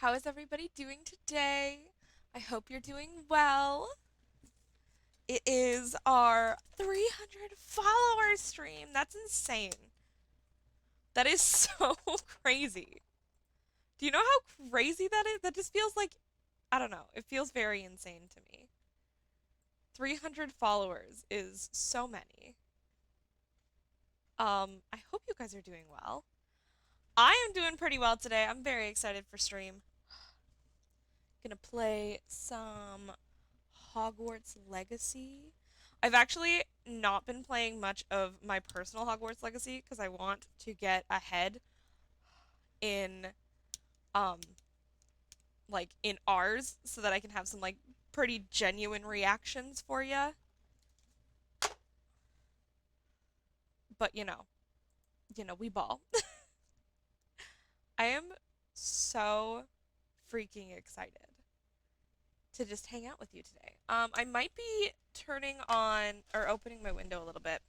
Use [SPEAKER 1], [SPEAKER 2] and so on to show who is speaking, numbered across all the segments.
[SPEAKER 1] How is everybody doing today? I hope you're doing well. It is our 300 follower stream. That's insane. That is so crazy. Do you know how crazy that is? That just feels like, I don't know, it feels very insane to me. 300 followers is so many. I hope you guys are doing well. I am doing pretty well today. I'm very excited for stream. Gonna play some Hogwarts Legacy. I've actually not been playing much of my personal Hogwarts Legacy because I want to get ahead in um in ours so that I can have some like pretty genuine reactions for you. But we ball. I am so freaking excited to just hang out with you today. I might be turning on or opening my window a little bit,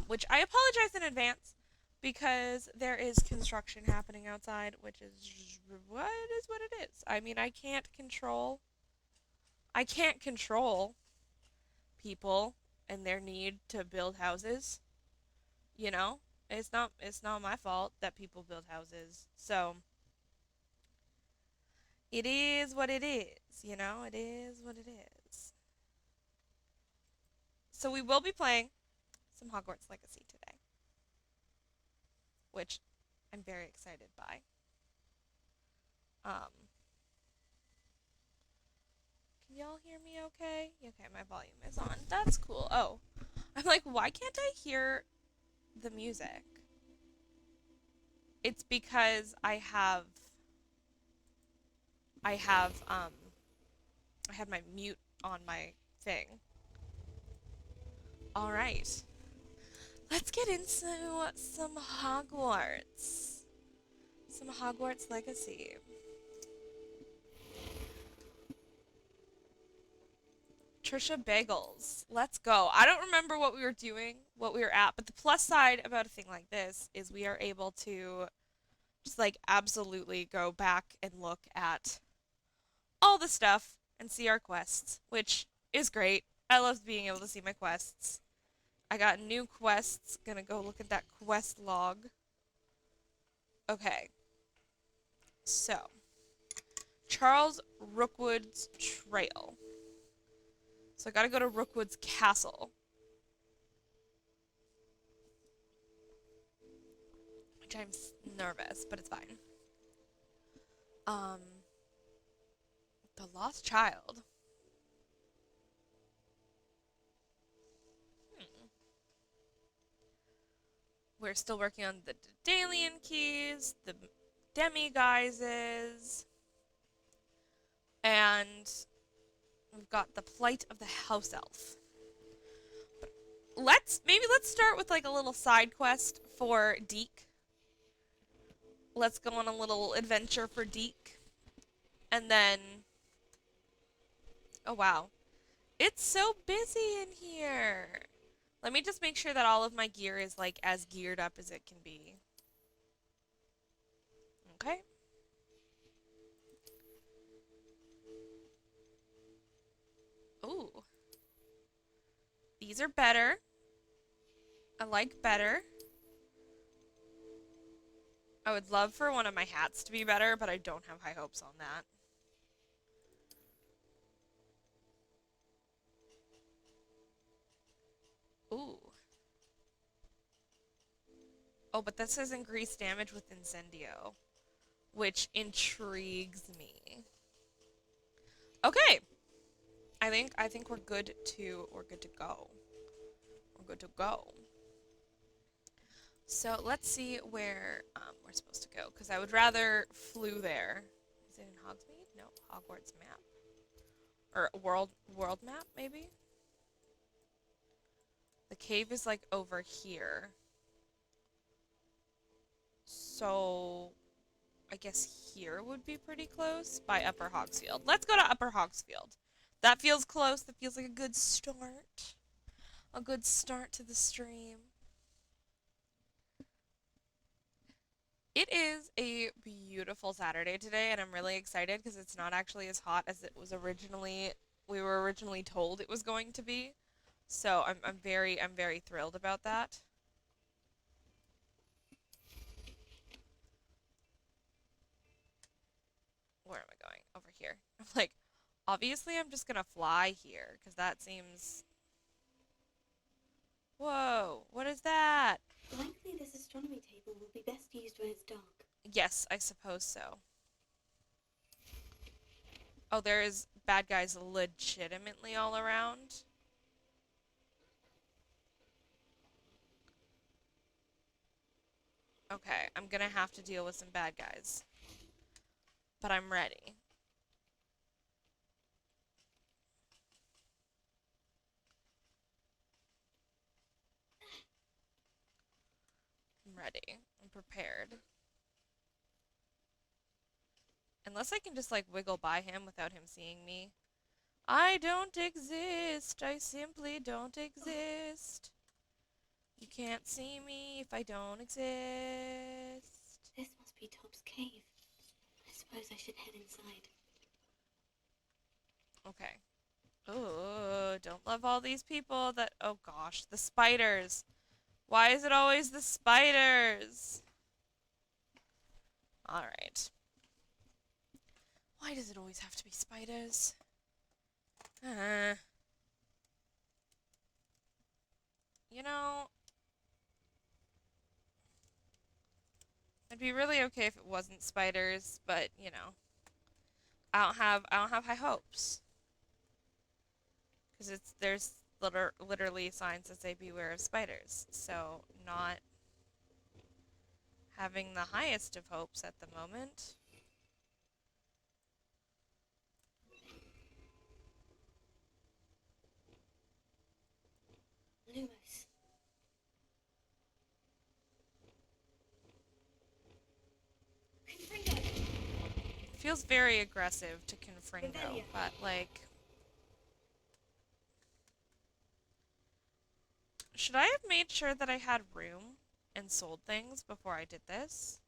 [SPEAKER 1] which I apologize in advance because there is construction happening outside, which is what it is. I mean, I can't control people and their need to build houses, you know? It's not my fault that people build houses. So, it is what it is. It is what it is. So we will be playing some Hogwarts Legacy today, which I'm very excited by. Um, can y'all hear me okay? Okay, my volume is on. That's cool. Oh, I'm like, why can't I hear the music? It's because I had my mute on my thing. All right. Let's get into some Hogwarts. Some Hogwarts Legacy. Trisha Bagels. Let's go. I don't remember what we were doing, what we were at, but the plus side about a thing like this is we are able to just like absolutely go back and look at all the stuff and see our quests, which is great. I love being able to see my quests. I got new quests. Gonna go look at that quest log. Okay. So, Charles Rookwood's Trail. So I gotta go to Rookwood's Castle. Which I'm nervous, but it's fine. Um, The Lost Child. Hmm. We're still working on the Daedalian keys, the Demiguises, and we've got the plight of the house elf. But let's start with like a little side quest for Deke. Let's go on a little adventure for Deke. And then oh wow. It's so busy in here. Let me just make sure that all of my gear is like as geared up as it can be. Okay. Ooh. These are better. I like better. I would love for one of my hats to be better, but I don't have high hopes on that. Ooh. Oh, but that says increased damage with Incendio, which intrigues me. Okay. I think we're good to go. We're good to go. So let's see where we're supposed to go, because I would rather flew there. Is it in Hogsmeade? No, Hogwarts map. Or world map, maybe? The cave is like over here. So I guess here would be pretty close by Upper Hogsfield. Let's go to Upper Hogsfield. That feels close. That feels like a good start. A good start to the stream. It is a beautiful Saturday today, and I'm really excited because it's not actually as hot as it was originally we were originally told it was going to be. So I'm very thrilled about that. Where am I going? Over here. I'm like, obviously I'm just gonna fly here because that seems. Whoa, what is that?
[SPEAKER 2] Likely this astronomy table will be best used when it's dark.
[SPEAKER 1] Yes, I suppose so. Oh, there is bad guys legitimately all around. Okay, I'm gonna have to deal with some bad guys, but I'm ready. I'm ready. I'm prepared. Unless I can just like wiggle by him without him seeing me. I don't exist. I simply don't exist. You can't see me if I don't exist.
[SPEAKER 2] This must be Top's cave. I suppose I should head inside.
[SPEAKER 1] Okay. Oh, don't love all these people that. Oh gosh, the spiders. Why is it always the spiders? Alright. Why does it always have to be spiders? Uh, you know, I'd be really okay if it wasn't spiders, but you know, I don't have high hopes because it's there's literally signs that say beware of spiders. So not having the highest of hopes at the moment.
[SPEAKER 2] Lumos. Confringo.
[SPEAKER 1] Feels very aggressive to Confringo,
[SPEAKER 2] Revelia.
[SPEAKER 1] but like, should I have made sure that I had room and sold things before I did this?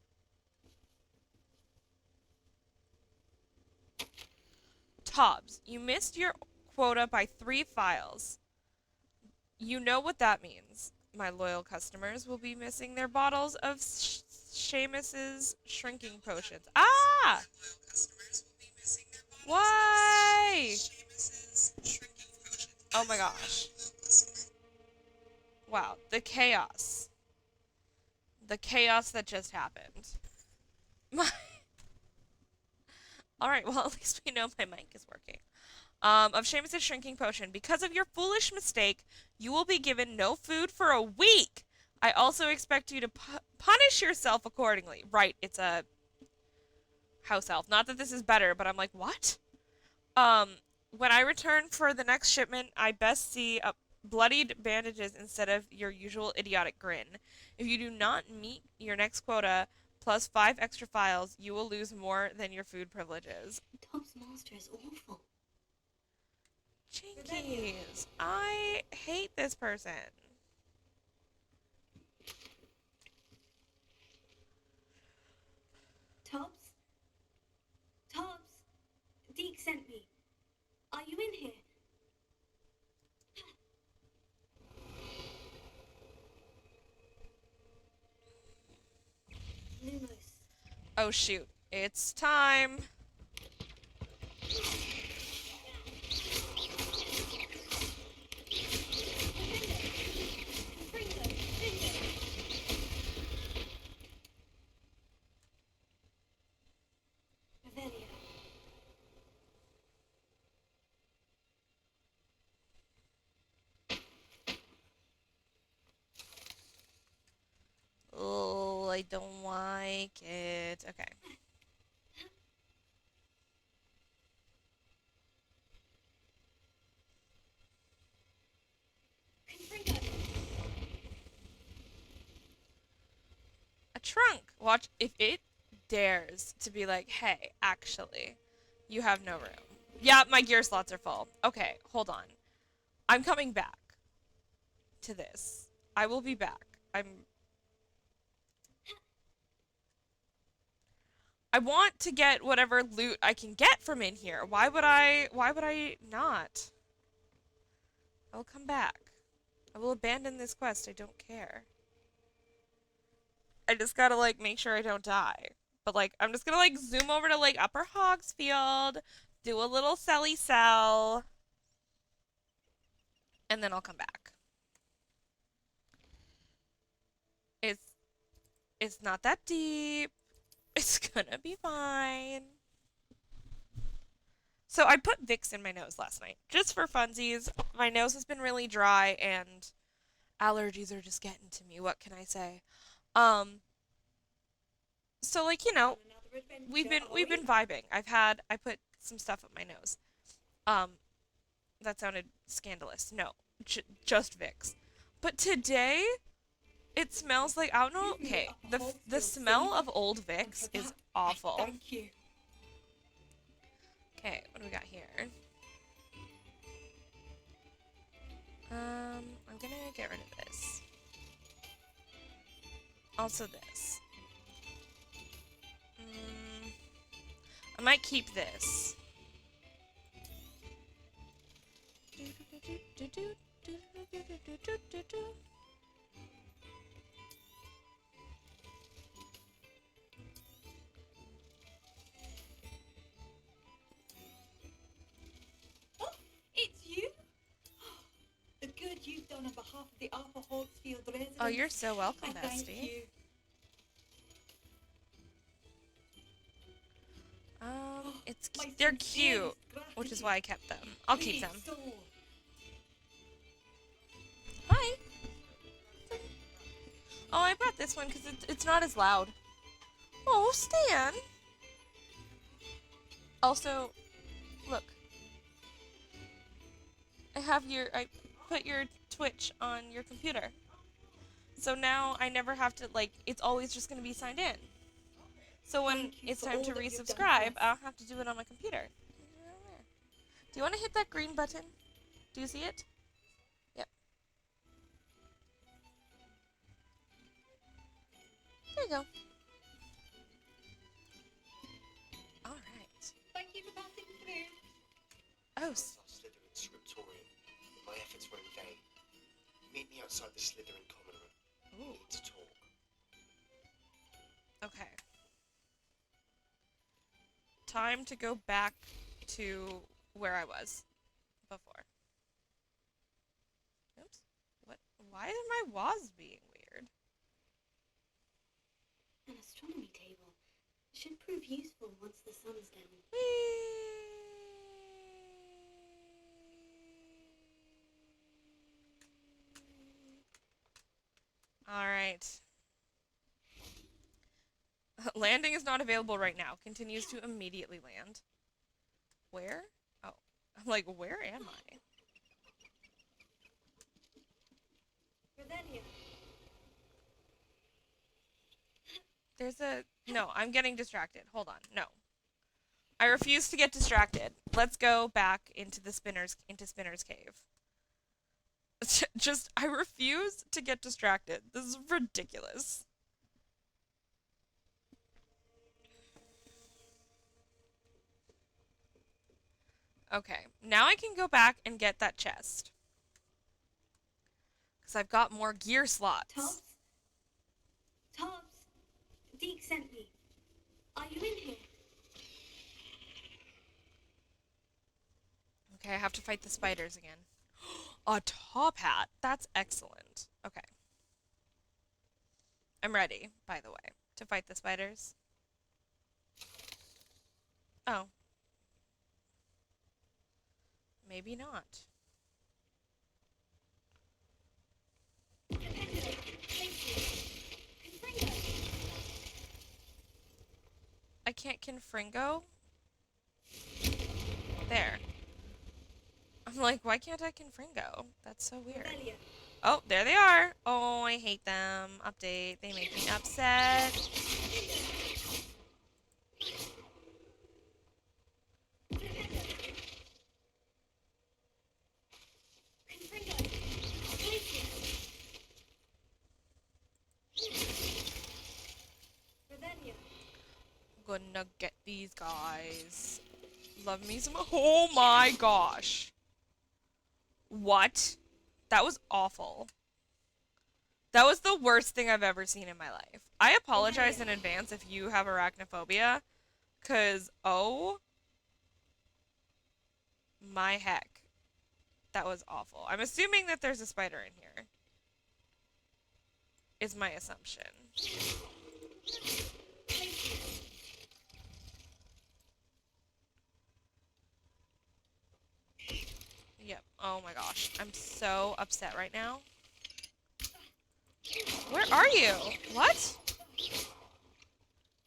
[SPEAKER 1] Tobbs, you missed your quota by 3 files. You know what that means. My loyal customers will be missing their bottles of Seamus's shrinking potions. Ah! Why? Oh my gosh. Wow, the chaos. The chaos that just happened. My Alright, well, at least we know my mic is working. Of Seamus's shrinking potion. Because of your foolish mistake, you will be given no food for a week. I also expect you to punish yourself accordingly. Right, it's a house elf. Not that this is better, but I'm like, what? Um, when I return for the next shipment, I best see bloodied bandages instead of your usual idiotic grin. If you do not meet your next quota plus 5 extra files, you will lose more than your food privileges.
[SPEAKER 2] Top's master is awful.
[SPEAKER 1] Jinkies. I hate this person.
[SPEAKER 2] Tops? Tops? Deke sent me. Are you in here? Lumos.
[SPEAKER 1] Oh shoot. It's time.
[SPEAKER 2] Confringo. Confringo. Revelia.
[SPEAKER 1] Oh, I don't like it. Okay.
[SPEAKER 2] Confringo.
[SPEAKER 1] A trunk. Watch if it dares to be like, hey, actually, you have no room. Yeah, my gear slots are full. Okay, hold on. I'm coming back to this. I will be back. I'm I want to get whatever loot I can get from in here. Why would I not? I will come back. I will abandon this quest. I don't care. I just gotta like make sure I don't die. But like I'm just gonna like zoom over to like Upper Hogsfield, do a little selly sell, and then I'll come back. It's it's not that deep. It's gonna be fine. So I put Vicks in my nose last night, just for funsies. My nose has been really dry and allergies are just getting to me. What can I say? Um, so like, we've been vibing. I put some stuff up my nose. Um, that sounded scandalous. No, just Vicks. But today it smells like I don't know. Okay, the smell of old Vicks is awful.
[SPEAKER 2] Thank you.
[SPEAKER 1] Okay, what do we got here? I'm gonna get rid of this. Also this. I might keep this.
[SPEAKER 2] Oh, it's you? The good you've done on behalf of the Upper Hogsfield residents.
[SPEAKER 1] Oh, you're so welcome,
[SPEAKER 2] I thank
[SPEAKER 1] bestie.
[SPEAKER 2] you.
[SPEAKER 1] They're cute, which is why I kept them. I'll keep them. Hi. Oh, I brought this one because it's not as loud. Oh, Stan. Also, look. I put your Twitch on your computer. So now I never have to, like, it's always just going to be signed in. So when it's time to resubscribe, I don't have to do it on my computer. Do you want to hit that green button? Do you see it? Yep. There you go. Alright.
[SPEAKER 2] Thank you for passing through.
[SPEAKER 1] Oh.
[SPEAKER 3] Slytherin scriptorium, but my efforts were in vain. Meet me outside the Slytherin common room. We need to talk.
[SPEAKER 1] Okay. Time to go back to where I was before. Oops. What? Why are my walls being weird?
[SPEAKER 2] An astronomy table. Should prove useful once the sun's down.
[SPEAKER 1] Whee! Alright. Landing is not available right now. Continues to immediately land. Where? Oh. I'm like, where am I?
[SPEAKER 2] Revelia.
[SPEAKER 1] There's a... No, I'm getting distracted. Hold on. No. I refuse to get distracted. Let's go back into Spinner's Cave. Just, I refuse to get distracted. This is ridiculous. Okay, now I can go back and get that chest. Because I've got more gear slots.
[SPEAKER 2] Tobbs? Tobbs? Deke sent me. Are you in here?
[SPEAKER 1] Okay, I have to fight the spiders again. A top hat. That's excellent. Okay. I'm ready, by the way, to fight the spiders. Oh. Maybe not. I can't confringo? There. I'm like, why can't I confringo? That's so weird. Oh, there they are. Oh, I hate them. Update. They make me upset. Good wanna get these guys. Love me some. Oh my gosh. What? That was awful. That was the worst thing I've ever seen in my life. I apologize in advance if you have arachnophobia, cause oh my heck. That was awful. I'm assuming that there's a spider in here. Is my assumption. Yep. Oh my gosh. I'm so upset right now. Where are you? What?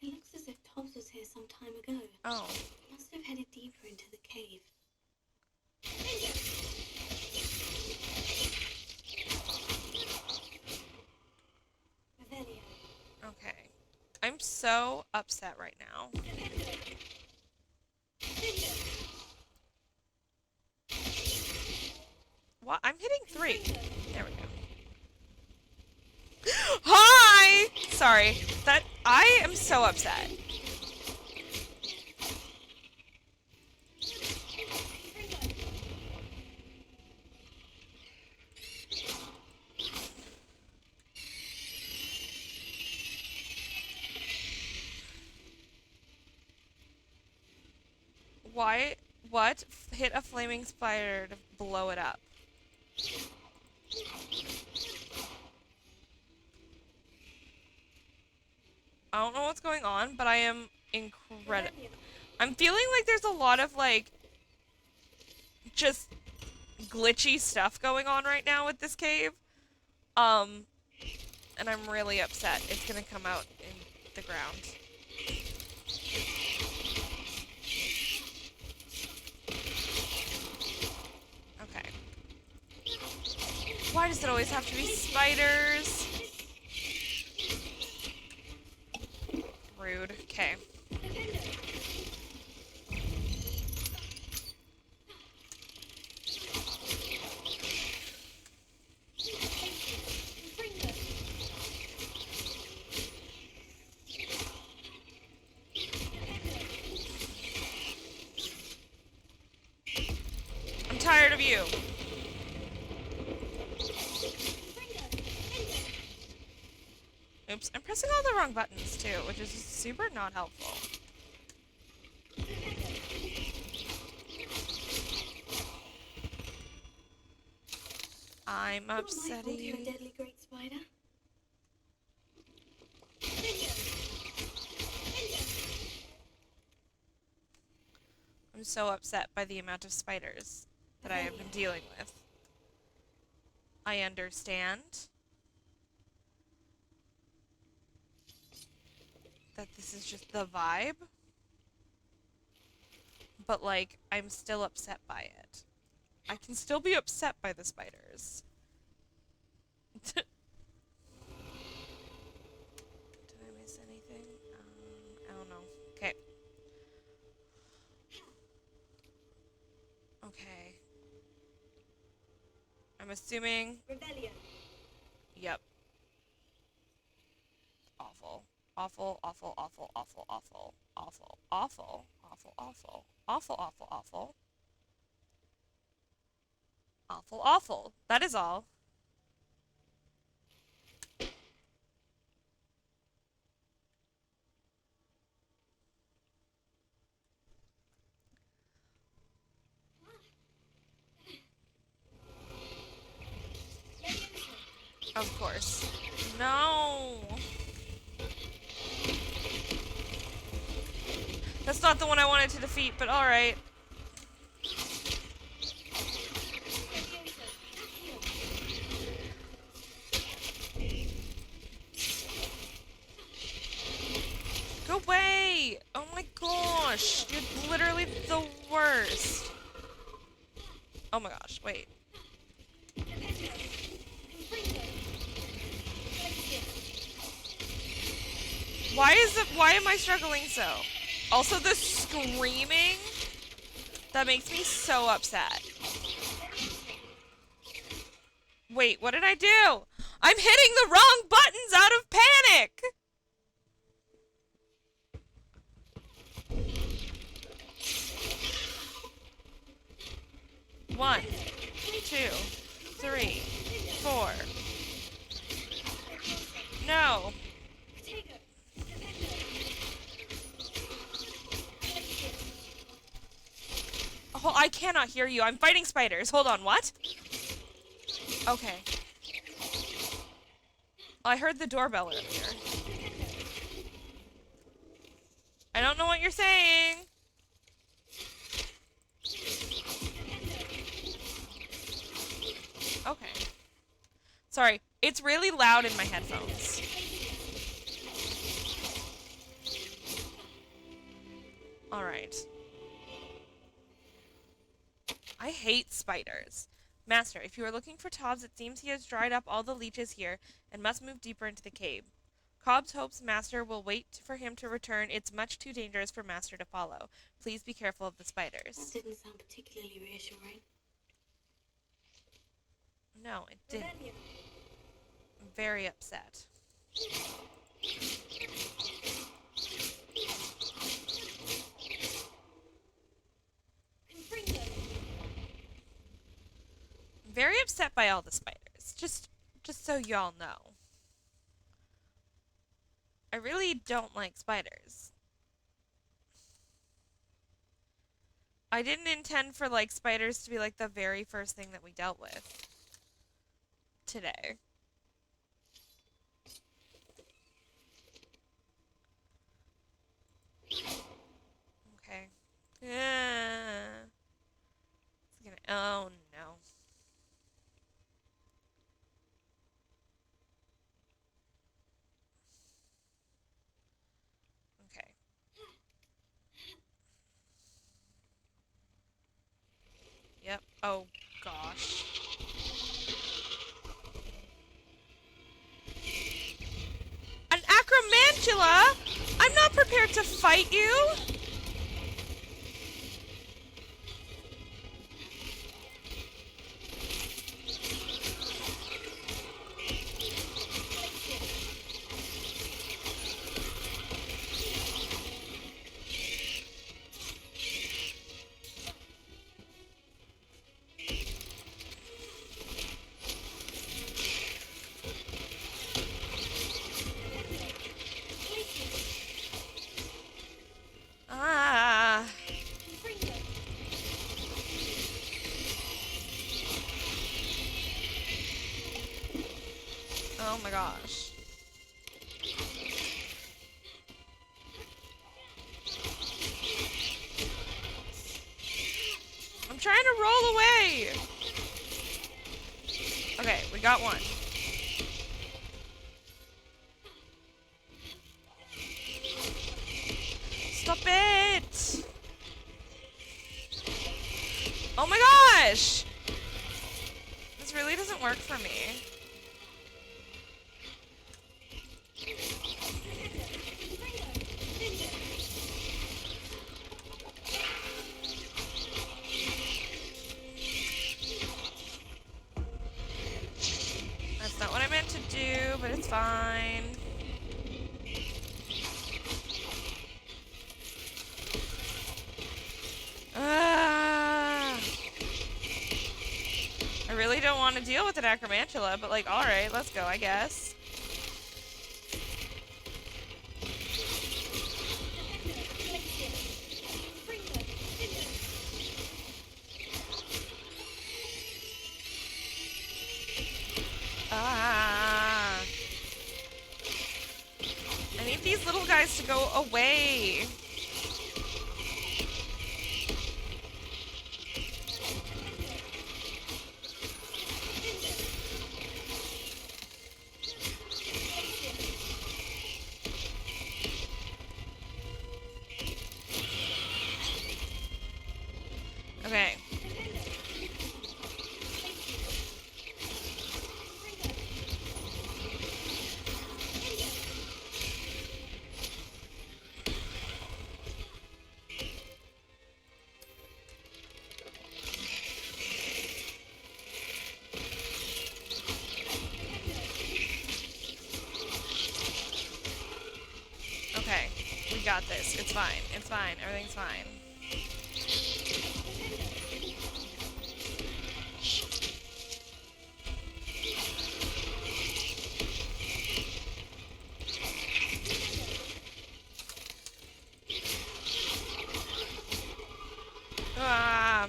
[SPEAKER 2] It looks as if Tobbs was here some time ago.
[SPEAKER 1] Oh.
[SPEAKER 2] Must have headed deeper into the cave.
[SPEAKER 1] Okay. I'm so upset right now. What? I'm hitting 3. There we go. Hi! Sorry. I am so upset. Why? What? Hit a flaming spider to blow it up. I don't know what's going on, but I am incredible. I'm feeling like there's a lot of, like, just glitchy stuff going on right now with this cave. And I'm really upset. It's gonna come out in the ground. Okay. Why does it always have to be spiders? Rude. Okay. I'm tired of you. Oops, I'm pressing all the wrong buttons too, which is super not helpful. I'm upsetting.
[SPEAKER 2] You're a deadly great spider.
[SPEAKER 1] I'm so upset by the amount of spiders that I have been dealing with. I understand that this is just the vibe, but like, I'm still upset by it. I can still be upset by the spiders. Did I miss anything? I don't know. Okay. Okay. I'm assuming.
[SPEAKER 2] Rebellion.
[SPEAKER 1] Yep. Awful. Awful, awful, awful, awful, awful, awful, awful, awful, awful, awful, awful, awful. Awful, awful. That is all. Of course. No. That's not the one I wanted to defeat, but alright. Go away! Oh my gosh, you're literally the worst. Oh my gosh, wait. Why am I struggling so? Also the screaming, that makes me so upset. Wait, what did I do? I'm hitting the wrong buttons out of panic! 1, 2, 3, 4. No. Oh, I cannot hear you. I'm fighting spiders. Hold on, what? Okay. I heard the doorbell earlier. I don't know what you're saying. Okay. Sorry, it's really loud in my headphones. Alright. I hate spiders. Master, if you are looking for Tobbs, it seems he has dried up all the leeches here and must move deeper into the cave. Cobbs hopes Master will wait for him to return. It's much too dangerous for Master to follow. Please be careful of the spiders.
[SPEAKER 2] That didn't sound particularly reassuring.
[SPEAKER 1] No, it didn't. I'm very upset. I'm very upset by all the spiders. Just so y'all know. I really don't like spiders. I didn't intend for, like, spiders to be, like, the very first thing that we dealt with today. Okay. It's gonna... Oh, no. Okay. Yep. Oh, gosh. An acromantula? I'm not prepared to fight you! Ah. Oh my gosh. I'm trying to roll away. Okay, we got one. Stop it! Oh my gosh! This really doesn't work for me. That's not what I meant to do, but it's fine. I really don't want to deal with an acromantula, but, like, alright, let's go, I guess. Ah. I need these little guys to go away. Okay. Okay. We got this. It's fine. It's fine. Everything's fine. Ah.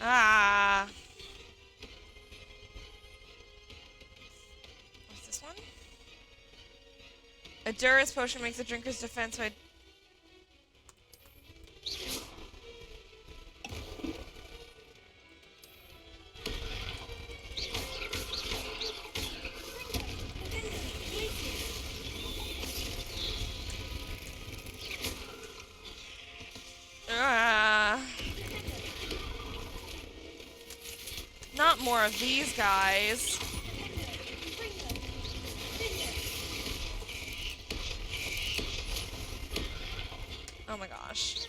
[SPEAKER 1] Ah. What's this one? A Durus potion makes the drinker's defense by... Ah. Not more of these guys. Oh my gosh.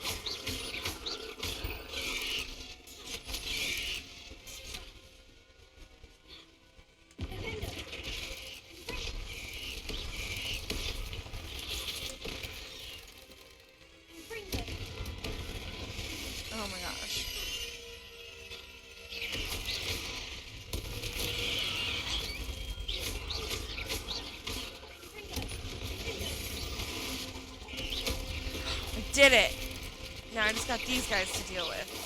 [SPEAKER 1] Oh my gosh. I did it! Now I just got these guys to deal with.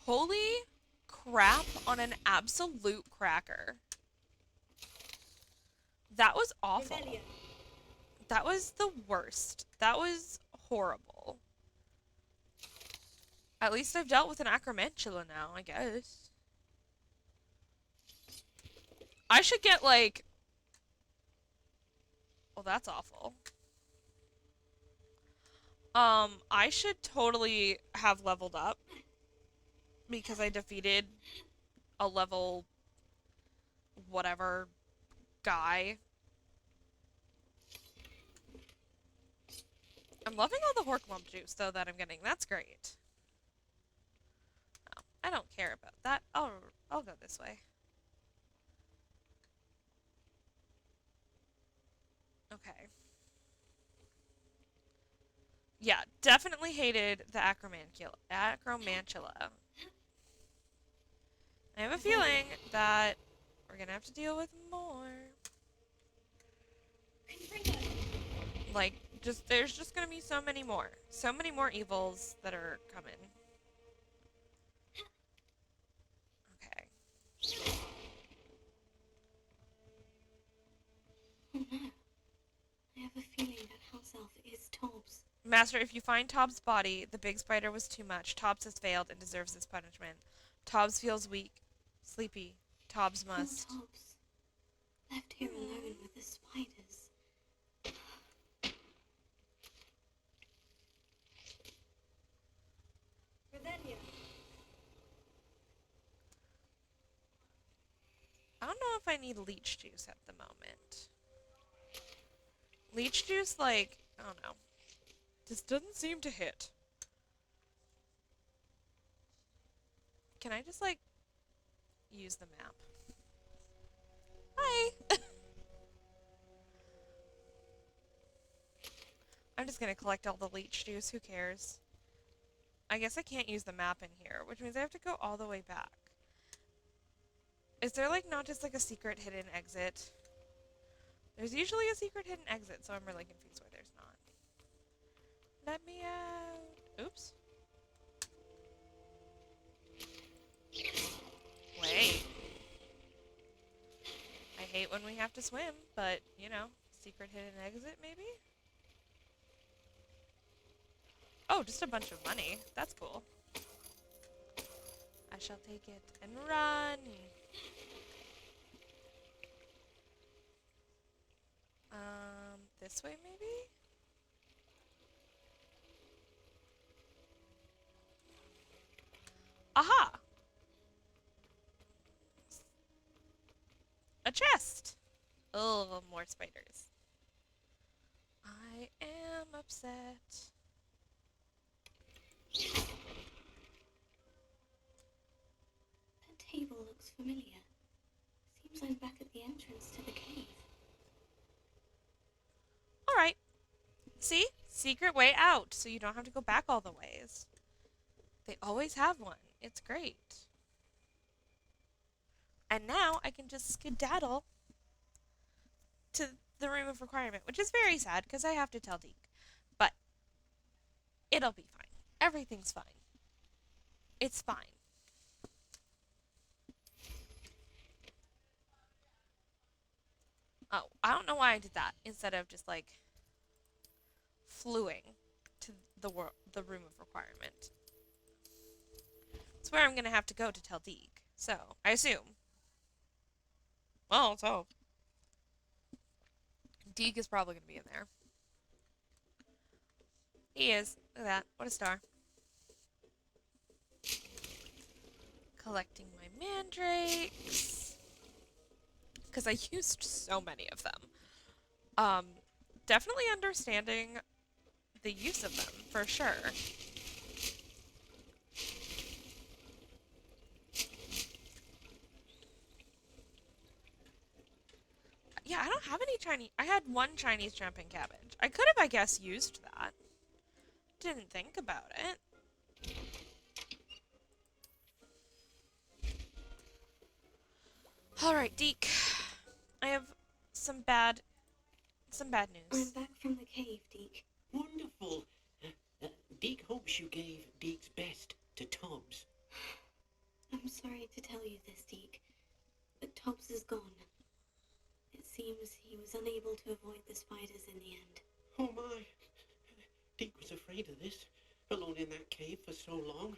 [SPEAKER 1] Holy crap on an absolute cracker. That was awful. That was the worst. That was horrible. At least I've dealt with an acromantula now, I guess. I should get, like... Well, that's awful. I should totally have leveled up. Because I defeated a level... whatever... guy. I'm loving all the Horklump juice, though, that I'm getting. That's great. Oh, I don't care about that. I'll go this way. Okay. Yeah, definitely hated the acromantula. I have a feeling that we're gonna have to deal with more. Like, there's just gonna be so many more. So many more evils that are coming. Okay.
[SPEAKER 2] Oh no. I have a feeling that house elf is Tobbs.
[SPEAKER 1] Master, if you find Tobbs' body, the big spider was too much. Tobbs has failed and deserves this punishment. Tobbs feels weak, sleepy. Tobbs must.
[SPEAKER 2] Poor Tobbs. Left here alone with the spiders. Revelia.
[SPEAKER 1] I don't know if I need leech juice at the moment. Leech juice, like, I don't know. Just doesn't seem to hit. Can I just, like, use the map? Hi! I'm just gonna collect all the leech juice. Who cares? I guess I can't use the map in here, which means I have to go all the way back. Is there, like, not just, like, a secret hidden exit? There's usually a secret hidden exit, so I'm really confused why there's not. Let me out. Oops. Wait. I hate when we have to swim, but, you know, secret hidden exit, maybe? Oh, just a bunch of money. That's cool. I shall take it and run. This way, maybe? Aha! A chest! Oh, more spiders. I am upset.
[SPEAKER 2] That table looks familiar. Seems I'm back at the entrance to the cave.
[SPEAKER 1] Alright. See? secret way out, so you don't have to go back all the ways. They always have one. It's great. And now I can just skedaddle to the room of requirement, which is very sad because I have to tell Deke. But it'll be fine. Everything's fine. It's fine. Oh, I don't know why I did that instead of just like fluing to the room of requirement. It's where I'm gonna have to go to tell Deke. So, I assume. Well, let's hope. Deke is probably gonna be in there. He is. Look at that. What a star. Collecting my mandrakes. Because I used so many of them. Definitely understanding the use of them, for sure. Yeah, I don't have any Chinese. I had one Chinese jumping cabbage. I could have, I guess, used that. Didn't think about it. Alright, Deke. I have some bad news.
[SPEAKER 4] I'm back from the cave, Deke.
[SPEAKER 5] Wonderful. Deke hopes you gave Deke's best to Tobbs.
[SPEAKER 4] I'm sorry to tell you this, Deke, but Tobbs is gone. It seems he was unable to avoid the spiders in the end.
[SPEAKER 5] Oh my. Deke was afraid of this. Alone in that cave for so long.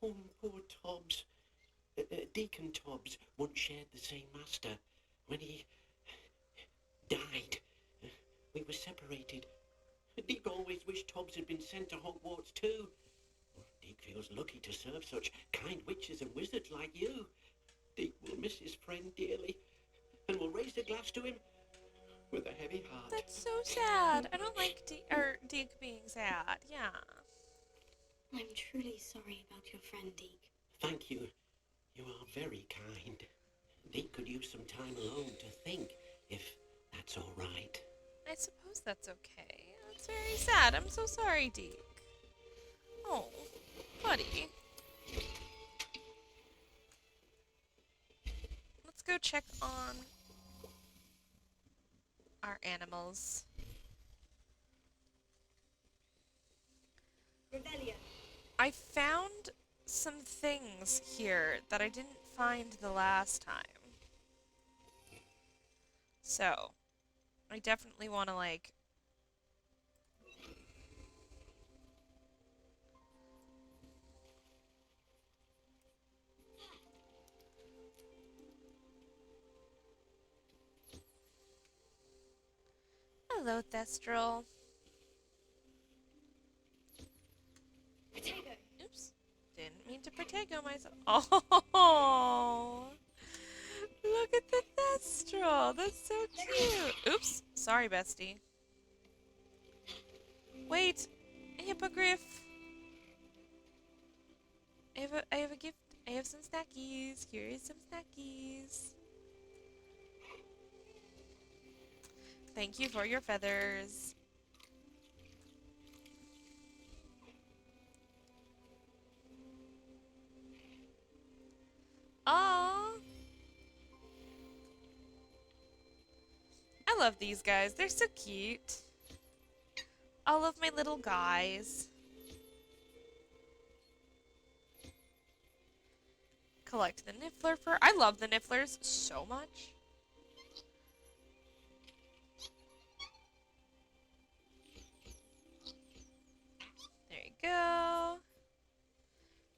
[SPEAKER 5] Oh, poor Tobbs. Deke and Tobbs once shared the same master. When he died, we were separated. Deke always wished Tobbs had been sent to Hogwarts too. Deke feels lucky to serve such kind witches and wizards like you. Deke will miss his friend dearly, and will raise a glass to him with a heavy heart.
[SPEAKER 1] That's so sad. I don't like Deke being sad. Yeah.
[SPEAKER 4] I'm truly sorry about your friend, Deke.
[SPEAKER 5] Thank you. You are very kind. Deke could use some time alone to think, if that's all right.
[SPEAKER 1] I suppose that's okay. That's very sad. I'm so sorry, Deke. Oh, buddy. Let's go check on our animals.
[SPEAKER 2] Revelia.
[SPEAKER 1] I found some things here that I didn't find the last time. So, I definitely want to, like... Hello, Thestral.
[SPEAKER 2] Potato.
[SPEAKER 1] Oops. Didn't mean to protego myself. Oh! Look at the Thestral. That's so cute. Oops. Sorry, bestie. Wait. A hippogriff. I have a gift. I have some snackies. Here is some snackies. Thank you for your feathers. Aww. I love these guys. They're so cute. All of my little guys. Collect the Niffler fur. I love the Nifflers so much. There you go.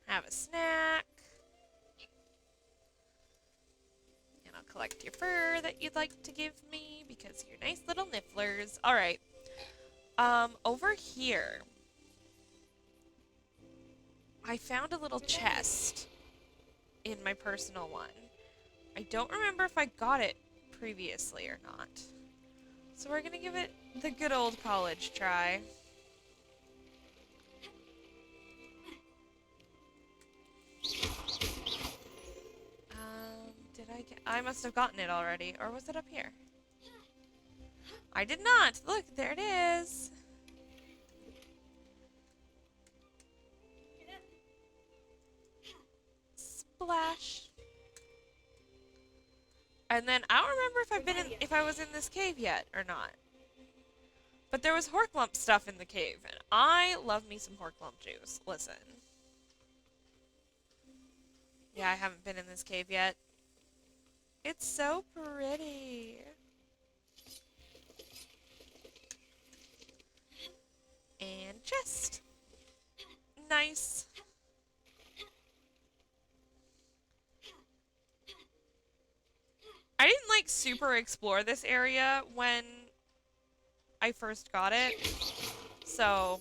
[SPEAKER 1] Have a snack. And I'll collect your fur that you'd like to give me because you're nice little Nifflers. Alright. Over here. I found a little chest in my personal one. I don't remember if I got it previously or not. So we're gonna give it the good old college try. I must have gotten it already. Or was it up here? I did not! Look, there it is! Splash. And then I don't remember if I was in this cave yet or not. But there was Horklump stuff in the cave, and I love me some Horklump juice. Listen. Yeah, I haven't been in this cave yet. It's so pretty. And chest. Nice. I didn't like super explore this area when I first got it. So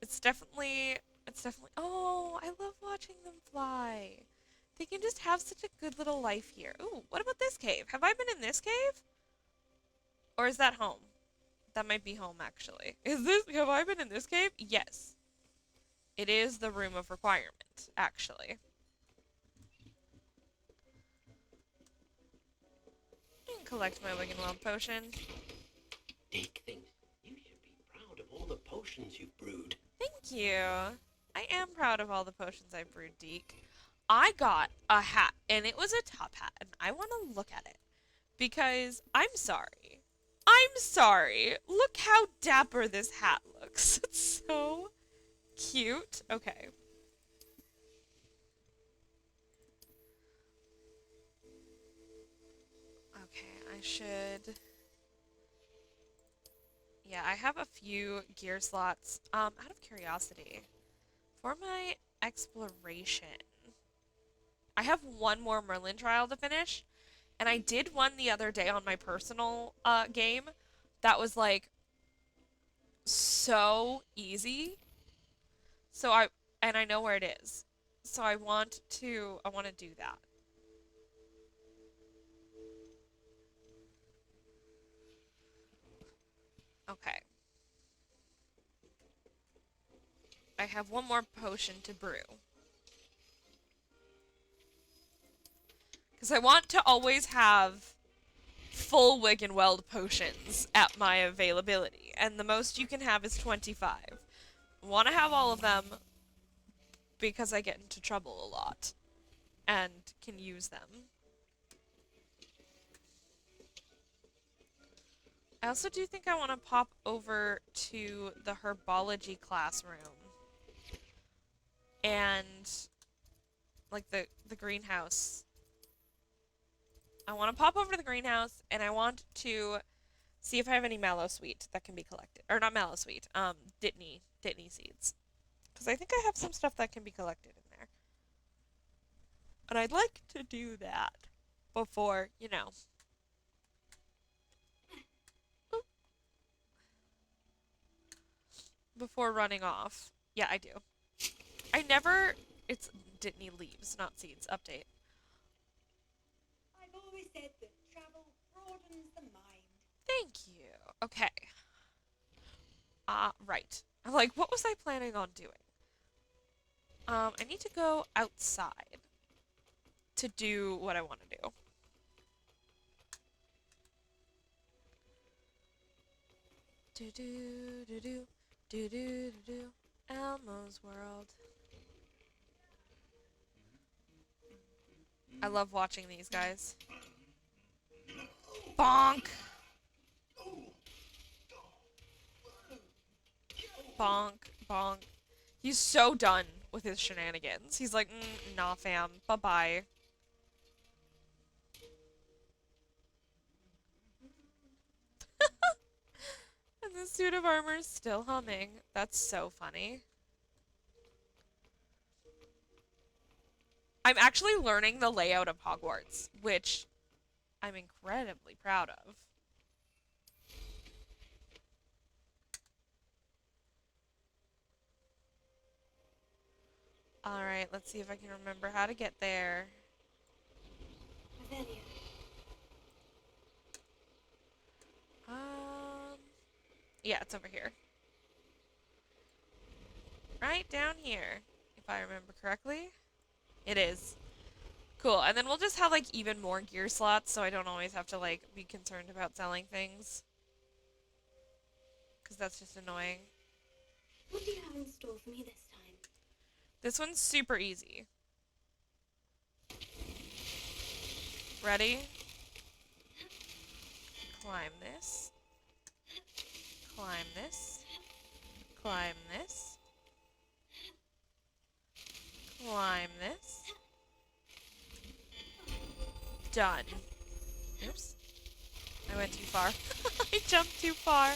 [SPEAKER 1] it's definitely oh, I love watching them fly. They can just have such a good little life here. Ooh, what about this cave? Have I been in this cave? Or is that home? That might be home actually. Have I been in this cave? Yes. It is the room of requirement, actually. I can collect my Wiggenweld potion.
[SPEAKER 5] Dick thinks you should be proud of all the potions you've brewed.
[SPEAKER 1] Thank you. I am proud of all the potions I brewed, Deke. I got a hat, and it was a top hat, and I want to look at it. Because I'm sorry. I'm sorry. Look how dapper this hat looks. It's so cute. Okay. Okay, I should... Yeah, I have a few gear slots. Out of curiosity, for my exploration, I have one more Merlin trial to finish, and I did one the other day on my personal game that was like so easy. So I know where it is. So I want to do that. Okay. I have one more potion to brew. Because I want to always have full Wiggenweld potions at my availability. And the most you can have is 25. I want to have all of them because I get into trouble a lot. And can use them. I also do think I want to pop over to the herbology classroom. And like the greenhouse. I want to pop over to the greenhouse and I want to see if I have any mallow sweet that can be collected. Or not mallow sweet, Dittany seeds. Because I think I have some stuff that can be collected in there. And I'd like to do that before, you know. Before running off. Yeah, I do. It's Dittany leaves, not seeds. Update.
[SPEAKER 2] I've always said that travel broadens the mind.
[SPEAKER 1] Thank you. Okay. Right. I'm like, what was I planning on doing? I need to go outside to do what I want to do. Do do do do do do do. Elmo's World. I love watching these guys. Bonk! Bonk, bonk. He's so done with his shenanigans. He's like, nah, fam. Bye-bye. And the suit of armor's still humming. That's so funny. I'm actually learning the layout of Hogwarts, which I'm incredibly proud of. Alright, let's see if I can remember how to get there.
[SPEAKER 4] Avelia.
[SPEAKER 1] Yeah, it's over here. Right down here, if I remember correctly. It is. Cool, and then we'll just have, like, even more gear slots, so I don't always have to, like, be concerned about selling things. Because that's just annoying.
[SPEAKER 4] What do you have in store for me this time?
[SPEAKER 1] This one's super easy. Ready? Climb this. Climb this. Climb this. Climb this. Done. Oops. I went too far. I jumped too far.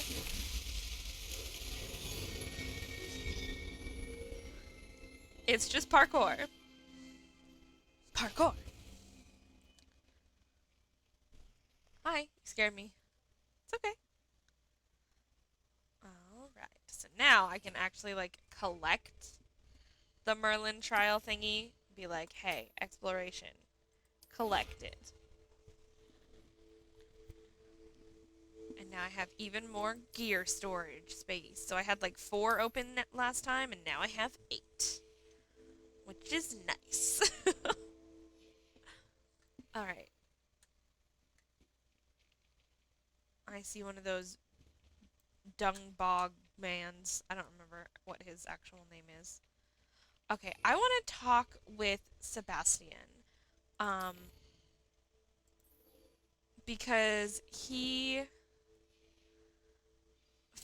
[SPEAKER 1] It's just parkour. Parkour. Hi, you scared me. It's okay. Alright, so now I can actually, like, collect the Merlin trial thingy. Be like, hey, exploration. Collect it. And now I have even more gear storage space. So I had like 4 open last time, and now I have 8. Which is nice. Alright. I see one of those dung bog mans. I don't remember what his actual name is. Okay, I want to talk with Sebastian. Because he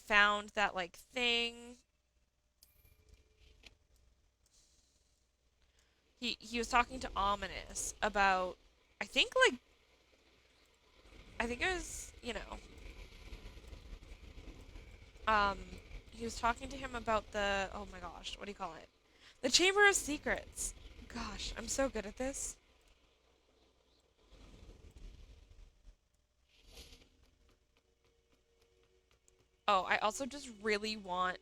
[SPEAKER 1] found that, like, thing. He was talking to Ominous about, I think, like, I think it was, you know, he was talking to him about the, oh my gosh, what do you call it? The Chamber of Secrets. Gosh, I'm so good at this. Oh, I also just really want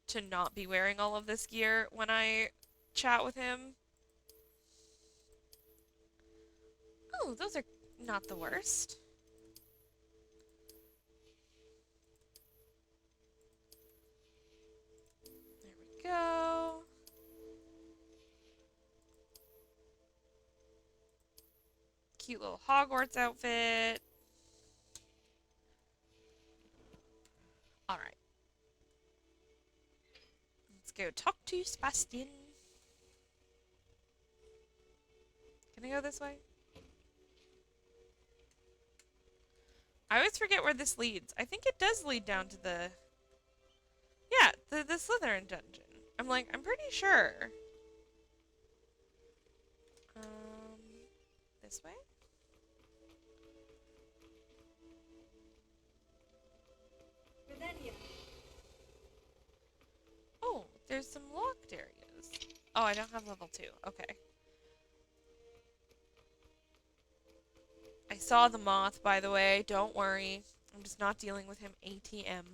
[SPEAKER 1] to not be wearing all of this gear when I chat with him. Oh, those are not the worst. There we go. Cute little Hogwarts outfit. Alright. Let's go talk to Sebastian. Can I go this way? I always forget where this leads. I think it does lead down to the... Yeah, the Slytherin dungeon. I'm like, I'm pretty sure. This way?
[SPEAKER 2] Revelio.
[SPEAKER 1] Oh, there's some locked areas. Oh, I don't have level 2. Okay. I saw the moth, by the way. Don't worry. I'm just not dealing with him ATM.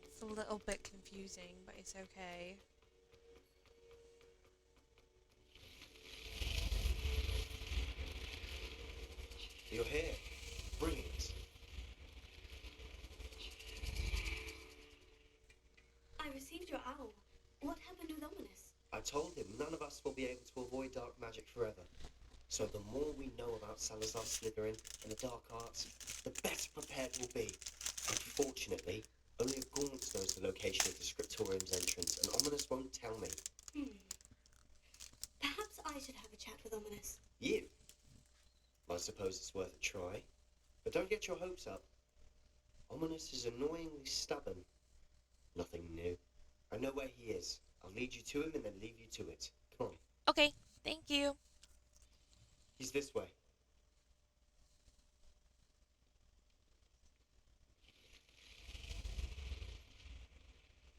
[SPEAKER 1] It's a little bit confusing, but it's okay.
[SPEAKER 3] You're here. Brilliant.
[SPEAKER 4] I received your owl. What happened with Ominous?
[SPEAKER 3] I told him none of us will be able to avoid dark magic forever. So the more we know about Salazar Slytherin and the dark arts, the better prepared we'll be. Unfortunately, only a gaunt knows the location of the Scriptorium's entrance, and Ominous won't tell me.
[SPEAKER 4] Perhaps I should have a chat with Ominous.
[SPEAKER 3] You? I suppose it's worth a try. But don't get your hopes up. Ominous is annoyingly stubborn. Nothing new. I know where he is. I'll lead you to him and then leave you to it. Come on.
[SPEAKER 1] Okay, thank you.
[SPEAKER 3] He's this way.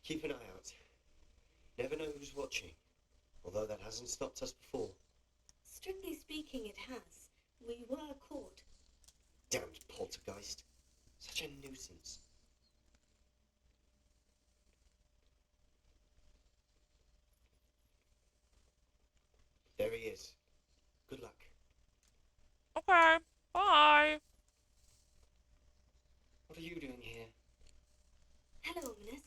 [SPEAKER 3] Keep an eye out. Never know who's watching. Although that hasn't stopped us before.
[SPEAKER 4] Strictly speaking, it has. We were caught.
[SPEAKER 3] Damned poltergeist. Such a nuisance. There he is. Good luck.
[SPEAKER 1] Okay, bye.
[SPEAKER 5] What are you doing here?
[SPEAKER 4] Hello, Ominous.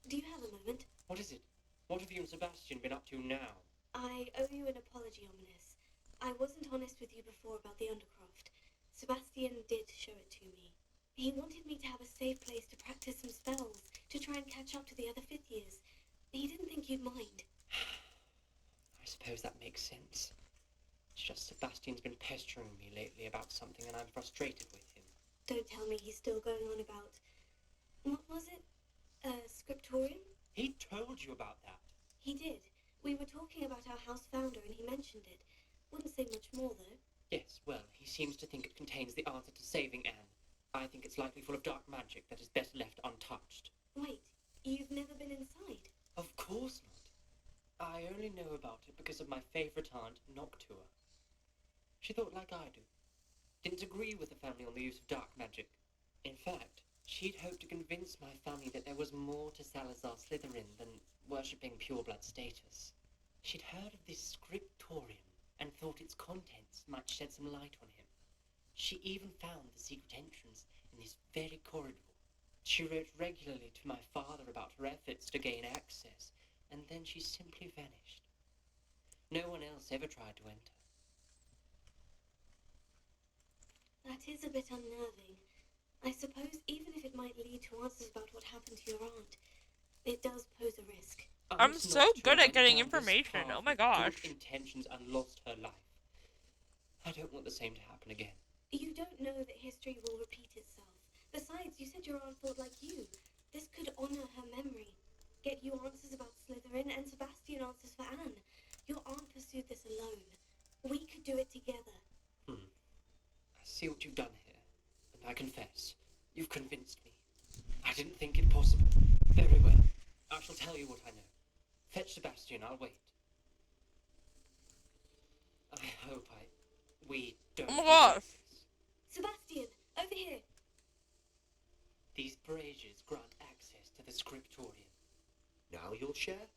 [SPEAKER 4] Do you have a moment?
[SPEAKER 5] What is it? What have you and Sebastian been up to now?
[SPEAKER 4] I owe you an apology, Ominous. I wasn't honest with you before about the Undercroft. Sebastian did show it to me. He wanted me to have a safe place to practice some spells, to try and catch up to the other 5th years. He didn't think you'd mind.
[SPEAKER 5] I suppose
[SPEAKER 6] suppose that makes sense. It's just Sebastian's been pestering me lately about something and I'm frustrated with him.
[SPEAKER 4] Don't tell me he's still going on about... What was it? Scriptorium?
[SPEAKER 6] He told you about that.
[SPEAKER 4] He did. We were talking about our house founder and he mentioned it. Wouldn't say much more, though.
[SPEAKER 6] Yes, well, he seems to think it contains the answer to saving Anne. I think it's likely full of dark magic that is best left untouched.
[SPEAKER 4] Wait, you've never been inside?
[SPEAKER 6] Of course not. I only know about it because of my favourite aunt, Noctua. She thought like I do. Didn't agree with the family on the use of dark magic. In fact, she'd hoped to convince my family that there was more to Salazar Slytherin than worshipping pureblood status. She'd heard of this scriptorium and thought its contents might shed some light on him. She even found the secret entrance in this very corridor. She wrote regularly to my father about her efforts to gain access, and then she simply vanished. No one else ever tried to enter.
[SPEAKER 4] That is a bit unnerving. I suppose even if it might lead to answers about what happened to your aunt, it does pose a risk.
[SPEAKER 1] I'm
[SPEAKER 6] Aunt
[SPEAKER 1] so
[SPEAKER 6] Noctua
[SPEAKER 1] good at
[SPEAKER 6] went
[SPEAKER 1] getting
[SPEAKER 6] down this
[SPEAKER 1] information.
[SPEAKER 6] path
[SPEAKER 1] Oh my
[SPEAKER 6] with
[SPEAKER 1] gosh.
[SPEAKER 6] Good intentions and lost her life. I don't want the same to happen again.
[SPEAKER 4] You don't know that history will repeat itself. Besides, you said your aunt thought like you. This could honor her memory. Get you answers about Slytherin and Sebastian answers for Anne. Your aunt pursued this alone. We could do it together.
[SPEAKER 6] I see what you've done here, and I confess, you've convinced me. I didn't think it possible. Very well. I shall tell you what I know. Fetch Sebastian, I'll wait. I hope we don't...
[SPEAKER 1] Oh my gosh.
[SPEAKER 6] regret this.
[SPEAKER 4] Sebastian, over here.
[SPEAKER 6] These braziers grant access to the scriptorium.
[SPEAKER 3] Now you'll share?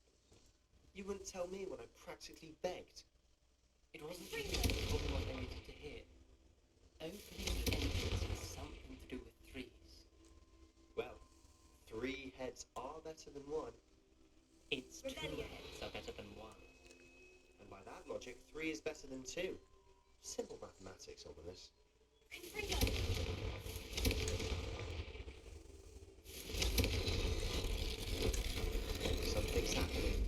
[SPEAKER 3] You wouldn't tell me when I practically begged.
[SPEAKER 6] It wasn't really what I needed to hear. Opening the entrance has something to do with threes.
[SPEAKER 3] Well, 3 heads are better than 1.
[SPEAKER 6] It's 2
[SPEAKER 4] Rebellion.
[SPEAKER 6] heads are better than 1.
[SPEAKER 3] And by that logic, 3 is better than 2. Simple mathematics, ominous. Something's happening.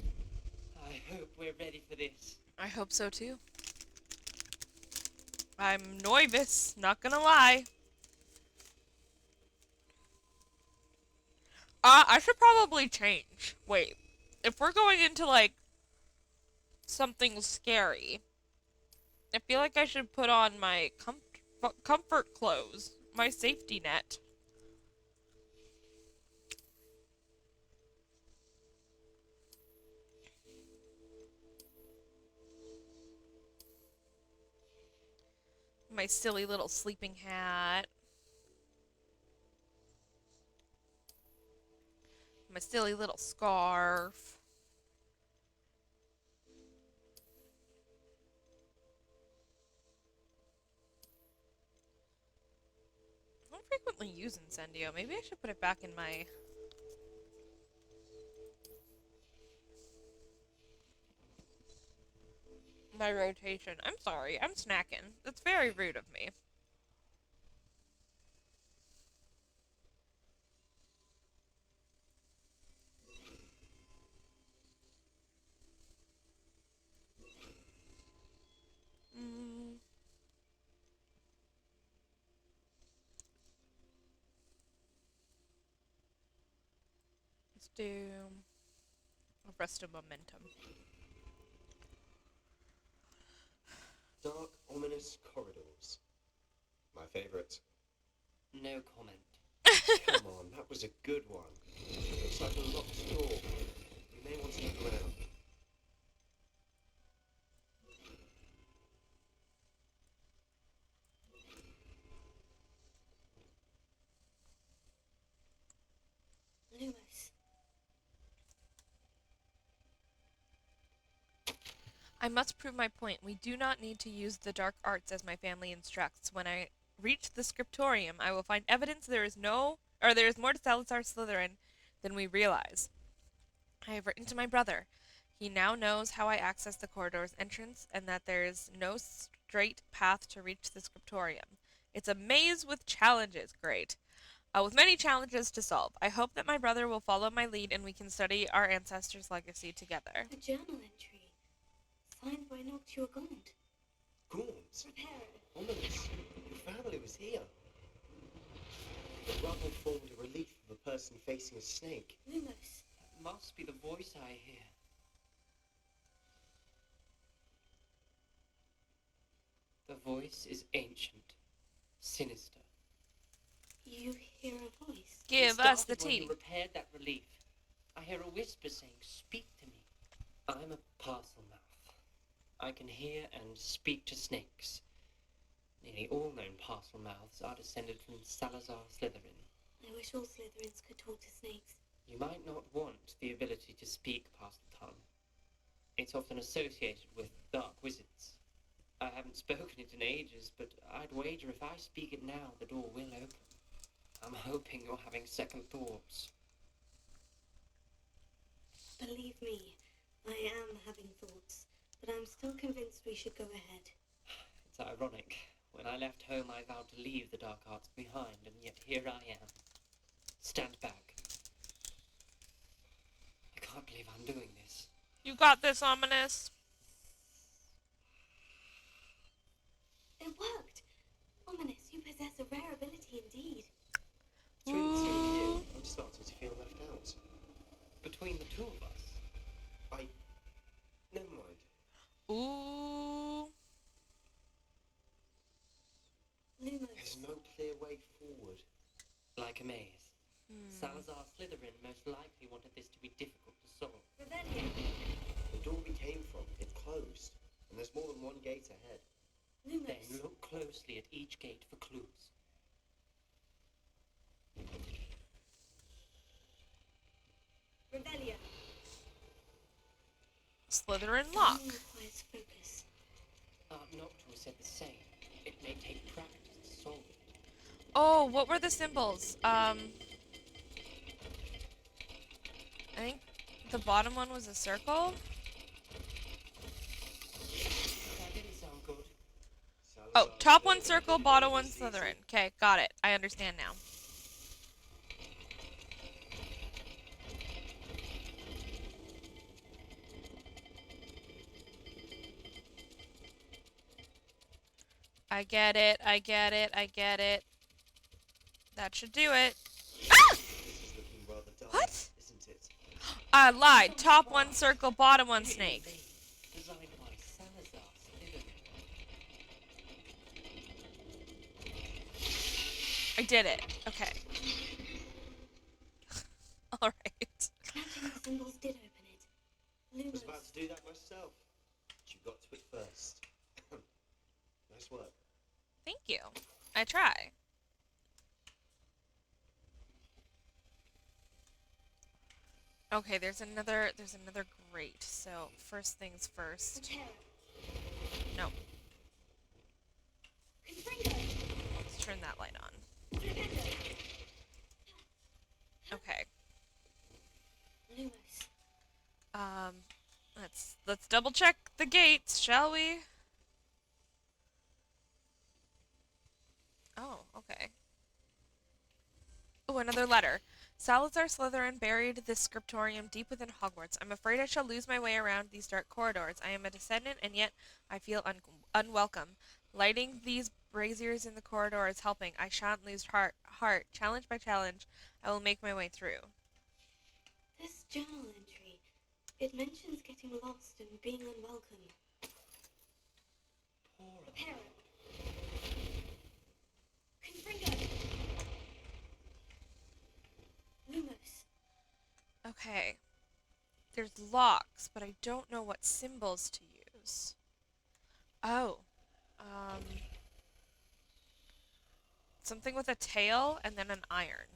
[SPEAKER 6] I hope we're ready for this.
[SPEAKER 1] I hope so too. I'm nervous, not gonna lie. I should probably change. Wait, if we're going into like something scary, I feel like I should put on my comfort clothes, my safety net. My silly little sleeping hat. My silly little scarf. I don't frequently use Incendio. Maybe I should put it back in my rotation. I'm sorry. I'm snacking. That's very rude of me. Mm. Let's do Arrest of Momentum.
[SPEAKER 3] Dark, ominous corridors. My favourite.
[SPEAKER 6] No comment.
[SPEAKER 3] Come on, that was a good one. Looks like a locked door. You may want to look around.
[SPEAKER 4] Lewis.
[SPEAKER 1] I must prove my point. We do not need to use the dark arts as my family instructs. When I reach the scriptorium, I will find evidence there is more to Salazar Slytherin than we realize. I have written to my brother. He now knows how I access the corridor's entrance and that there is no straight path to reach the scriptorium. It's a maze with challenges. Great. With many challenges to solve. I hope that my brother will follow my lead and we can study our ancestors' legacy together.
[SPEAKER 4] A journal entry. signed by Noctua Gaunt.
[SPEAKER 3] Gaunt?
[SPEAKER 4] Prepare.
[SPEAKER 3] Ominous. Your family was here. The rubble formed a relief of a person facing a snake.
[SPEAKER 4] Lumos.
[SPEAKER 6] Must be the voice I hear. The voice is ancient, sinister.
[SPEAKER 4] You hear a voice.
[SPEAKER 1] Give
[SPEAKER 6] It
[SPEAKER 1] us the
[SPEAKER 6] started when
[SPEAKER 1] tea.
[SPEAKER 6] you repaired that relief. I hear a whisper saying, "Speak to me." I'm a parcel mouth. I can hear and speak to snakes. Nearly all known parcel mouths are descended from Salazar Slytherin.
[SPEAKER 4] I wish all Slytherins could talk to snakes.
[SPEAKER 6] You might not want the ability to speak parcel tongue. It's often associated with dark wizards. I haven't spoken it in ages, but I'd wager if I speak it now, the door will open. I'm hoping you're having second thoughts.
[SPEAKER 4] Believe me, I am having thoughts, but I'm still convinced we should go ahead.
[SPEAKER 6] It's ironic. When I left home, I vowed to leave the dark arts behind, and yet here I am. Stand back. I can't believe I'm doing this.
[SPEAKER 1] You got this, Ominous.
[SPEAKER 4] It worked! Ominous, you possess a rare ability indeed.
[SPEAKER 3] Between the two of you, I'm starting to feel left out.
[SPEAKER 6] Between the two of us,
[SPEAKER 3] Never mind.
[SPEAKER 1] Ooh.
[SPEAKER 3] There's
[SPEAKER 4] Lumos.
[SPEAKER 3] no clear way forward.
[SPEAKER 6] like a maze. Salazar Slytherin most likely wanted this to be difficult to solve.
[SPEAKER 4] Rebellion.
[SPEAKER 3] The door we came from, it closed. And there's more than one gate ahead.
[SPEAKER 6] Then
[SPEAKER 4] Lumos.
[SPEAKER 6] look closely at each gate for clues.
[SPEAKER 4] Rebellion.
[SPEAKER 1] Slytherin lock.
[SPEAKER 4] Time requires focus.
[SPEAKER 6] Aunt Noctua said the same. It may take practice to solve it.
[SPEAKER 1] Oh, what were the symbols? I think the bottom one was a circle.
[SPEAKER 6] That didn't sound good.
[SPEAKER 1] Oh,
[SPEAKER 3] Salazar
[SPEAKER 1] top one
[SPEAKER 3] Slytherin
[SPEAKER 1] circle,
[SPEAKER 3] did it
[SPEAKER 1] bottom
[SPEAKER 3] really
[SPEAKER 1] one
[SPEAKER 3] easy.
[SPEAKER 1] Slytherin. Okay, got it. I understand now. I get it, I get it, I get it. That should do it. Ah!
[SPEAKER 3] This is looking rather dark,
[SPEAKER 1] What?
[SPEAKER 3] isn't it?
[SPEAKER 1] I lied. Top one circle, bottom one snake.
[SPEAKER 6] Designed by Salazar Slytherin.
[SPEAKER 1] I did it. Okay. Alright.
[SPEAKER 4] Matching the symbols did open it.
[SPEAKER 3] I was
[SPEAKER 4] Lumos.
[SPEAKER 3] about to do that myself. But you got to it first. Nice work.
[SPEAKER 1] Thank you. I try. Okay, there's another grate. So first things first.
[SPEAKER 4] Prepare.
[SPEAKER 1] No,
[SPEAKER 4] Confringo.
[SPEAKER 1] let's turn that light on.
[SPEAKER 4] Flipendo.
[SPEAKER 1] Okay.
[SPEAKER 4] Lumos.
[SPEAKER 1] Let's double check the gates, shall we? Oh, okay. Oh, another letter. Salazar Slytherin buried this scriptorium deep within Hogwarts. I'm afraid I shall lose my way around these dark corridors. I am a descendant, and yet I feel unwelcome. Lighting these braziers in the corridor is helping. I shan't lose heart. Challenge by challenge, I will make my way through.
[SPEAKER 4] This journal entry. It mentions getting lost and being unwelcome.
[SPEAKER 6] Poor
[SPEAKER 4] Prepare. Confringo. Lumos.
[SPEAKER 1] Okay. There's locks, but I don't know what symbols to use. Oh. Something with a tail and then an iron.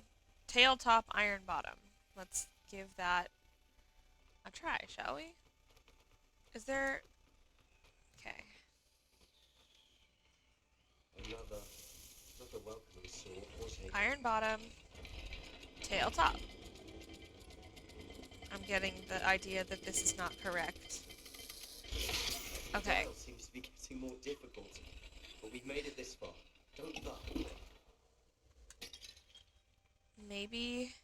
[SPEAKER 1] Tail top, iron bottom. Let's give that a try, shall we? Is there... Okay.
[SPEAKER 3] Another welcoming sword or taken.
[SPEAKER 1] Iron bottom, tail top. I'm getting the idea that this is not correct. Okay.
[SPEAKER 3] Dial seems to be getting more difficult, but we've made it this far. Don't give up.
[SPEAKER 1] Maybe...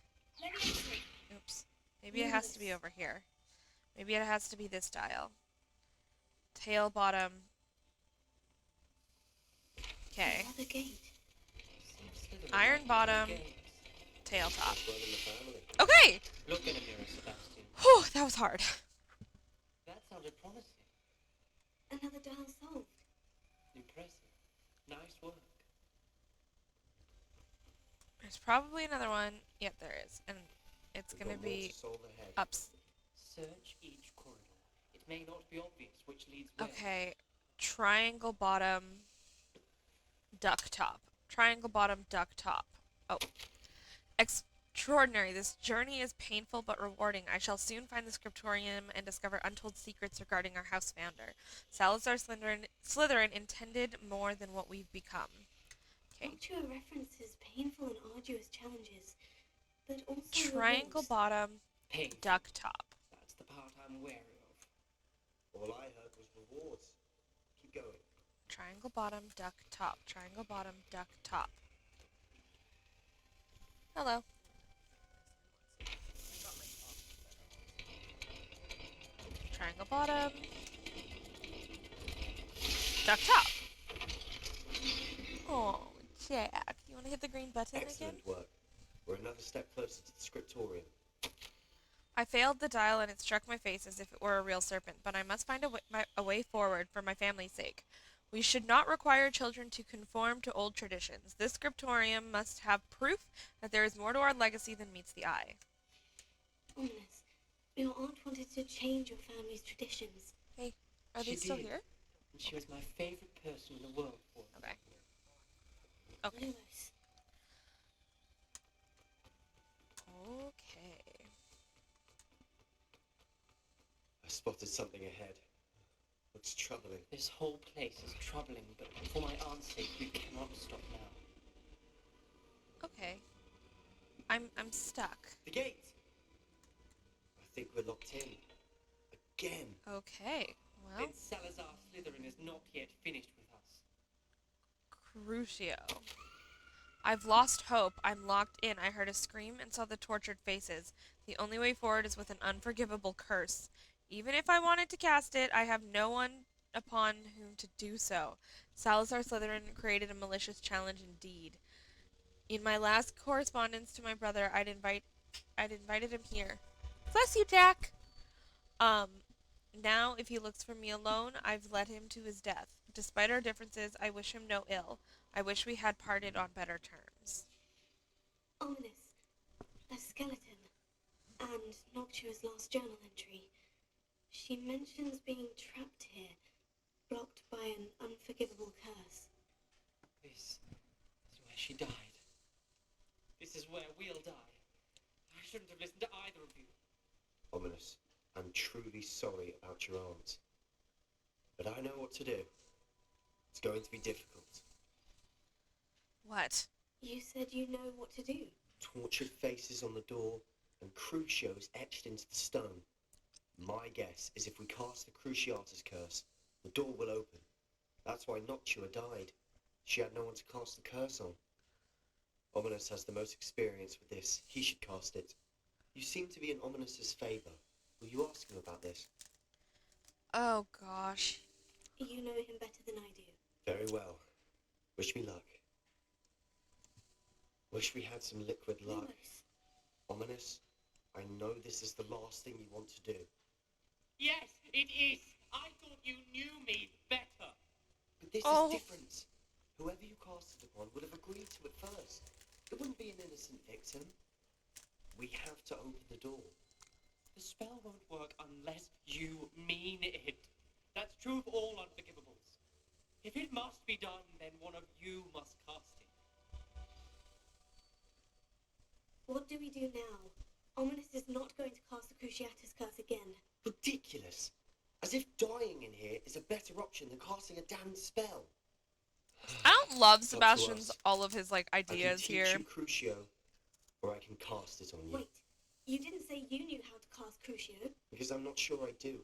[SPEAKER 4] Let me entry.
[SPEAKER 1] Oops. Maybe it has to be over here. Maybe it has to be this dial. tail bottom. Okay.
[SPEAKER 2] Another gate.
[SPEAKER 6] Seems Slytherin
[SPEAKER 1] Iron
[SPEAKER 6] like
[SPEAKER 1] bottom.
[SPEAKER 6] games.
[SPEAKER 1] Tail top.
[SPEAKER 3] That's one in the family.
[SPEAKER 1] Okay!
[SPEAKER 6] Look in a mirror, Sebastian.
[SPEAKER 1] Whew, that was hard.
[SPEAKER 6] That sounded promising.
[SPEAKER 2] Another dial solved.
[SPEAKER 6] Impressive. Nice work.
[SPEAKER 1] There's probably another one. Yep, there is. And it's
[SPEAKER 3] We've
[SPEAKER 1] gonna
[SPEAKER 3] got more
[SPEAKER 1] be
[SPEAKER 3] to solve ahead.
[SPEAKER 1] ups.
[SPEAKER 6] Search each corridor. It may not be obvious which leads where.
[SPEAKER 1] Okay. Triangle bottom. Duck top. Triangle bottom, duck top. Oh. Extraordinary. This journey is painful but rewarding. I shall soon find the scriptorium and discover untold secrets regarding our house founder. Salazar Slytherin intended more than what we've become. Okay.
[SPEAKER 2] Noctua references painful and arduous challenges, but also
[SPEAKER 1] Triangle
[SPEAKER 2] rewards.
[SPEAKER 1] bottom,
[SPEAKER 6] Painful.
[SPEAKER 1] duck top.
[SPEAKER 6] That's the part I'm wary of.
[SPEAKER 3] All I heard was rewards. Keep going.
[SPEAKER 1] Triangle bottom, duck top. Triangle bottom, duck top. Hello. Triangle bottom. Duck top. Oh, Jack. You want to hit the green button
[SPEAKER 3] Excellent
[SPEAKER 1] again?
[SPEAKER 3] work. We're another step closer to the scriptorium.
[SPEAKER 1] I failed the dial and it struck my face as if it were a real serpent, but I must find a way forward for my family's sake. We should not require children to conform to old traditions. This scriptorium must have proof that there is more to our legacy than meets the eye.
[SPEAKER 2] Ominous. Your aunt wanted to change your family's traditions.
[SPEAKER 1] Are
[SPEAKER 6] She
[SPEAKER 1] they still
[SPEAKER 6] did.
[SPEAKER 1] here?
[SPEAKER 6] And she was my favorite person in the world for it.
[SPEAKER 1] Okay. Okay.
[SPEAKER 2] Lewis.
[SPEAKER 1] Okay.
[SPEAKER 3] I spotted something ahead. Looks troubling.
[SPEAKER 6] This whole place is troubling, but for my aunt's sake, we cannot stop now.
[SPEAKER 1] Okay. I'm stuck.
[SPEAKER 3] The gate! I think we're locked in. Again.
[SPEAKER 1] Okay. Well,
[SPEAKER 6] Then Salazar Slytherin is not yet finished with us.
[SPEAKER 1] Crucio. I've lost hope. I'm locked in. I heard a scream and saw the tortured faces. The only way forward is with an unforgivable curse. Even if I wanted to cast it, I have no one upon whom to do so. Salazar Slytherin created a malicious challenge indeed. In my last correspondence to my brother, I'd invited him here. Bless you, Jack. Now, if he looks for me alone, I've led him to his death. Despite our differences, I wish him no ill. I wish we had parted on better terms.
[SPEAKER 2] Ominous. A skeleton. And Noctua's last journal entry. She mentions being trapped here, blocked by an unforgivable curse.
[SPEAKER 6] This is where she died. This is where we'll die. I shouldn't have listened to either of you.
[SPEAKER 3] Ominous. I'm truly sorry about your aunt. But I know what to do. It's going to be difficult.
[SPEAKER 1] What?
[SPEAKER 2] You said you know what to do.
[SPEAKER 3] Tortured faces on the door and Crucios etched into the stone. My guess is if we cast the Cruciatus curse, the door will open. That's why Noctua died. She had no one to cast the curse on. Ominous has the most experience with this. He should cast it. You seem to be in Ominous's favor. Will you ask him about this?
[SPEAKER 1] Oh, gosh.
[SPEAKER 2] You know him better than I do.
[SPEAKER 3] Very well. Wish me luck. Wish we had some liquid luck.
[SPEAKER 2] Lewis.
[SPEAKER 3] Ominous, I know this is the last thing you want to do.
[SPEAKER 6] Yes, it is. I thought you knew me better.
[SPEAKER 3] But this
[SPEAKER 1] Oh.
[SPEAKER 3] is different. Whoever you cast it upon would have agreed to it first. It wouldn't be an innocent victim. We have to open the door.
[SPEAKER 6] The spell won't work unless you mean it. That's true of all unforgivables. If it must be done, then one of you must cast it.
[SPEAKER 2] What do we do now? Ominous is not going to cast the Cruciatus curse again.
[SPEAKER 3] Ridiculous. As if dying in here is a better option than casting a damned spell.
[SPEAKER 1] I don't love
[SPEAKER 3] to
[SPEAKER 1] Sebastian's,
[SPEAKER 3] us.
[SPEAKER 1] all of his, like,
[SPEAKER 3] I can
[SPEAKER 1] ideas
[SPEAKER 3] teach
[SPEAKER 1] here.
[SPEAKER 3] you Crucio, or I can cast it on you.
[SPEAKER 2] Wait, you didn't say you knew how to cast Crucio.
[SPEAKER 3] Because I'm not sure I do.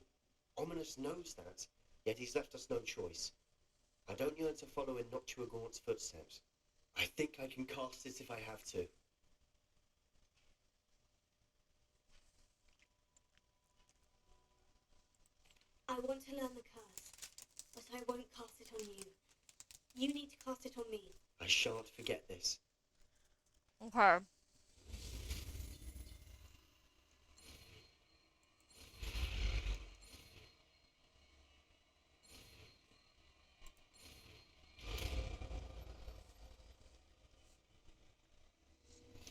[SPEAKER 3] Ominous knows that, yet he's left us no choice. I don't yearn to follow in Noctua Gaunt's footsteps. I think I can cast it if I have to.
[SPEAKER 2] I want to learn the curse. I won't cast it on you. You need to cast it on me.
[SPEAKER 3] I shan't forget this.
[SPEAKER 1] Okay.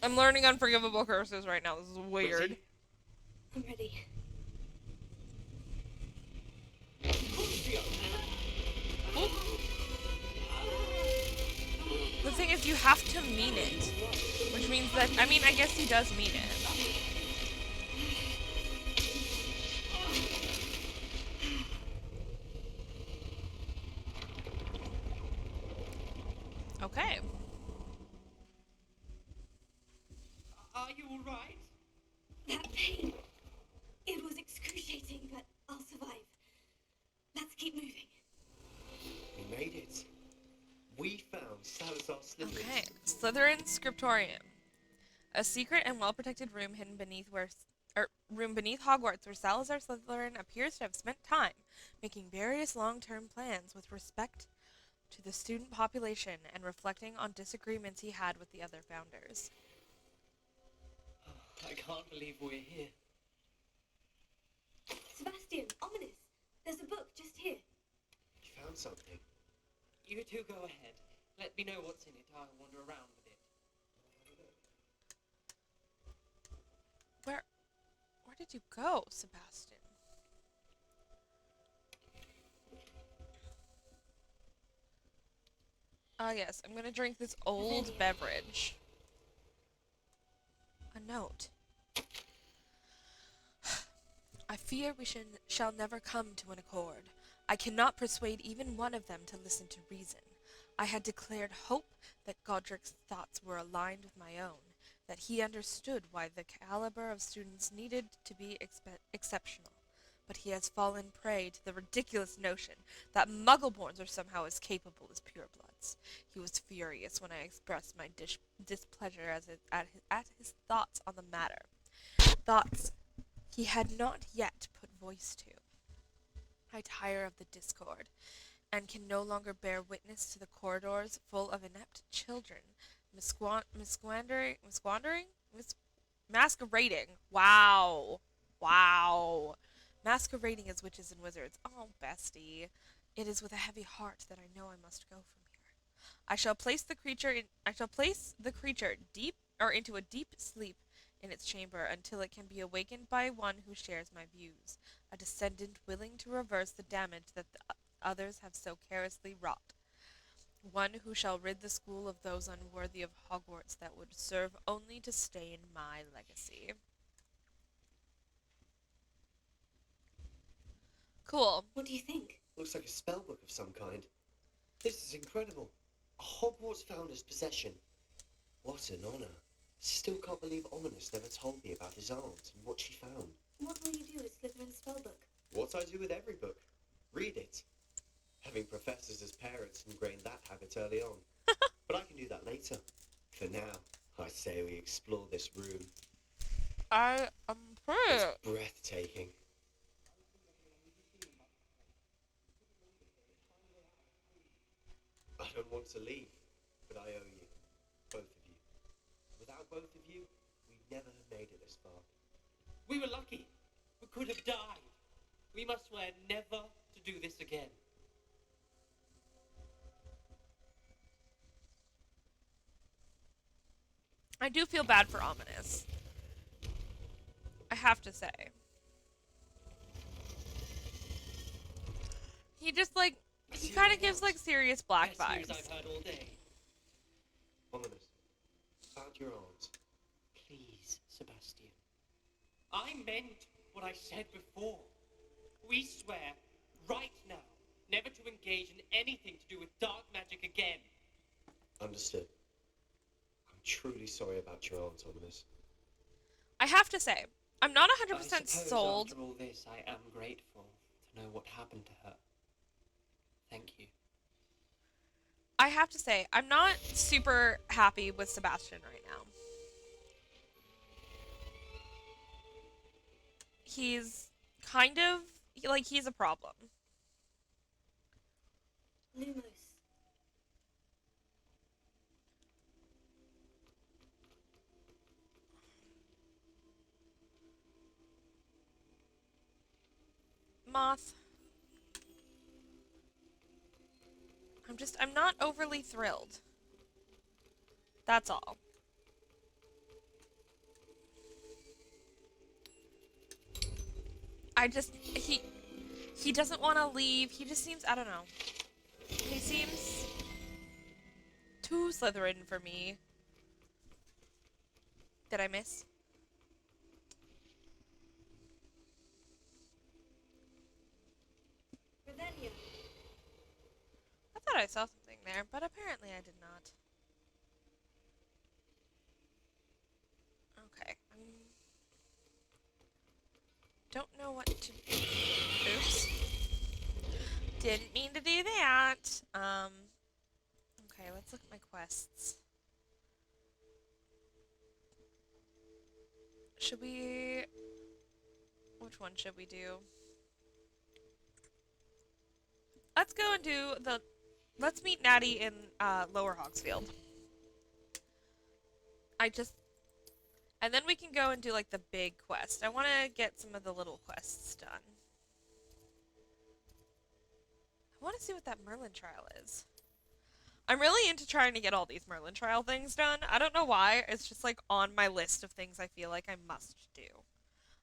[SPEAKER 1] I'm learning unforgivable curses right now. This is weird.
[SPEAKER 3] Ready?
[SPEAKER 2] I'm ready.
[SPEAKER 1] The thing is, you have to mean it. Which means that, I mean, I guess he does mean it. Okay.
[SPEAKER 6] Are you all right?
[SPEAKER 2] That pain. It was excruciating, but I'll survive. Let's keep moving.
[SPEAKER 3] We made it. We found Salazar Slytherin.
[SPEAKER 1] Okay. Slytherin Scriptorium. A secret and well-protected room hidden beneath room beneath Hogwarts where Salazar Slytherin appears to have spent time making various long-term plans with respect to the student population and reflecting on disagreements he had with the other founders.
[SPEAKER 6] I can't believe we're here.
[SPEAKER 2] Sebastian, ominous. There's a book just here.
[SPEAKER 3] You found something.
[SPEAKER 6] You two go ahead. Let me know what's in it. I'll wander around with it.
[SPEAKER 1] Where did you go, Sebastian? Ah, yes, I'm gonna drink this old beverage. A note. I fear we shall never come to an accord. I cannot persuade even one of them to listen to reason. I had declared hope that Godric's thoughts were aligned with my own, that he understood why the caliber of students needed to be exceptional. But he has fallen prey to the ridiculous notion that Muggleborns are somehow as capable as purebloods. He was furious when I expressed my displeasure at his thoughts on the matter. Thoughts he had not yet put voice to. I tire of the discord, and can no longer bear witness to the corridors full of inept children, masquerading. Wow. Wow. Masquerading as witches and wizards. Oh, bestie. It is with a heavy heart that I know I must go from here. I shall place the creature deep or into a deep sleep in its chamber until it can be awakened by one who shares my views, a descendant willing to reverse the damage that the others have so carelessly wrought, one who shall rid the school of those unworthy of Hogwarts that would serve only to stain my legacy. Cool.
[SPEAKER 2] What do you think?
[SPEAKER 3] Looks like a spellbook of some kind. This is incredible. A Hogwarts founder's possession. What an honor. Still can't believe Ominous never told me about his aunt and what she found.
[SPEAKER 2] What will you do with Slytherin's spellbook?
[SPEAKER 3] What I do with every book. Read it. Having professors as parents ingrained that habit early on. But I can do that later. For now, I say we explore this room.
[SPEAKER 1] I am pretty.
[SPEAKER 3] It's breathtaking. I don't want to leave, but I owe you. Both of you. Without both of you, we'd never have made it this far.
[SPEAKER 6] We were lucky. We could have died. We must swear never to do this again.
[SPEAKER 1] I do feel bad for Ominous. I have to say. He just like he kind of gives like serious black
[SPEAKER 6] Best news
[SPEAKER 1] vibes.
[SPEAKER 6] I've heard all day.
[SPEAKER 3] Ominous. About your aunt.
[SPEAKER 6] Please, Sebastian. I meant what I said before. We swear, right now, never to engage in anything to do with dark magic again.
[SPEAKER 3] Understood. I'm truly sorry about your aunt, Ominous.
[SPEAKER 1] I have to say, I'm not
[SPEAKER 6] I
[SPEAKER 1] 100%
[SPEAKER 6] suppose
[SPEAKER 1] sold.
[SPEAKER 6] after all this, I am grateful to know what happened to her. Thank you.
[SPEAKER 1] I have to say, I'm not super happy with Sebastian right now. He's kind of like he's a problem.
[SPEAKER 2] Lumos.
[SPEAKER 1] Moth. I'm not overly thrilled. That's all. He doesn't want to leave. He just seems, I don't know. He seems too Slytherin for me. Did I miss?
[SPEAKER 2] Revelio.
[SPEAKER 1] I thought I saw something there, but apparently I did not. Okay. Don't know what to do. Oops. Didn't mean to do that. Okay, let's look at my quests. Should we... Which one should we do? Let's go and do the... Let's meet Natty in Lower Hogsfield. And then we can go and do, like, the big quest. I want to get some of the little quests done. I want to see what that Merlin trial is. I'm really into trying to get all these Merlin trial things done. I don't know why. It's just, like, on my list of things I feel like I must do.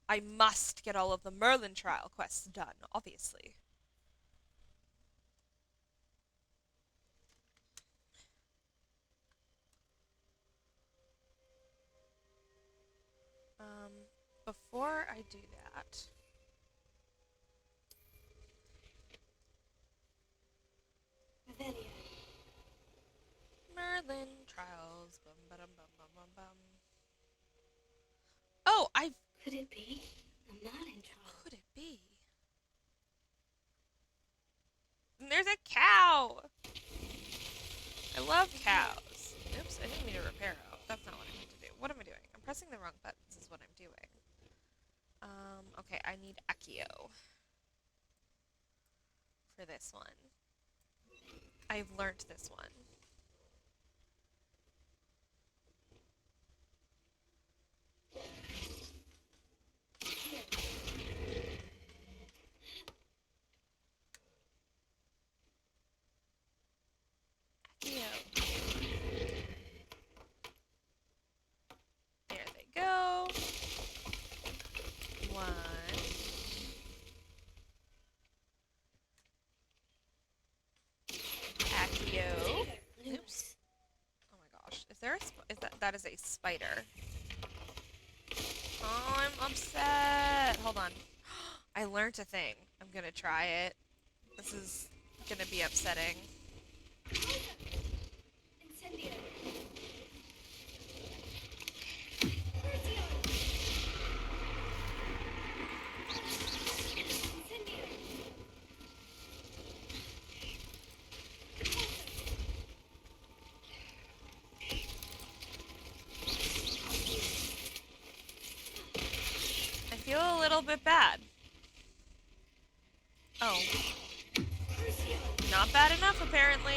[SPEAKER 1] I must get all of the Merlin trial quests done, obviously. Before I do that...
[SPEAKER 2] Revelio.
[SPEAKER 1] Merlin trials. Bum, ba, dum, bum, bum, bum, bum. Oh,
[SPEAKER 2] Could it be a Merlin trial?
[SPEAKER 1] Could it be? And there's a cow! I love cows. Oops, I didn't mean to repair out. That's not what I meant to do. What am I doing? I'm pressing the wrong buttons is what I'm doing. Okay, I need Accio for this one. I've learnt this one. Accio. There they go. One. Accio. Oops. Oh my gosh. Is there a that is a spider. Oh, I'm upset. Hold on. I learned a thing. I'm gonna try it. This is gonna be upsetting.
[SPEAKER 2] Incendio.
[SPEAKER 1] I feel a little bit bad. Oh. Not bad enough, apparently.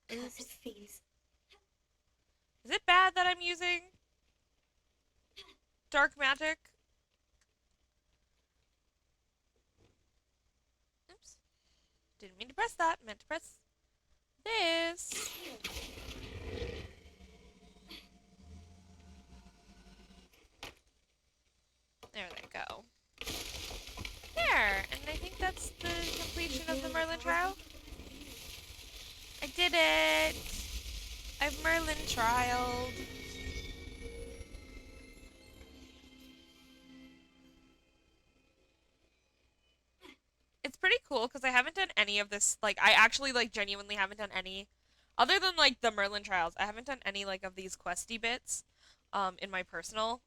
[SPEAKER 2] Cursed fiends.
[SPEAKER 1] Is it bad that I'm using dark magic? Oops. Didn't mean to press that. Meant to press this. There they go. There! And I think that's the completion of the Merlin trial. I did it! I've Merlin trialed. It's pretty cool because I haven't done any of this. Like, I actually, like, genuinely haven't done any. Other than, like, the Merlin trials, I haven't done any, like, of these questy bits in my personal,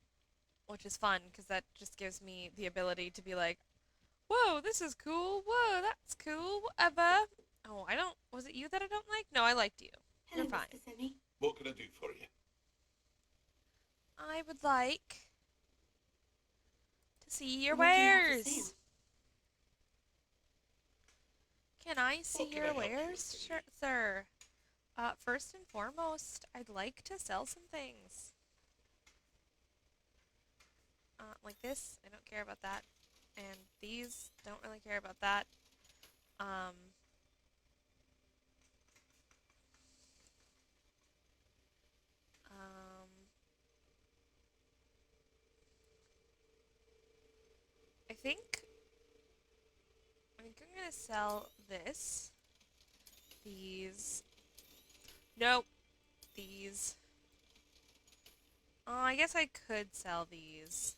[SPEAKER 1] which is fun because that just gives me the ability to be like, whoa, this is cool. Whoa, that's cool. Whatever. Oh, I don't. Was it you that I don't like? No, I liked you. You're
[SPEAKER 2] Hello,
[SPEAKER 1] fine.
[SPEAKER 2] Mr. Semi.
[SPEAKER 7] What can I do for you?
[SPEAKER 1] I would like to see your
[SPEAKER 2] What do you have for
[SPEAKER 1] wares.
[SPEAKER 2] sale?
[SPEAKER 1] Can I see
[SPEAKER 7] What can I
[SPEAKER 1] your
[SPEAKER 7] help you with
[SPEAKER 1] wares,
[SPEAKER 7] today?
[SPEAKER 1] sir? First and foremost, I'd like to sell some things. Like this, I don't care about that. And these, don't really care about that. Um, um, I think I'm gonna sell this, these. Nope, these. Oh, I guess I could sell these.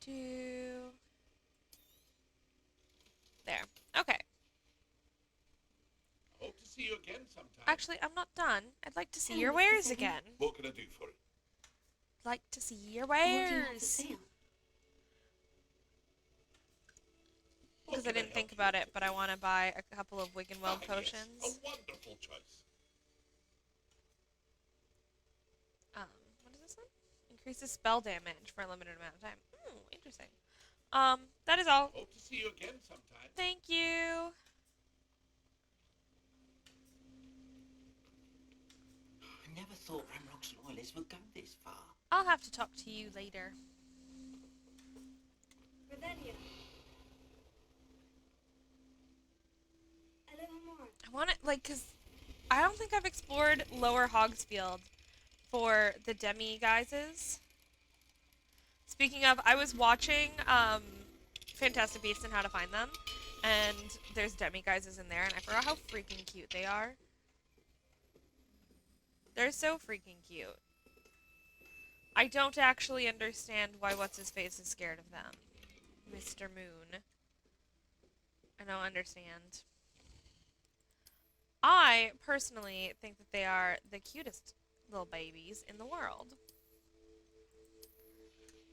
[SPEAKER 1] Do. There. Okay.
[SPEAKER 7] Hope to see you again sometime.
[SPEAKER 1] Actually, I'm not done. I'd like to see
[SPEAKER 2] Hello,
[SPEAKER 1] your
[SPEAKER 2] Mr.
[SPEAKER 1] wares
[SPEAKER 2] Semi.
[SPEAKER 1] again.
[SPEAKER 7] What can I do for you?
[SPEAKER 1] Like to see your
[SPEAKER 2] What do you have for
[SPEAKER 1] wares.
[SPEAKER 2] sale?
[SPEAKER 7] What
[SPEAKER 1] Because I
[SPEAKER 7] can
[SPEAKER 1] didn't
[SPEAKER 7] help
[SPEAKER 1] think
[SPEAKER 7] you
[SPEAKER 1] about
[SPEAKER 7] with
[SPEAKER 1] it, but I want to buy a couple of Wiggenweld
[SPEAKER 7] Yes,
[SPEAKER 1] potions.
[SPEAKER 7] a wonderful choice.
[SPEAKER 1] What is this one? Increases spell damage for a limited amount of time. Interesting. That is all.
[SPEAKER 7] Hope to see you again sometime.
[SPEAKER 1] Thank you.
[SPEAKER 5] I never thought Ramrock's loyalists would go this far.
[SPEAKER 1] I'll have to talk to you later.
[SPEAKER 2] Revelia. Hello,
[SPEAKER 1] I want to, like, because I don't think I've explored Lower Hogsfield for the demi-guises. Speaking of, I was watching Fantastic Beasts and How to Find Them, and there's demi-guises in there, and I forgot how freaking cute they are. They're so freaking cute. I don't actually understand why What's-His-Face is scared of them. Mr. Moon. I don't understand. I personally think that they are the cutest little babies in the world.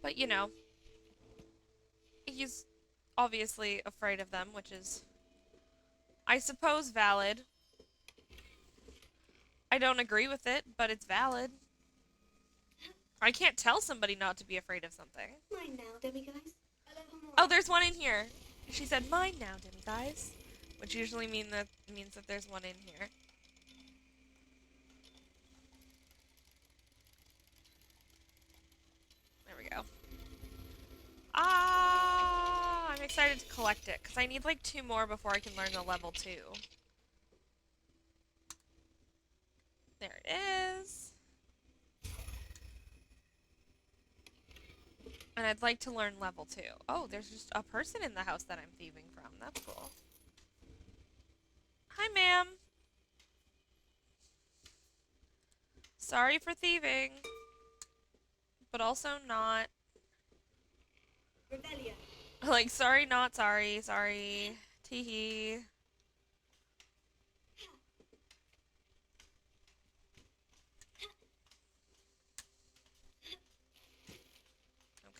[SPEAKER 1] But, you know, he's obviously afraid of them, which is, I suppose, valid. I don't agree with it, but it's valid. I can't tell somebody not to be afraid of something.
[SPEAKER 2] Mine now, demiguise. Hello,
[SPEAKER 1] Oh, there's one in here. She said, mine now, demi-guys. Which usually means that there's one in here. There we go. Ah, I'm excited to collect it, because I need like 2 more before I can learn the level 2. There it is. And I'd like to learn level 2. Oh, there's just a person in the house that I'm thieving from. That's cool. Hi, ma'am. Sorry for thieving. But also not.
[SPEAKER 2] Revelia.
[SPEAKER 1] Like, sorry, not sorry. Sorry. Teehee.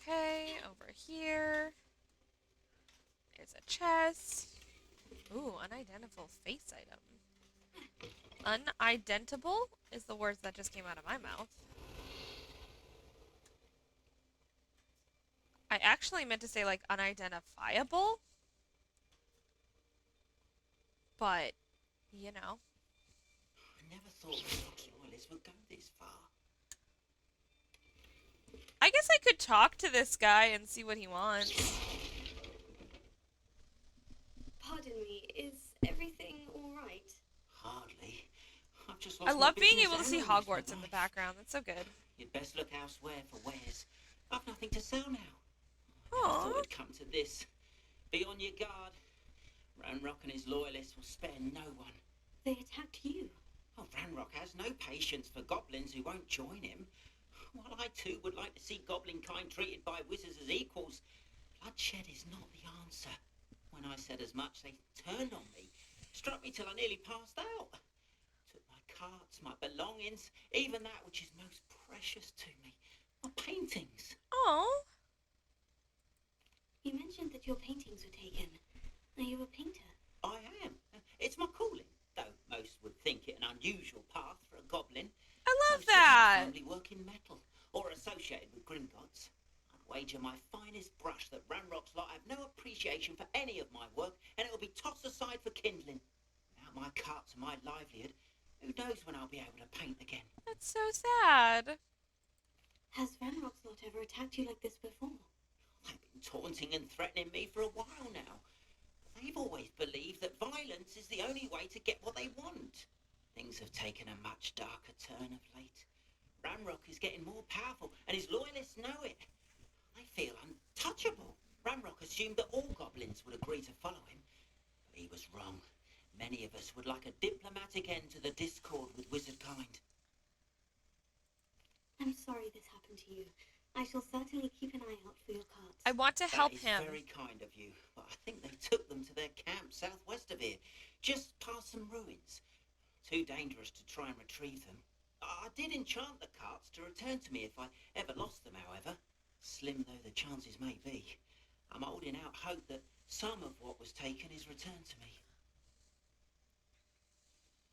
[SPEAKER 1] Okay, over here. There's a chest. Ooh, unidentifiable face item. Unidentifiable is the words that just came out of my mouth. I actually meant to say, like, unidentifiable. But, you know.
[SPEAKER 5] I never thought Ramrock's loyalists would go this far.
[SPEAKER 1] I guess I could talk to this guy and see what he wants.
[SPEAKER 2] Pardon me, is everything alright?
[SPEAKER 5] Hardly. I've just
[SPEAKER 1] I
[SPEAKER 5] lost
[SPEAKER 1] love
[SPEAKER 5] my
[SPEAKER 1] being
[SPEAKER 5] business
[SPEAKER 1] able to see
[SPEAKER 5] and my
[SPEAKER 1] Hogwarts in the
[SPEAKER 5] life.
[SPEAKER 1] background. That's so good.
[SPEAKER 5] You'd best look elsewhere for wares. I've nothing to sell now. I
[SPEAKER 1] Aww.
[SPEAKER 5] thought it'd come to this. Be on your guard. Ranrock and his loyalists will spare no one.
[SPEAKER 2] They attacked you.
[SPEAKER 5] Oh, Ranrock has no patience for goblins who won't join him. While I too would like to see goblin kind treated by wizards as equals, bloodshed is not the answer. When I said as much, they turned on me, struck me till I nearly passed out. Took my carts, my belongings, even that which is most precious to me, my paintings.
[SPEAKER 1] Oh.
[SPEAKER 2] You mentioned that your paintings were taken. Are you a painter?
[SPEAKER 5] I am. It's my calling, though Wager my finest brush that Ramrock's lot have no appreciation for any of my work, and it'll be tossed aside for kindling. Without my carts and my livelihood, who knows when I'll be able to paint again?
[SPEAKER 1] That's so sad.
[SPEAKER 2] Has Ranrock's lot ever attacked you like this before?
[SPEAKER 5] They've been taunting and threatening me for a while now. They've always believed that violence is the only way to get what they want. Things have taken a much darker turn of late. Ramrock is getting more powerful, and his loyalists know it. I feel untouchable. Ramrock assumed that all goblins would agree to follow him. But he was wrong. Many of us would like a diplomatic end to the discord with wizard kind.
[SPEAKER 2] I'm sorry this happened to you. I shall certainly keep an eye out for your carts.
[SPEAKER 1] I want to help
[SPEAKER 5] That is
[SPEAKER 1] him.
[SPEAKER 5] very kind of you, but I think they took them to their camp southwest of here, just past some ruins. Too dangerous to try and retrieve them. I did enchant the carts to return to me if I ever lost them, however. Slim though the chances may be, I'm holding out hope that some of what was taken is returned to me.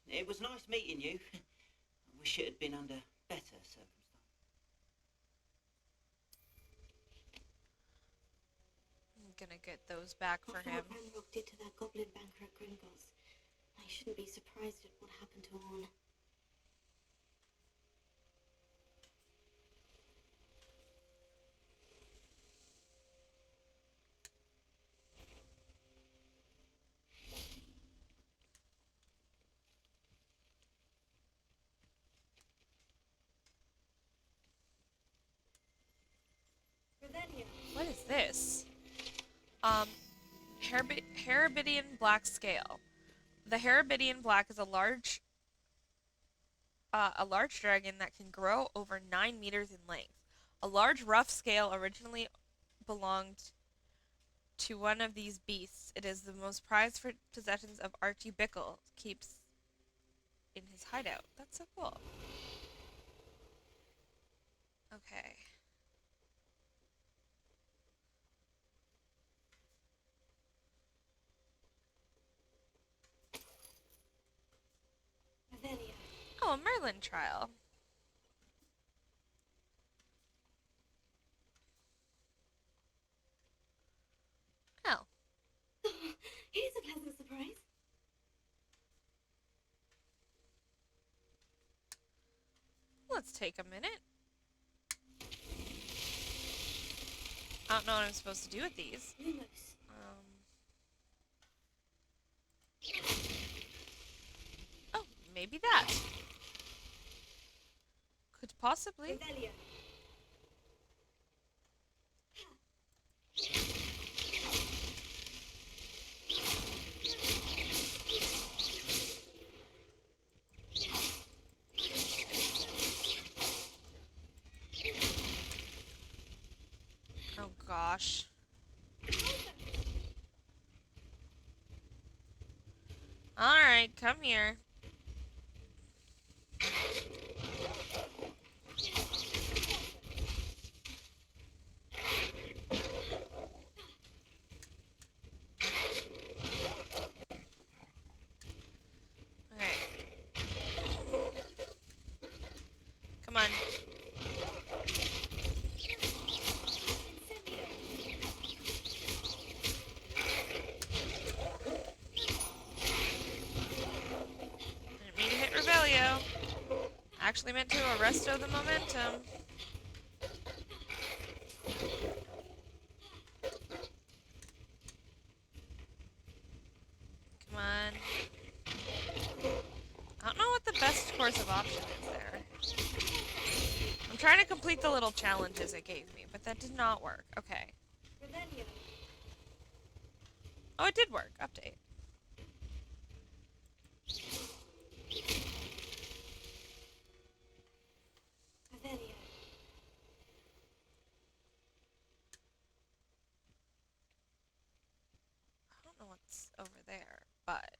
[SPEAKER 5] It was nice meeting you. I wish it had been under better circumstances.
[SPEAKER 1] I'm gonna get those back for
[SPEAKER 2] After
[SPEAKER 1] him.
[SPEAKER 2] what Ranrock did to that goblin banker at Gringotts, I shouldn't be surprised at what happened to Orn.
[SPEAKER 4] Revelio.
[SPEAKER 1] What is this? Herebidian Black Scale. The Herebidian Black is a large dragon that can grow over 9 meters in length. A large rough scale originally belonged to one of these beasts. It is the most prized for possessions of Archie Bickle keeps in his hideout. That's so cool. Okay.
[SPEAKER 4] Revelio.
[SPEAKER 1] Oh, a Merlin trial. Oh,
[SPEAKER 2] Here's a pleasant surprise.
[SPEAKER 1] let's take a minute. I don't know what I'm supposed to do with these.
[SPEAKER 2] Lumos.
[SPEAKER 1] Oh, maybe that. Could possibly.
[SPEAKER 4] Revelio.
[SPEAKER 1] Oh gosh. Alright, come here. Okay. Come on. Didn't mean to hit Revelio. Actually meant to arresto the momentum. Come on. I don't know what the best course of option is there. I'm trying to complete the little challenges it gave me, but that did not work. Okay.
[SPEAKER 4] Revelio.
[SPEAKER 1] Oh, it did work. Update.
[SPEAKER 4] Revelio.
[SPEAKER 1] I don't know what's over there, but...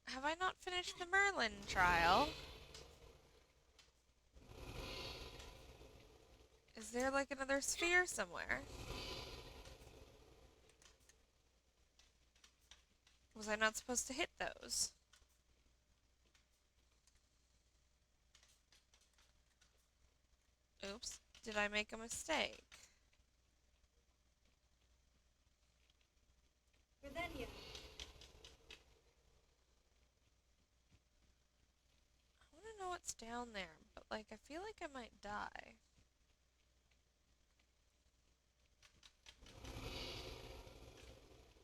[SPEAKER 1] Have I not finished the Merlin trial? Is there like another sphere somewhere? Was I not supposed to hit those? Oops. Did I make a mistake?
[SPEAKER 4] Revelio.
[SPEAKER 1] I want to know what's down there, but like I feel like I might die.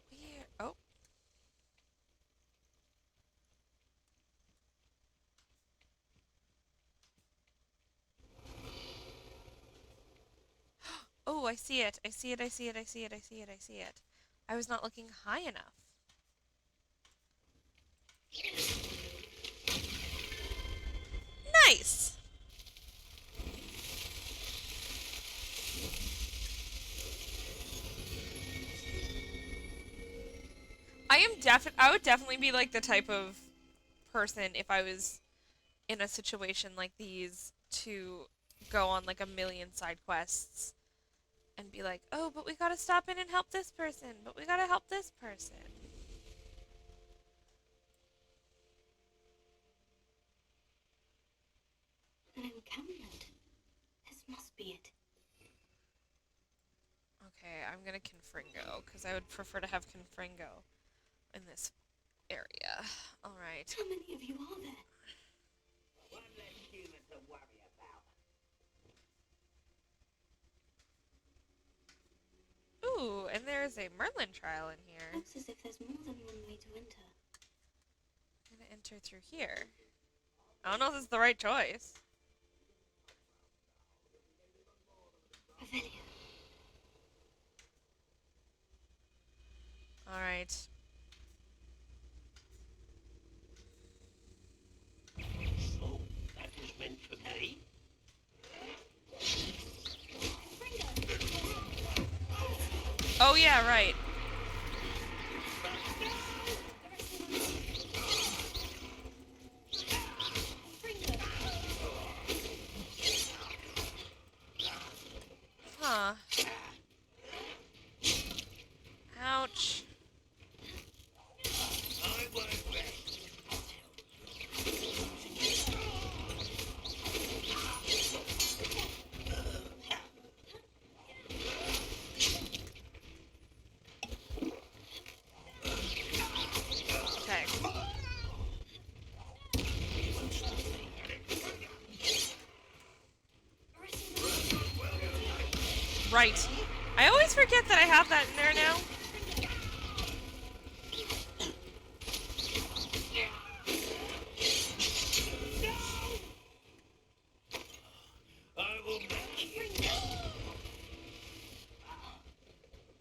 [SPEAKER 1] Where? Oh. Oh, I see it. I see it. I see it. I see it. I see it. I see it. I was not looking high enough. Nice. I would definitely be like the type of person if I was in a situation like these to go on like a million side quests and be like, "Oh, but we got to stop in and help this person. But we got to help this person."
[SPEAKER 2] An encampment. This must be it.
[SPEAKER 1] Okay, I'm going to Confringo because I would prefer to have Confringo in this area. All right.
[SPEAKER 2] How many of you are there?
[SPEAKER 5] One less human to worry about.
[SPEAKER 1] Ooh, and there's a Merlin trial in here.
[SPEAKER 2] Looks as if there's more than one way to enter.
[SPEAKER 1] I'm going to enter through here. I don't know if this is the right choice.
[SPEAKER 2] Revelio.
[SPEAKER 1] All right.
[SPEAKER 5] So, that was meant for me?
[SPEAKER 1] Oh yeah, right. Huh. Ouch.
[SPEAKER 5] I won't rest.
[SPEAKER 1] Okay. Right. I always forget that I have that in there now.
[SPEAKER 5] I will make you.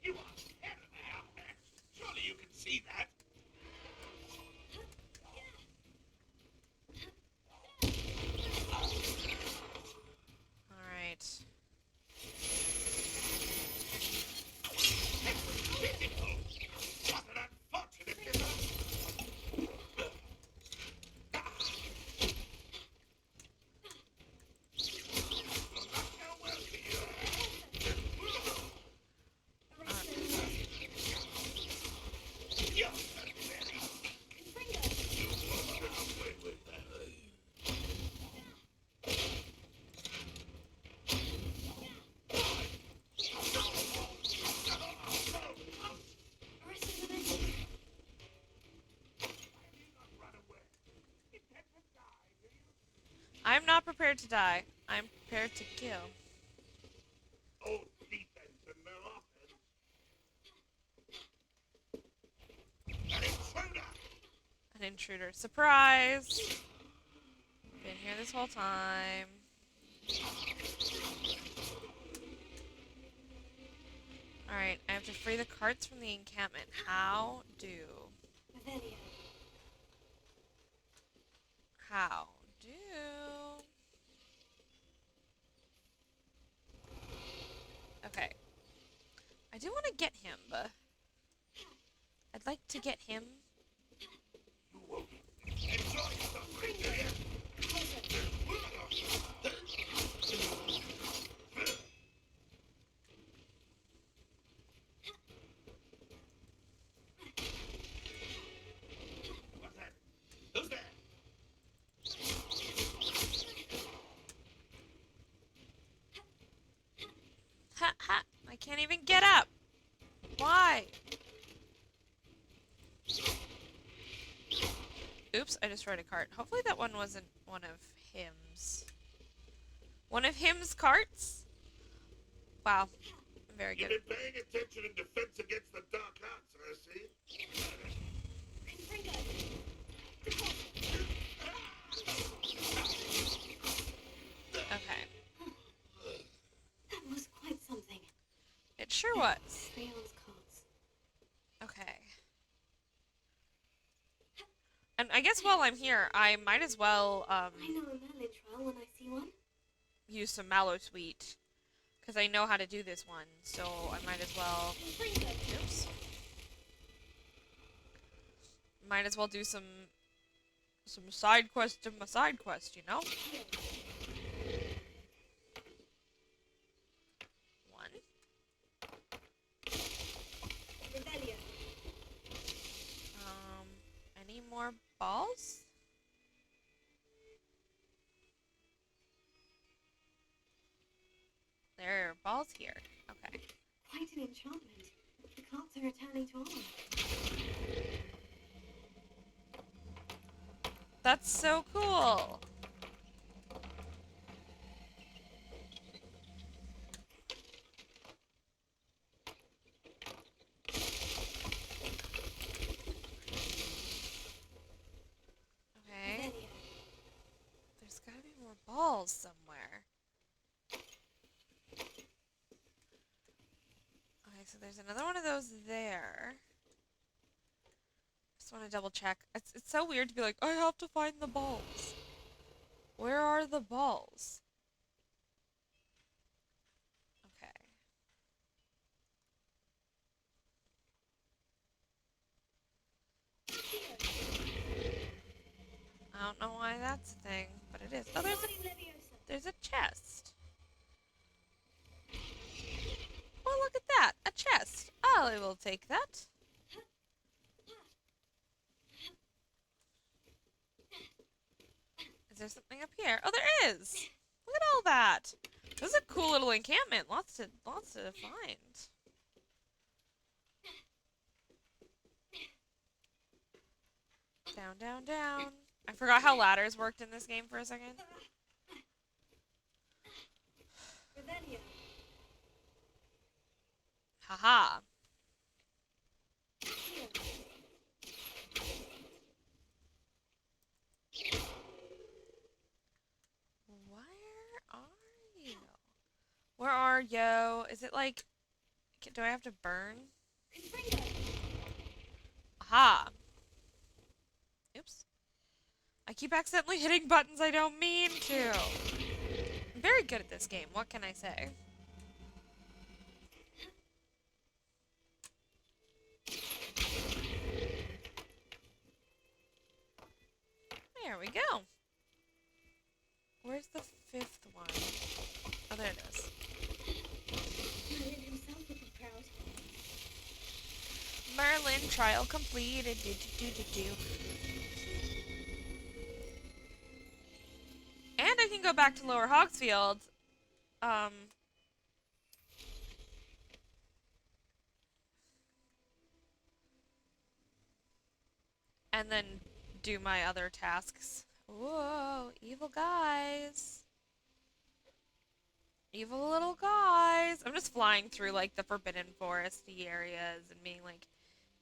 [SPEAKER 7] You are terribly outmatched. Surely you can see that.
[SPEAKER 1] All right.
[SPEAKER 7] Physical. What an unfortunate result. How well do you? You're very weak. You won't get away with that. Run away. Intend to die, do you?
[SPEAKER 1] I'm not prepared to die. I'm prepared to kill.
[SPEAKER 7] Oh, defense and no offense. An intruder!
[SPEAKER 1] An intruder. Surprise! Been here this whole time. Alright, I have to free the carts from the encampment. How do?
[SPEAKER 2] Revelio.
[SPEAKER 1] How do? Okay. I do want to get him, but I'd like to get him.
[SPEAKER 7] You won't enjoy suffering, do you? What's that? Who's there?
[SPEAKER 1] Ha! I can't even get up. Why? Oops, I destroyed a cart. Hopefully that one wasn't one of him's. One of him's carts? Wow. Very
[SPEAKER 7] You've
[SPEAKER 1] good.
[SPEAKER 7] been paying attention in defense against the dark arts, I see.
[SPEAKER 1] Okay.
[SPEAKER 2] That was quite something.
[SPEAKER 1] It sure was.
[SPEAKER 2] Freon's cards.
[SPEAKER 1] Okay. And I guess while I'm here, I might as well
[SPEAKER 2] I know a Merlin trial when I see one.
[SPEAKER 1] use some mallow sweet. Because I know how to do this one, so I might as well... Oops. Might as well do some side quest to my side quest, you know? One.
[SPEAKER 2] Rebellion.
[SPEAKER 1] Any more balls? There are balls here. Okay.
[SPEAKER 2] Quite an enchantment. The cards are returning to honor.
[SPEAKER 1] That's so cool. Okay.
[SPEAKER 2] Rebellion.
[SPEAKER 1] There's gotta be more balls somewhere. Okay, so there's another one of those there. Just want to double check. It's so weird to be like, I have to find the balls. Where are the balls? Okay. I don't know why that's a thing, but it is. Oh, there's a chest. Oh, look at that. A chest. I will take that. Is there something up here? Oh, there is. Look at all that. This is a cool little encampment. Lots to find. Down, down, down. I forgot how ladders worked in this game for a second.
[SPEAKER 2] Rebellion.
[SPEAKER 1] Haha. Where are you? Where are you? Is it like... Do I have to burn? Aha. Oops. I keep accidentally hitting buttons I don't mean to. I'm very good at this game. What can I say? There we go. Where's the fifth one? Oh, there it is.
[SPEAKER 2] Merlin himself would be proud.
[SPEAKER 1] Merlin trial completed. Do, do, do, do, do. And I can go back to Lower Hogsfield. And then do my other tasks. Whoa, evil guys. Evil little guys. I'm just flying through like the forbidden foresty areas and being like,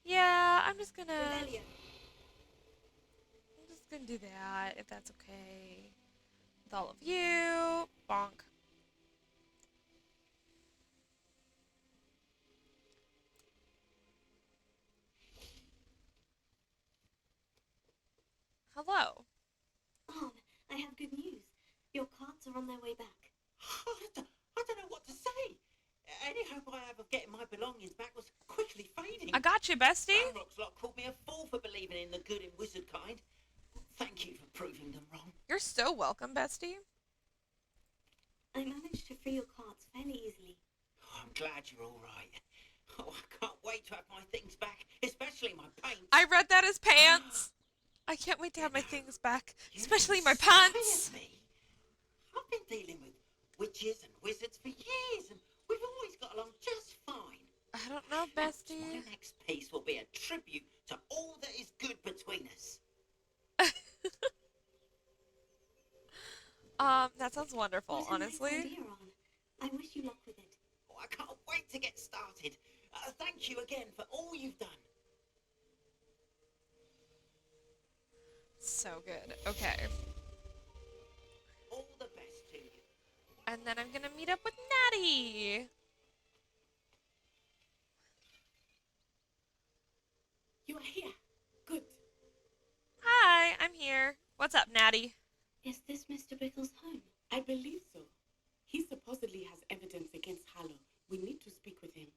[SPEAKER 1] yeah, I'm just gonna do that if that's okay. With all of you. Bonk. Hello.
[SPEAKER 2] Arm, I have good news. Your carts are on their way back.
[SPEAKER 5] I don't know what to say. Any hope I have of getting my belongings back was quickly fading.
[SPEAKER 1] I got you, bestie.
[SPEAKER 5] Balrog's lot called me a fool for believing in the good and wizard kind. Thank you for proving them wrong.
[SPEAKER 1] You're so welcome, bestie.
[SPEAKER 2] I managed to free your carts fairly easily.
[SPEAKER 5] Oh, I'm glad you're all right. Oh, I can't wait to have my things back, especially my paint.
[SPEAKER 1] I read that as pants. I can't wait to have my things back, especially my pants.
[SPEAKER 5] Me. I've been dealing with witches and wizards for years, and we've always got
[SPEAKER 1] Oh,
[SPEAKER 5] Perhaps my
[SPEAKER 1] bestie.
[SPEAKER 5] next piece will be a tribute to all that is good between us.
[SPEAKER 1] That sounds wonderful,
[SPEAKER 2] What a nice
[SPEAKER 1] honestly.
[SPEAKER 2] idea, Ron. I wish you luck with it.
[SPEAKER 5] Oh, I can't wait to get started. Thank you again for all you've done.
[SPEAKER 1] So good. Okay.
[SPEAKER 5] All the best to you.
[SPEAKER 1] And then I'm gonna meet up with Natty.
[SPEAKER 8] You are here. Good.
[SPEAKER 1] Hi, I'm here. What's up, Natty?
[SPEAKER 2] Is this Mr. Bickle's home?
[SPEAKER 8] I believe so. He supposedly has evidence against Harlow. We need to speak with him.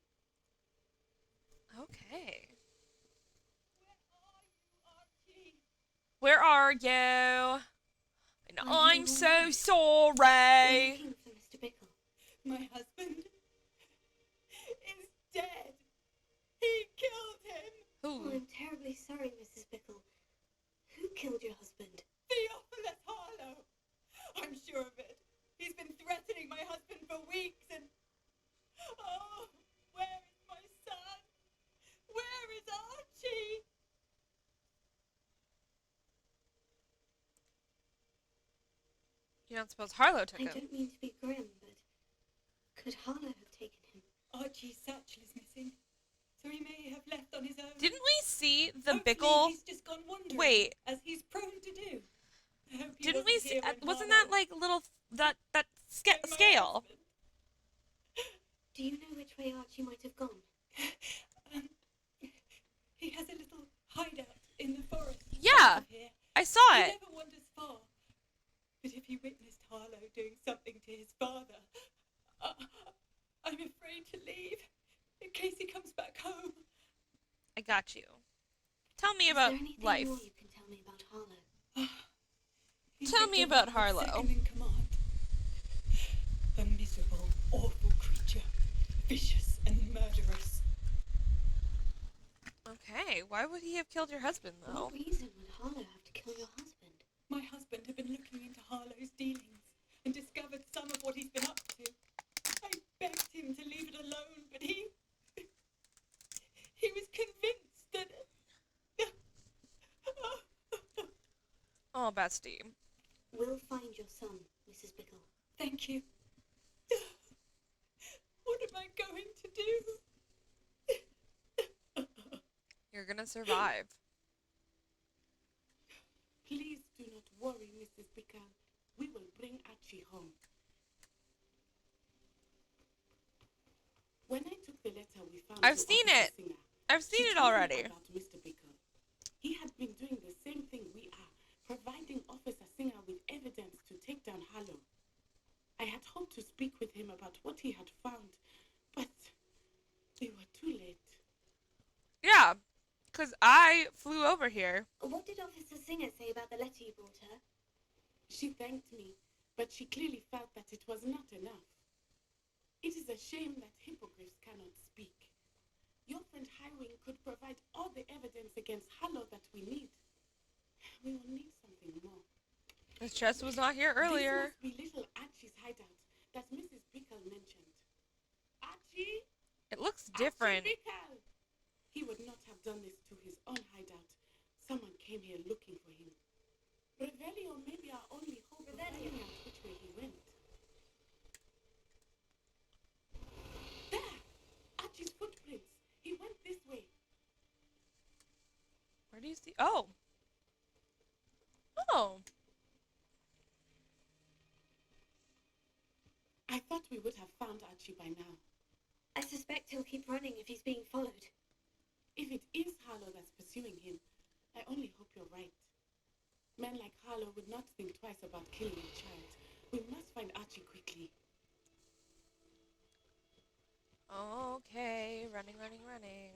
[SPEAKER 1] Okay. Where are you? And
[SPEAKER 2] Are
[SPEAKER 1] I'm
[SPEAKER 2] you
[SPEAKER 1] so
[SPEAKER 2] alright? We're
[SPEAKER 1] sorry.
[SPEAKER 2] looking for Mr. Bickle.
[SPEAKER 8] My husband is dead. He killed him.
[SPEAKER 2] Oh,
[SPEAKER 1] Who?
[SPEAKER 2] I'm terribly sorry, Mrs. Bickle. Who killed your husband?
[SPEAKER 8] Theophilus Harlow. I'm sure of it. He's been threatening my husband for weeks and... Oh, where is my son? Where is Archie?
[SPEAKER 1] You don't suppose Harlow took
[SPEAKER 2] I
[SPEAKER 1] him?
[SPEAKER 2] don't mean to be grim, but could Harlow have taken him?
[SPEAKER 8] Archie's satchel is missing, so he may have left on his own.
[SPEAKER 1] Didn't we see the
[SPEAKER 8] Hopefully
[SPEAKER 1] Bickle?
[SPEAKER 8] He's just gone wandering.
[SPEAKER 1] Wait.
[SPEAKER 8] As he's prone to do. I hope he
[SPEAKER 1] Didn't we
[SPEAKER 8] wasn't
[SPEAKER 1] see?
[SPEAKER 8] here when
[SPEAKER 1] Wasn't
[SPEAKER 8] Harlow
[SPEAKER 1] that like little that
[SPEAKER 8] and my
[SPEAKER 1] scale?
[SPEAKER 8] husband-
[SPEAKER 2] Do you know which way Archie might have gone?
[SPEAKER 8] Um, he has a little hideout in the forest.
[SPEAKER 1] Yeah.
[SPEAKER 8] south of here.
[SPEAKER 1] I saw
[SPEAKER 8] He
[SPEAKER 1] it.
[SPEAKER 8] never wanders far. But if he witnessed Harlow doing something to his father, I'm afraid to leave in case he comes back home.
[SPEAKER 1] I got you. Tell me
[SPEAKER 2] Is
[SPEAKER 1] about
[SPEAKER 2] there anything
[SPEAKER 1] life.
[SPEAKER 2] more you can tell me about Harlow?
[SPEAKER 8] He's
[SPEAKER 1] Tell
[SPEAKER 8] just
[SPEAKER 1] me
[SPEAKER 8] a
[SPEAKER 1] about
[SPEAKER 8] wicked
[SPEAKER 1] Harlow.
[SPEAKER 8] Second in command. A miserable, awful creature, vicious and murderous.
[SPEAKER 1] Okay, why would he have killed your husband though?
[SPEAKER 2] What reason would Harlow have to kill your husband?
[SPEAKER 8] My husband had been looking into Harlow's dealings and discovered some of what he's been up to. I begged him to leave it alone, but he was convinced that...
[SPEAKER 1] Oh, bestie.
[SPEAKER 2] We'll find your son, Mrs. Bickle.
[SPEAKER 8] Thank you. What am I going to do?
[SPEAKER 1] You're gonna survive.
[SPEAKER 8] Please do not worry, Mrs. Bickle. We will bring Archie home. When I took the letter we found...
[SPEAKER 1] I've
[SPEAKER 8] to
[SPEAKER 1] seen
[SPEAKER 8] Officer
[SPEAKER 1] it.
[SPEAKER 8] Singer,
[SPEAKER 1] I've
[SPEAKER 8] she
[SPEAKER 1] seen it
[SPEAKER 8] told me
[SPEAKER 1] already.
[SPEAKER 8] about Mr. Bickle. He had been doing the same thing we are, providing Officer Singer with evidence to take down Harlow. I had hoped to speak with him about what he had found, but we were too late.
[SPEAKER 1] Yeah, cause I flew over here.
[SPEAKER 2] What did Officer Singer say about the letter you brought her?
[SPEAKER 8] She thanked me, but she clearly felt that it was not enough. It is a shame that hippogriffs cannot speak. Your friend Highwing could provide all the evidence against Harlow that we need. We will need something more.
[SPEAKER 1] His chest was not here earlier.
[SPEAKER 8] This must be little Archie's hideout that Mrs. Bickle mentioned. Archie?
[SPEAKER 1] It looks different.
[SPEAKER 8] Archie Bickle! He would not have done this to his own hideout. Someone came here looking for him. Revelio may be our only hope of finding out which way he went. There! Archie's footprints. He went this way.
[SPEAKER 1] Where do you see? Oh. Oh.
[SPEAKER 8] I thought we would have found Archie by now.
[SPEAKER 2] I suspect he'll keep running if he's being followed.
[SPEAKER 8] If it is Harlow that's pursuing him, I only hope you're right. Men like Harlow would not think twice about killing a child. We must find Archie quickly.
[SPEAKER 1] Okay, running, running, running.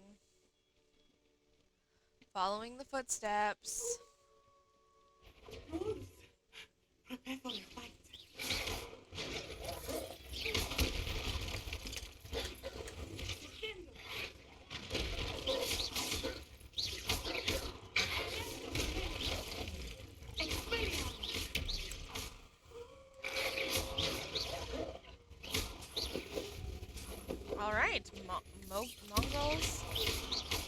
[SPEAKER 1] Following the footsteps.
[SPEAKER 8] Wolves! Prepare for a fight.
[SPEAKER 1] All right. Alright, Mongols.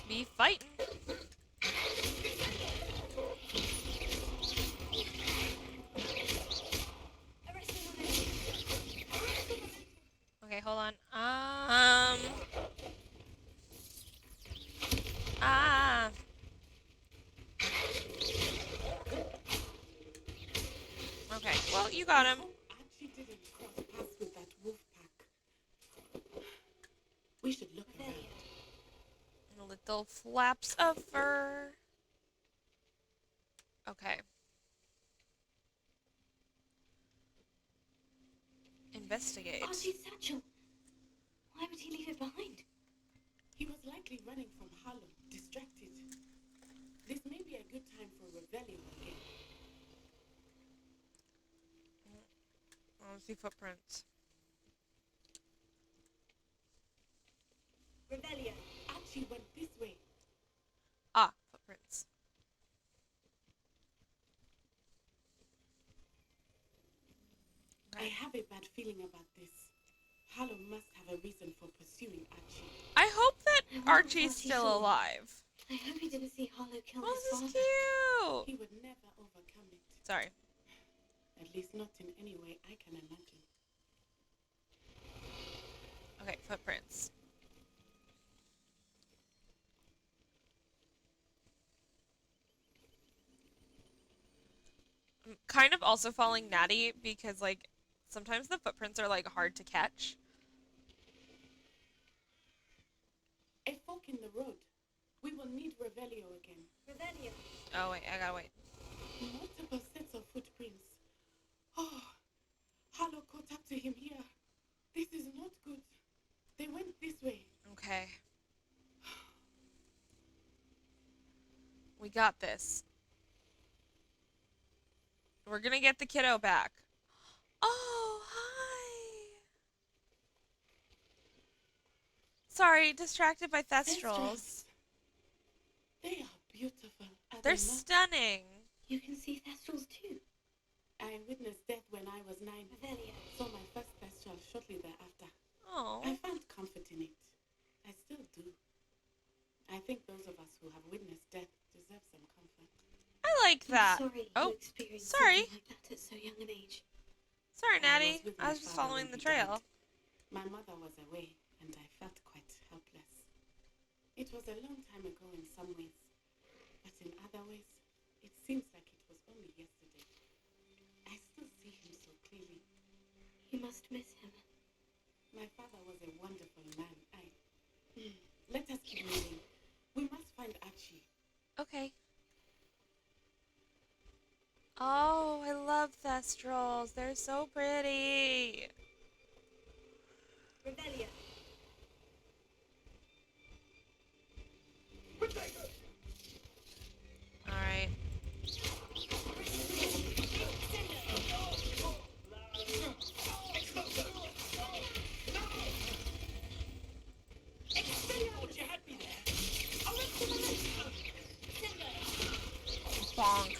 [SPEAKER 1] Be fighting. Okay, hold on. Ah. Okay, well, you got him.
[SPEAKER 8] I hope Archie didn't cross paths with that wolf pack. We should look around.
[SPEAKER 1] Little flaps of fur. Okay. Investigate.
[SPEAKER 2] Archie's satchel. Why would he leave it behind?
[SPEAKER 8] He was likely running from Harlow, distracted. This may be a good time for Revelio again.
[SPEAKER 1] I want to see footprints.
[SPEAKER 2] Revelio.
[SPEAKER 8] Archie went this way.
[SPEAKER 1] Ah, footprints.
[SPEAKER 8] I have a bad feeling about this. Harlow must have a reason for pursuing Archie.
[SPEAKER 1] I hope that
[SPEAKER 2] I wonder
[SPEAKER 1] Archie's
[SPEAKER 2] what he
[SPEAKER 1] still
[SPEAKER 2] saw.
[SPEAKER 1] alive.
[SPEAKER 2] I hope he didn't see Harlow kill
[SPEAKER 1] Oh,
[SPEAKER 2] his
[SPEAKER 1] this
[SPEAKER 2] father.
[SPEAKER 1] is cute.
[SPEAKER 8] He would never overcome it.
[SPEAKER 1] Sorry.
[SPEAKER 8] At least not in any way I can imagine.
[SPEAKER 1] Okay, footprints. I'm kind of also following Natty because, like, sometimes the footprints are, like, hard to catch.
[SPEAKER 8] A fork in the road. We will need Revelio again.
[SPEAKER 2] Revelio.
[SPEAKER 1] Oh, wait, I gotta wait.
[SPEAKER 8] Multiple sets of footprints. Oh, Harlow caught up to him here. This is not good. They went this way.
[SPEAKER 1] Okay. We got this. We're gonna get the kiddo back. Oh, hi! Sorry, distracted by thestrals.
[SPEAKER 8] They are beautiful. Are
[SPEAKER 1] They're
[SPEAKER 8] they not?
[SPEAKER 1] stunning.
[SPEAKER 2] You can see thestrals too.
[SPEAKER 8] I witnessed death when I was 9.
[SPEAKER 2] Revelio.
[SPEAKER 8] Saw my first thestral shortly thereafter.
[SPEAKER 1] Oh.
[SPEAKER 8] I found comfort in it. I still do. I think those of us who have witnessed death deserve some comfort.
[SPEAKER 1] I like that.
[SPEAKER 2] I'm sorry
[SPEAKER 1] Oh,
[SPEAKER 2] you experienced
[SPEAKER 1] sorry.
[SPEAKER 2] something like that at so young an age.
[SPEAKER 1] Sorry,
[SPEAKER 8] I
[SPEAKER 1] Natty.
[SPEAKER 8] was with
[SPEAKER 1] I
[SPEAKER 8] my
[SPEAKER 1] was just
[SPEAKER 8] father
[SPEAKER 1] following
[SPEAKER 8] when
[SPEAKER 1] the
[SPEAKER 8] he died.
[SPEAKER 1] trail.
[SPEAKER 8] My mother was away, and I felt quite helpless. It was a long time ago in some ways, but in other ways, it seems like it was only yesterday. I still see him so clearly.
[SPEAKER 2] You must miss him.
[SPEAKER 8] My father was a wonderful man. Let us keep moving. We must find Archie.
[SPEAKER 1] Okay. Oh, I love thestrals. They're so pretty.
[SPEAKER 2] Revelio.
[SPEAKER 1] Alright. Bonk.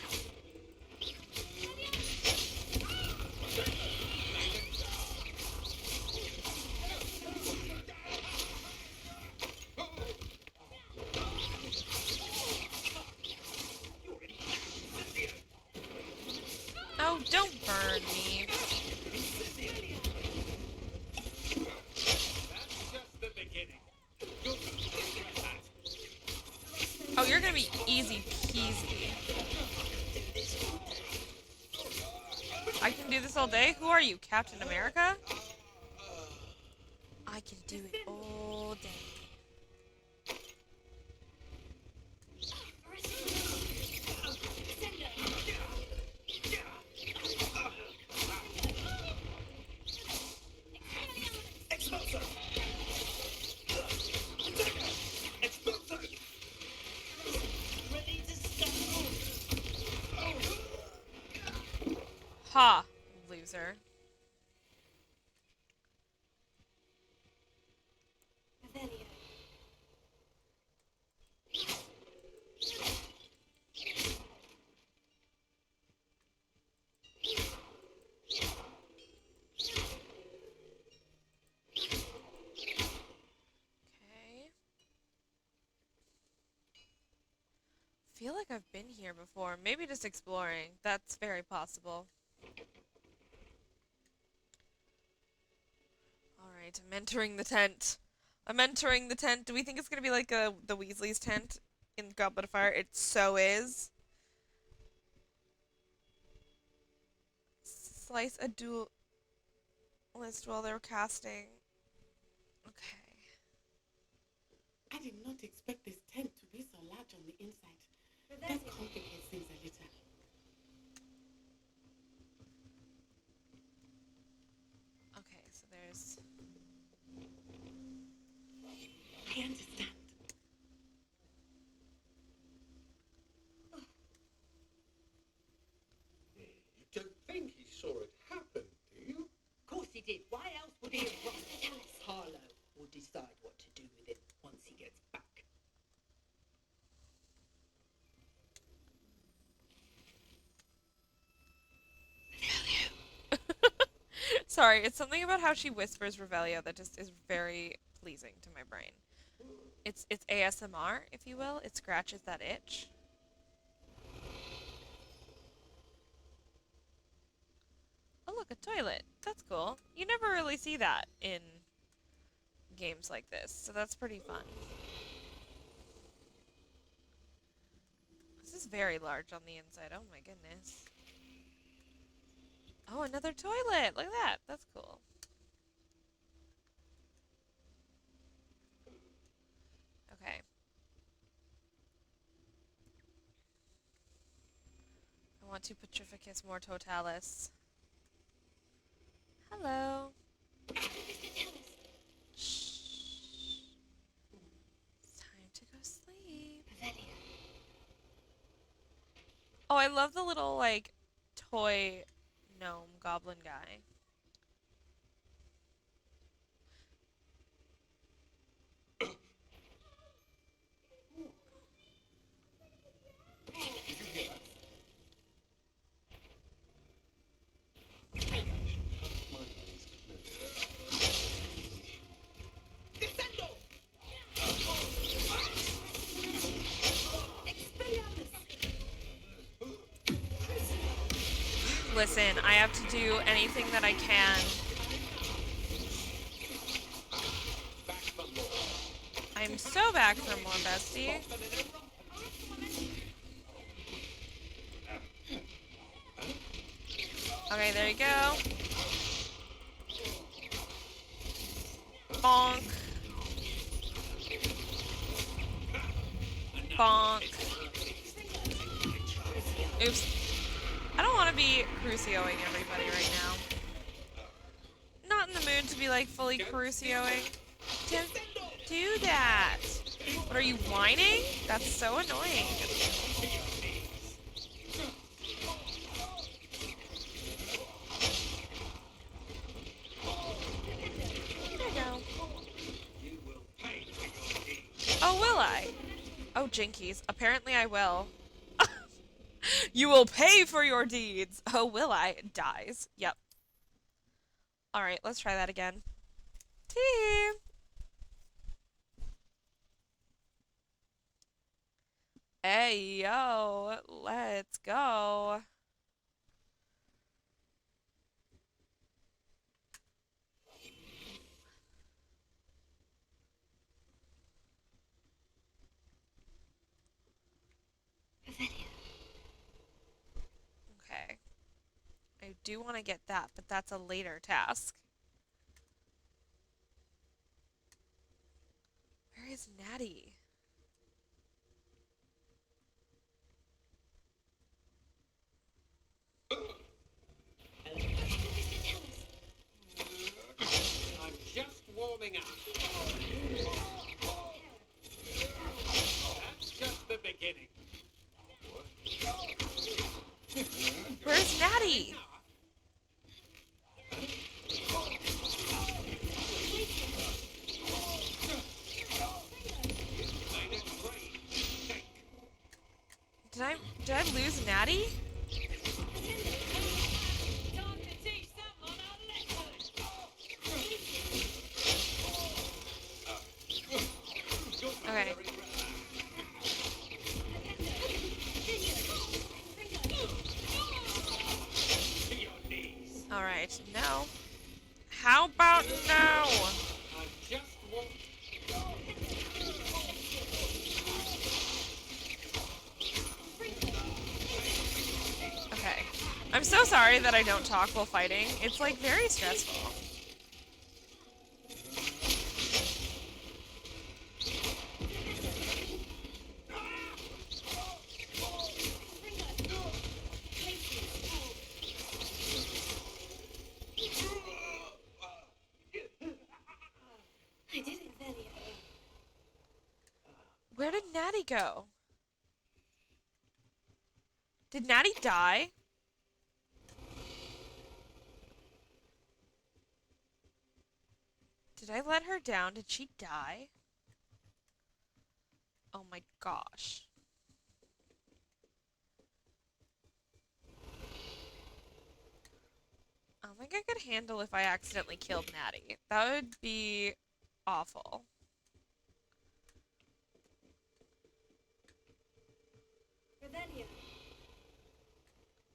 [SPEAKER 1] Oh, don't burn me. Oh, you're gonna be easy peasy. I can do this all day? Who are you, Captain America? I can do it all day. Ha, loser.
[SPEAKER 2] Revelio.
[SPEAKER 1] feel like I've been here before. Maybe just exploring. That's very possible. Alright, I'm entering the tent. I'm entering the tent. Do we think it's gonna be like the Weasley's tent in Goblet of Fire? It so is. Slice a duelist while they're casting. Okay.
[SPEAKER 8] I did not expect this tent to be so large on the inside. That complicates things a little.
[SPEAKER 1] Okay, so there's...
[SPEAKER 8] I understand.
[SPEAKER 7] You don't think he saw it happen, do you?
[SPEAKER 9] Of course he did. Why else would he have run? Harlow will decide what to do with it once he gets back.
[SPEAKER 1] Sorry, it's something about how she whispers Revelio that just is very pleasing to my brain. It's ASMR, if you will. It scratches that itch. Oh look, a toilet. That's cool. You never really see that in games like this, so that's pretty fun. This is very large on the inside. Oh my goodness. Oh, another toilet! Look at that! That's cool. Okay. I want to Petrificus Mortotalis. Hello. Shh. It's time to go sleep. Oh, I love the little, like, toy gnome goblin guy. Listen, I have to do anything that I can. I'm so back for more, bestie. Okay, there you go. Bonk. Bonk. Oops. I don't want to be Crucioing everybody right now. Not in the mood to be like fully Crucioing. Don't do that. What are you whining? That's so annoying. There you go. Oh, will I? Oh, jinkies. Apparently I will. You will pay for your deeds. Oh, will I? Dies. Yep. Alright, let's try that again. Tea! Hey, yo. Let's go. Okay. I do want to get that, but that's a later task. Where is Natty?
[SPEAKER 5] I'm just warming up. That's just the beginning.
[SPEAKER 1] Where's Natty? Did I lose Natty? Okay. Alright, no. How about no?
[SPEAKER 5] I just want...
[SPEAKER 1] Okay. I'm so sorry that I don't talk while fighting. It's like very stressful.
[SPEAKER 2] I did it, Velia.
[SPEAKER 1] Where did Natty go? Did Natty die? Did I let her down? Did she die? Oh my gosh. I don't think I could handle if I accidentally killed Natty. That would be awful.
[SPEAKER 2] Revelia.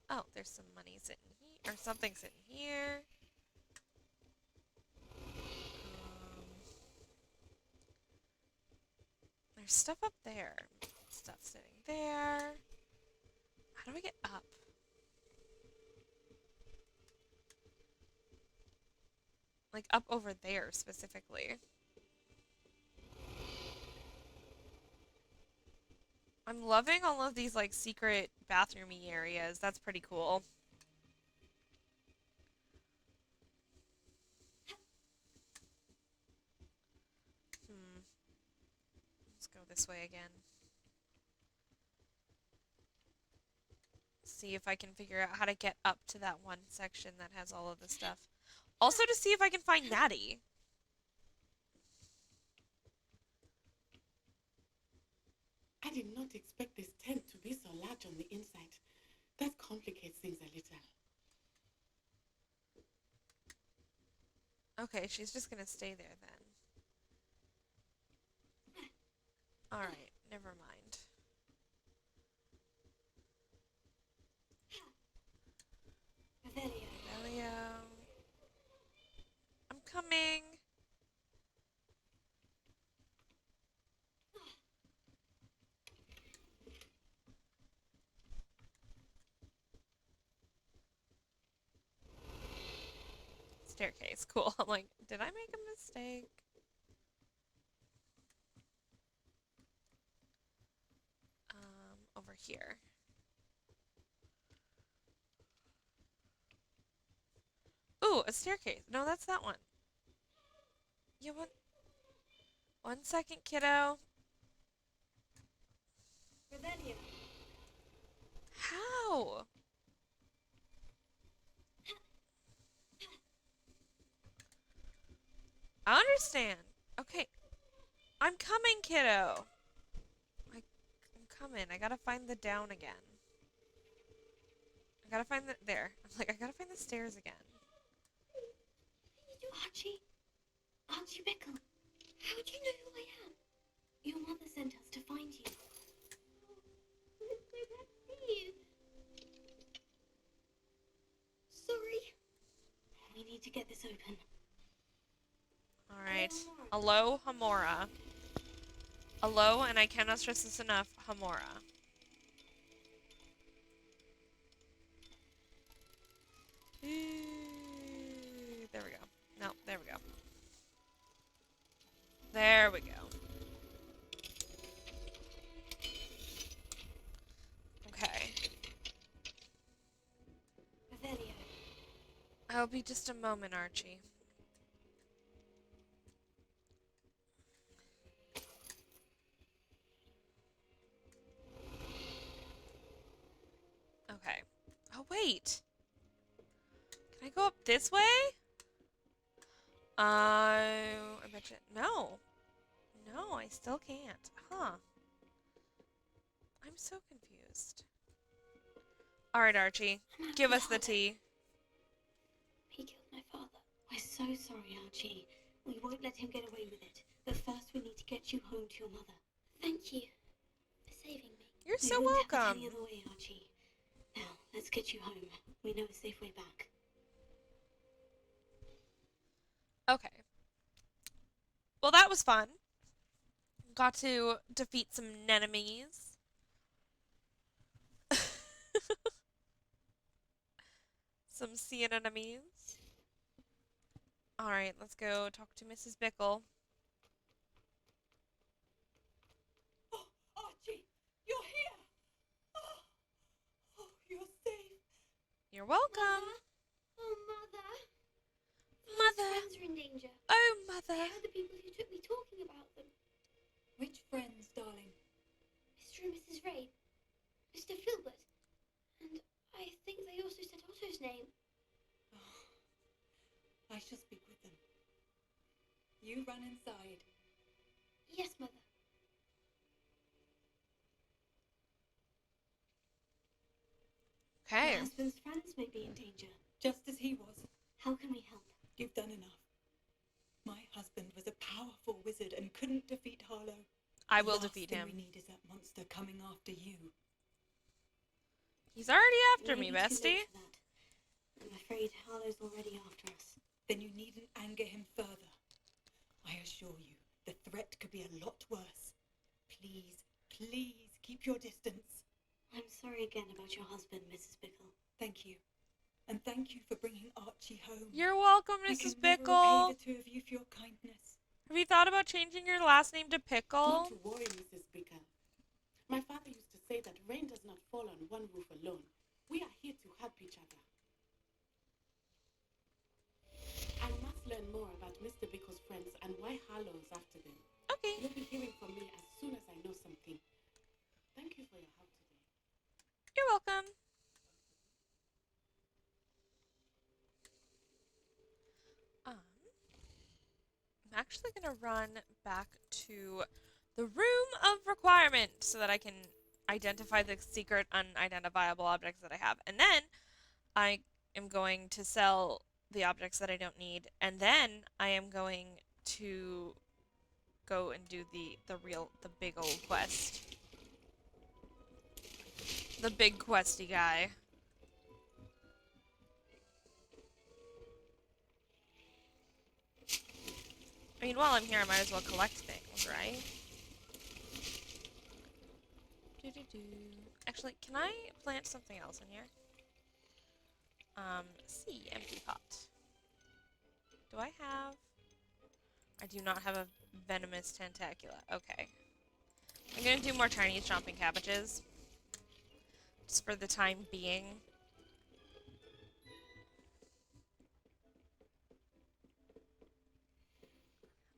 [SPEAKER 1] Oh, there's some money sitting here, or something sitting here. There's stuff up there. Stuff sitting there. How do I get up? Like up over there specifically. I'm loving all of these like secret bathroomy areas. That's pretty cool. Let's go this way again. See if I can figure out how to get up to that one section that has all of the stuff. Also to see if I can find Natty.
[SPEAKER 8] I did not expect this tent to be so large on the inside. That complicates things a little.
[SPEAKER 1] Okay, she's just gonna stay there then. Alright, never mind.
[SPEAKER 2] Revelia.
[SPEAKER 1] Elio. I'm coming. Staircase, cool. I'm like, did I make a mistake? Over here. Ooh, a staircase. No, that's that one. Yeah, what? 1 second, kiddo.
[SPEAKER 2] Revelia.
[SPEAKER 1] How? I understand. Okay. I'm coming, kiddo. I'm coming. I gotta find the down again. I gotta find the... There. I'm like, I gotta find the stairs again.
[SPEAKER 2] Archie? Archie Bickle. How do you know who I am? Your mother sent us to find you. I'm so glad to see you. Sorry. We need to get this open.
[SPEAKER 1] Alright. Hello, Hamora. Hello, and I cannot stress this enough, Hamora. There we go. No, there we go. There we go. Okay.
[SPEAKER 2] Revelia.
[SPEAKER 1] I'll be just a moment, Archie. Okay. Oh, wait. Can I go up this way? I bet you... No. No, I still can't. Huh. I'm so confused. Alright, Archie. Give us the tea.
[SPEAKER 2] He killed my father. We're so sorry, Archie. We won't let him get away with it. But first we need to get you home to your mother. Thank you for saving me.
[SPEAKER 1] You're so
[SPEAKER 2] we wouldn't have it
[SPEAKER 1] welcome.
[SPEAKER 2] any other way, Archie. Now, let's get you home. We know a safe way back.
[SPEAKER 1] Well, that was fun. Got to defeat some enemies. Some sea anemones. Alright, let's go talk to Mrs. Bickle.
[SPEAKER 8] Oh, Archie, you're here. Oh, you're safe.
[SPEAKER 1] You're welcome.
[SPEAKER 2] Oh, Mother.
[SPEAKER 1] Mother.
[SPEAKER 2] Friends are in danger.
[SPEAKER 1] Oh,
[SPEAKER 2] I
[SPEAKER 1] Mother.
[SPEAKER 2] heard the people who took me talking about them.
[SPEAKER 4] Which friends, darling?
[SPEAKER 2] Mr. and Mrs. Ray. Mr. Filbert. And I think they also said Otto's name.
[SPEAKER 4] Oh, I shall speak with them. You run inside.
[SPEAKER 2] Yes, Mother.
[SPEAKER 1] Okay.
[SPEAKER 2] My husband's friends may be in danger.
[SPEAKER 4] Just as he was.
[SPEAKER 2] How can we help?
[SPEAKER 4] You've done enough. My husband was a powerful wizard and couldn't defeat Harlow.
[SPEAKER 1] I will
[SPEAKER 4] The last
[SPEAKER 1] defeat
[SPEAKER 4] thing
[SPEAKER 1] him.
[SPEAKER 4] we need is that monster coming after you.
[SPEAKER 1] He's already after me,
[SPEAKER 2] Maybe too
[SPEAKER 1] bestie.
[SPEAKER 2] late for that. I'm afraid Harlow's already after us.
[SPEAKER 4] Then you needn't anger him further. I assure you, the threat could be a lot worse. Please, please keep your distance.
[SPEAKER 2] I'm sorry again about your husband, Mrs. Bickle.
[SPEAKER 4] Thank you. And thank you for bringing Archie home.
[SPEAKER 1] You're welcome,
[SPEAKER 4] I
[SPEAKER 1] Mrs.
[SPEAKER 4] can never
[SPEAKER 1] Bickle.
[SPEAKER 4] repay the two of you for your kindness.
[SPEAKER 1] Have you thought about changing your last name to
[SPEAKER 8] Not
[SPEAKER 1] Pickle?
[SPEAKER 8] to worry, Mrs. Bickle. My father used to say that rain does not fall on one roof alone. We are here to help each other. I must learn more about Mr. Bickle's friends and why Harlow is after them.
[SPEAKER 1] Okay.
[SPEAKER 8] You'll be hearing from me as soon as I know something. Thank you for your help today.
[SPEAKER 1] You're welcome. I'm actually going to run back to the room of requirement so that I can identify the secret unidentifiable objects that I have. And then I am going to sell the objects that I don't need. And then I am going to go and do the big old quest. The big questy guy. I mean, while I'm here, I might as well collect things, right? Actually, can I plant something else in here? C, empty pot. Do I have... I do not have a venomous tentacula. Okay. I'm gonna do more Chinese chomping cabbages. Just for the time being.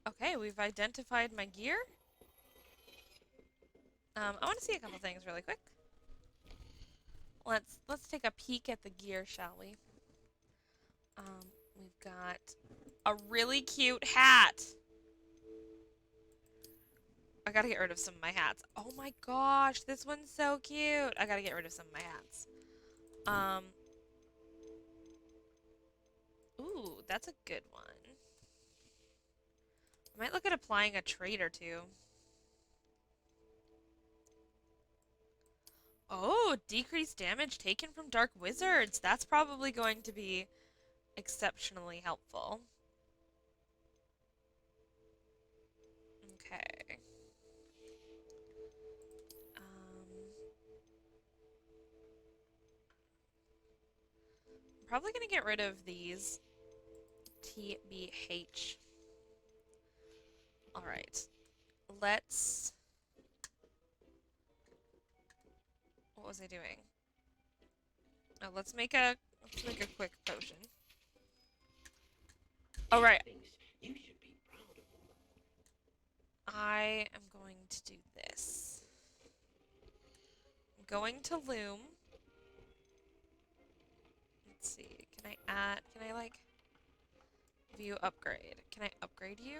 [SPEAKER 1] Okay, we've identified my gear. I want to see a couple things really quick. Let's take a peek at the gear, shall we? We've got a really cute hat. I gotta get rid of some of my hats. Oh my gosh, this one's so cute. I gotta get rid of some of my hats. Ooh, that's a good one. I might look at applying a trait or two. Oh, decreased damage taken from dark wizards. That's probably going to be exceptionally helpful. Okay. I'm probably going to get rid of these TBH. Alright. Let's... What was I doing? Oh, let's make a quick potion. Oh, right.
[SPEAKER 5] You should be proud of them.
[SPEAKER 1] I am going to do this. I'm going to loom. Let's see. Can I like view upgrade? Can I upgrade you?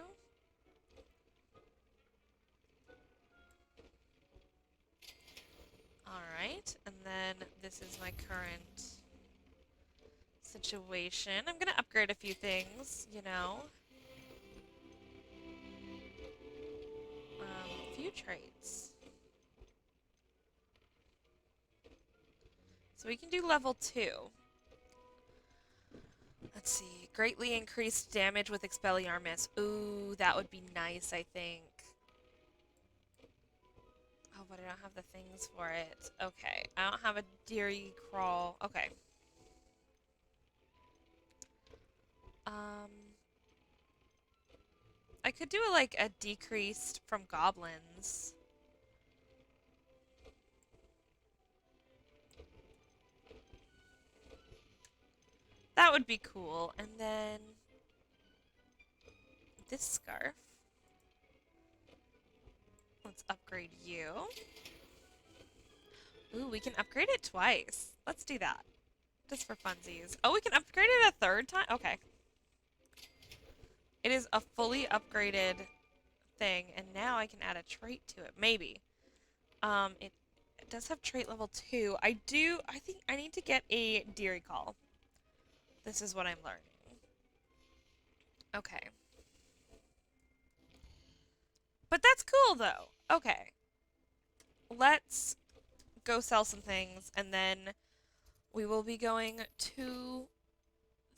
[SPEAKER 1] Alright, and then this is my current situation. I'm gonna upgrade a few things, you know. A few traits. So we can do level 2. Let's see. Greatly increased damage with Expelliarmus. Ooh, that would be nice, I think. Oh, but I don't have the things for it. Okay. I don't have a Deary Crawl. Okay. Um, I could do like a decreased from goblins. That would be cool. And then this scarf. Let's upgrade you. Ooh, we can upgrade it twice. Let's do that. Just for funsies. Oh, we can upgrade it a third time? Okay. It is a fully upgraded thing, and now I can add a trait to it. Maybe. It does have trait level 2. I think I need to get a Deary Call. This is what I'm learning. Okay. But that's cool, though. Okay. Let's go sell some things, and then we will be going to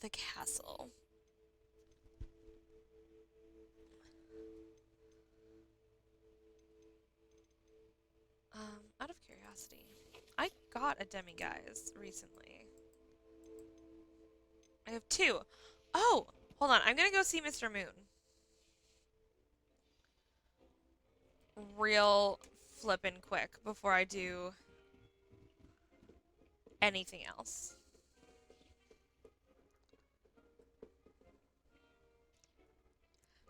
[SPEAKER 1] the castle. Out of curiosity, I got a demiguise recently. I have 2. Oh, hold on. I'm gonna go see Mr. Moon. Real flippin' quick before I do anything else.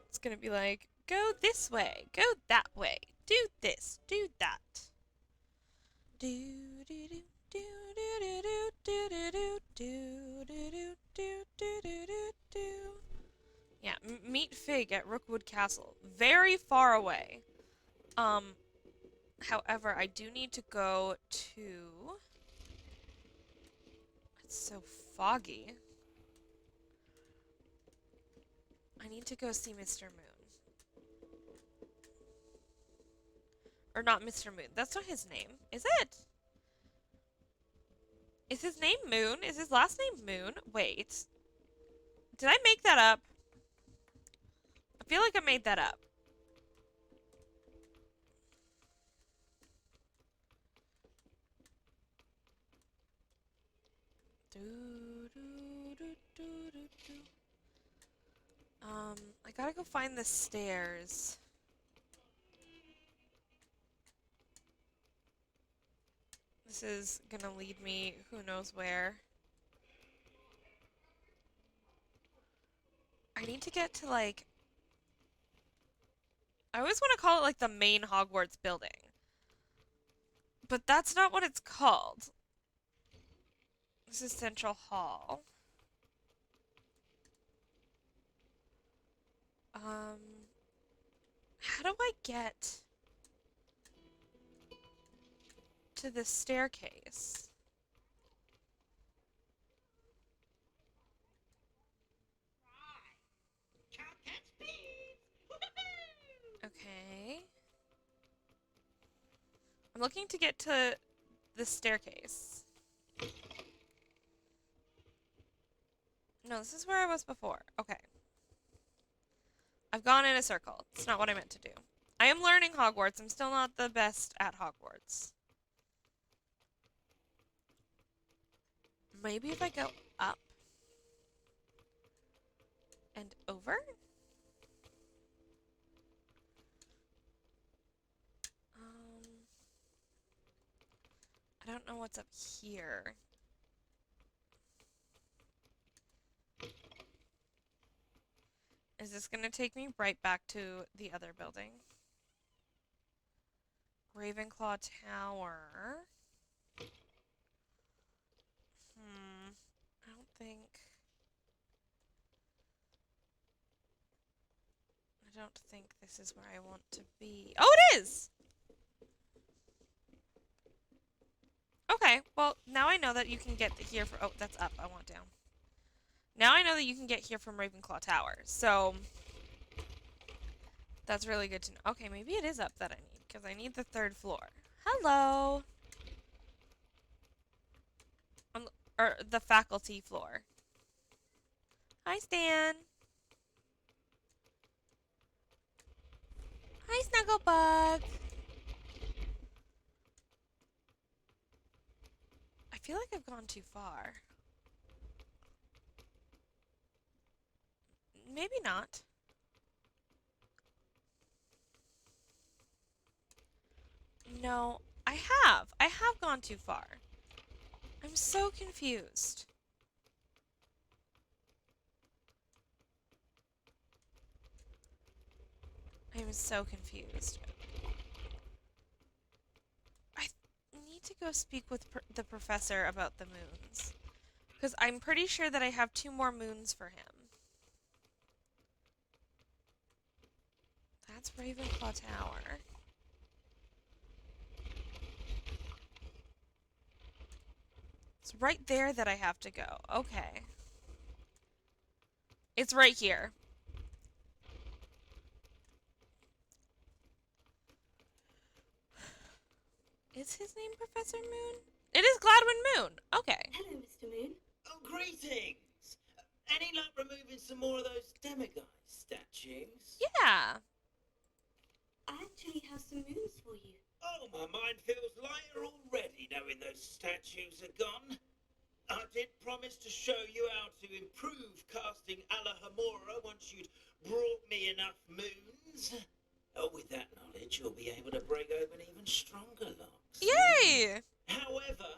[SPEAKER 1] It's gonna be like, go this way, go that way, do this, do that. Do do do do do do do do do do do do do do do. Yeah, meet Fig at Rookwood Castle. Very far away. However, I do need to go to... It's so foggy. I need to go see Mr. Moon. Or not Mr. Moon. That's not his name. Is it? Is his name Moon? Is his last name Moon? Wait. Did I make that up? I feel like I made that up. I gotta go find the stairs. This is gonna lead me who knows where. I need to get to, like... I always want to call it, like, the main Hogwarts building. But that's not what it's called. This is Central Hall. How do I get to the staircase? Okay. I'm looking to get to the staircase. No, this is where I was before. Okay. I've gone in a circle. It's not what I meant to do. I am learning Hogwarts. I'm still not the best at Hogwarts. Maybe if I go up and over? I don't know what's up here. Is this gonna take me right back to the other building? Ravenclaw Tower. I don't think... I don't think this is where I want to be. Oh, it is! Okay, well, now I know that you can get here for... Oh, that's up. I want down. Now I know that you can get here from Ravenclaw Tower, so... That's really good to know. Okay, maybe it is up that I need, because I need the 3rd floor. Hello! Or the faculty floor. Hi, Stan. Hi, Snugglebug. I feel like I've gone too far. Maybe not. No, I have. I have gone too far. I'm so confused. I'm so confused. I need to go speak with the professor about the moons. Because I'm pretty sure that I have 2 more moons for him. That's Ravenclaw Tower. It's right there that I have to go. Okay. It's right here. Is his name Professor Moon? It is Gladwin Moon. Okay.
[SPEAKER 2] Hello, Mr. Moon.
[SPEAKER 5] Oh, greetings! Any luck removing some more of those demiguise statues?
[SPEAKER 1] Yeah.
[SPEAKER 2] I actually have some moons for you.
[SPEAKER 5] Oh, my mind feels lighter already knowing those statues are gone. I did promise to show you how to improve casting Alahamora once you'd brought me enough moons. Oh, with that knowledge, you'll be able to break open even stronger locks.
[SPEAKER 1] Yay!
[SPEAKER 5] However,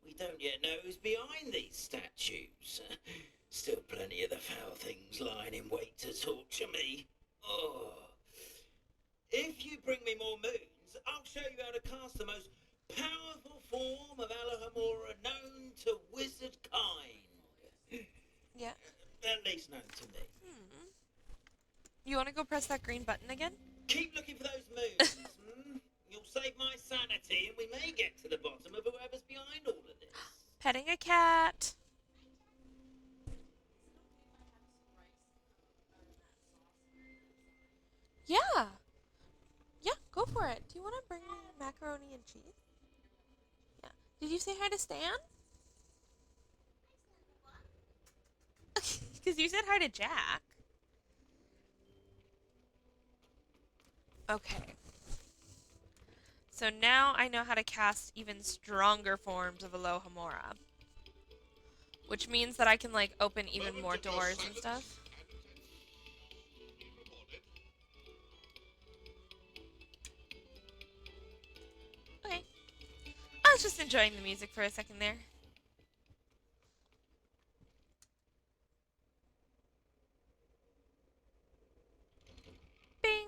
[SPEAKER 5] we don't yet know who's behind these statues. Still plenty of the foul things lying in wait to torture me. Oh. If you bring me more moons, I'll show you how to cast the most powerful form of Alahamora known to wizard kind.
[SPEAKER 1] Yeah.
[SPEAKER 5] At least known to me.
[SPEAKER 1] You want to go press that green button again?
[SPEAKER 5] Keep looking for those moons. You'll save my sanity and we may get to the bottom of whoever's behind all of this.
[SPEAKER 1] Petting a cat. Yeah. Yeah, go for it. Do you want to bring me macaroni and cheese? Yeah. Did you say hi to Stan? Because you said hi to Jack. Okay. So now I know how to cast even stronger forms of Alohomora. Which means that I can, like, open even more doors and stuff. Okay. I was just enjoying the music for a second there. Bing!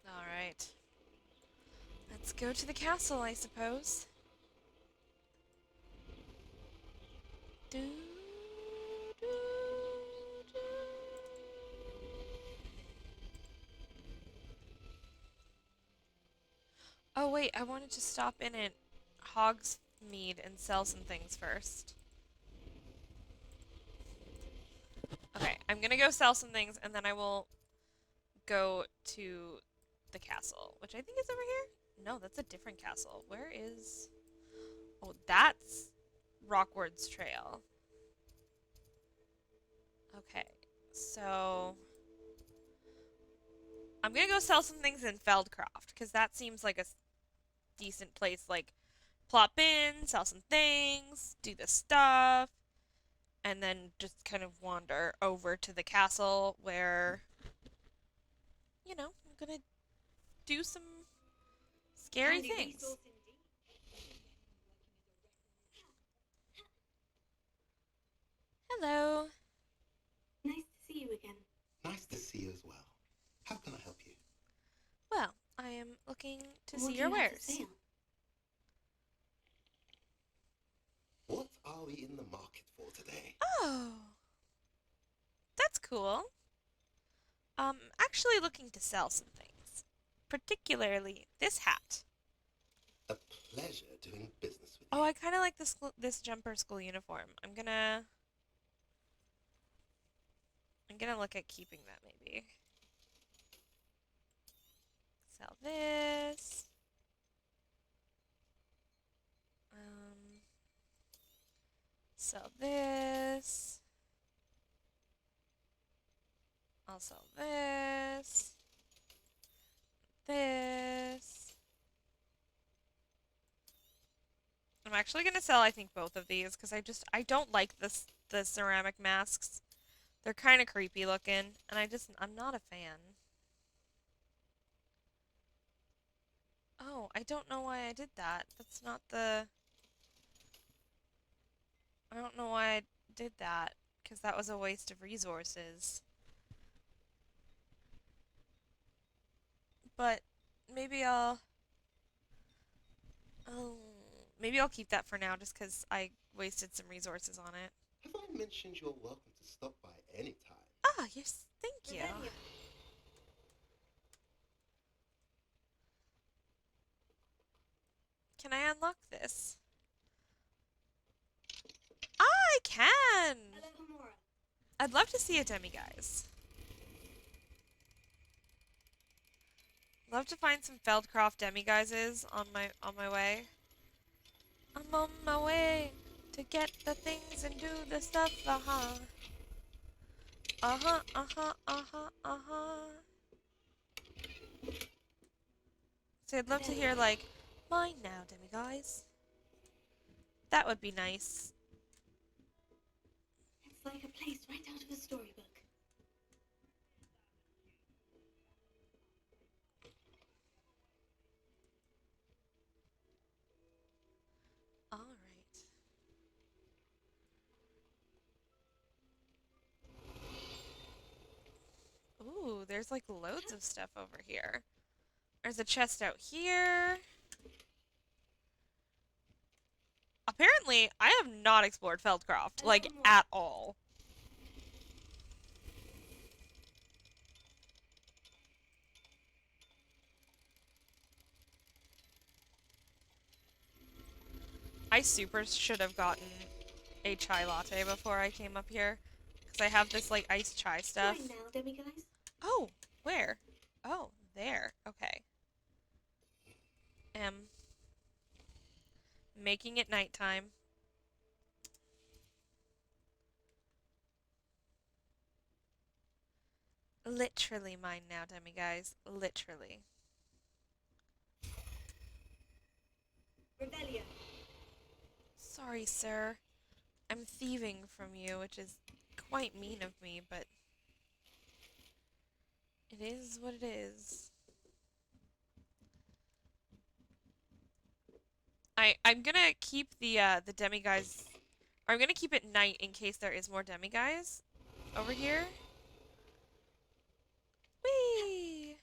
[SPEAKER 1] Alright. Let's go to the castle, I suppose. Do, do, do. Oh wait, I wanted to stop in at Hogsmeade and sell some things first. Okay, I'm gonna go sell some things and then I will go to the castle, which I think is over here? No, that's a different castle. Where is... Oh, that's Rockwards Trail. Okay, so... I'm gonna go sell some things in Feldcroft, because that seems like a decent place, like, plop in, sell some things, do the stuff, and then just kind of wander over to the castle where, you know, I'm gonna do some scary
[SPEAKER 2] Handy
[SPEAKER 1] things.
[SPEAKER 2] resource indeed.
[SPEAKER 1] Hello.
[SPEAKER 2] Nice to see you again.
[SPEAKER 7] Nice to see you as well. How can I help you?
[SPEAKER 1] Well, I am looking to
[SPEAKER 2] What
[SPEAKER 1] see
[SPEAKER 2] do
[SPEAKER 1] your
[SPEAKER 2] you have for
[SPEAKER 1] wares.
[SPEAKER 2] sale?
[SPEAKER 7] What are we in the market for today?
[SPEAKER 1] Oh, that's cool. Actually looking to sell some things. Particularly this hat.
[SPEAKER 7] A pleasure doing business with
[SPEAKER 1] Oh,
[SPEAKER 7] you.
[SPEAKER 1] I kind of like this jumper school uniform. I'm gonna look at keeping that maybe. Sell this. sell this. I'll sell this. This. I'm actually gonna sell, I think, both of these because I don't like the ceramic masks. They're kind of creepy looking, and I'm not a fan. Oh, I don't know why I did that. That's not the... I don't know why I did that, because that was a waste of resources. But maybe Oh, maybe I'll keep that for now, just because I wasted some resources on it.
[SPEAKER 3] Have I mentioned you're welcome to stop by any time?
[SPEAKER 1] Ah, yes, thank you.
[SPEAKER 4] Revelio.
[SPEAKER 1] Can I unlock this? I can!
[SPEAKER 4] Hello, Homura.
[SPEAKER 1] I'd love to see a demiguise. Love to find some Feldcroft demiguises on my way. I'm on my way to get the things and do the stuff, uh-huh. Uh-huh, uh-huh, uh-huh, uh-huh. So I'd love to hear, like, mine now, demiguise. That would be nice.
[SPEAKER 4] It's like a place right out of a storybook.
[SPEAKER 1] Alright. Ooh, there's like loads of stuff over here. There's a chest out here. Apparently, I have not explored Feldcroft, like, at all. I super should have gotten a chai latte before I came up here. Because I have this, like, iced chai stuff.
[SPEAKER 4] Fine now, demiguise.
[SPEAKER 1] Oh, where? Oh, there. Okay. Making it nighttime. Literally mine now, demiguise. Literally.
[SPEAKER 4] Revelio.
[SPEAKER 1] Sorry, sir. I'm thieving from you, which is quite mean of me, but it is what it is. I'm gonna keep the demiguise, or I'm gonna keep it night in case there is more demiguise over here. Whee!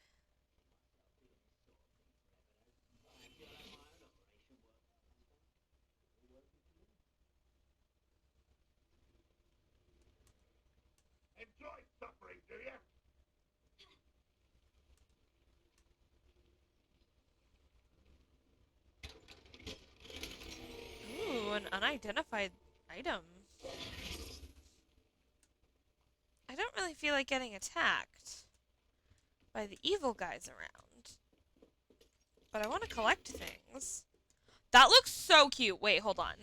[SPEAKER 7] Enjoy suffering, do you?
[SPEAKER 1] Ooh, an unidentified item. I don't really feel like getting attacked by the evil guys around. But I want to collect things. That looks so cute. Wait, hold on.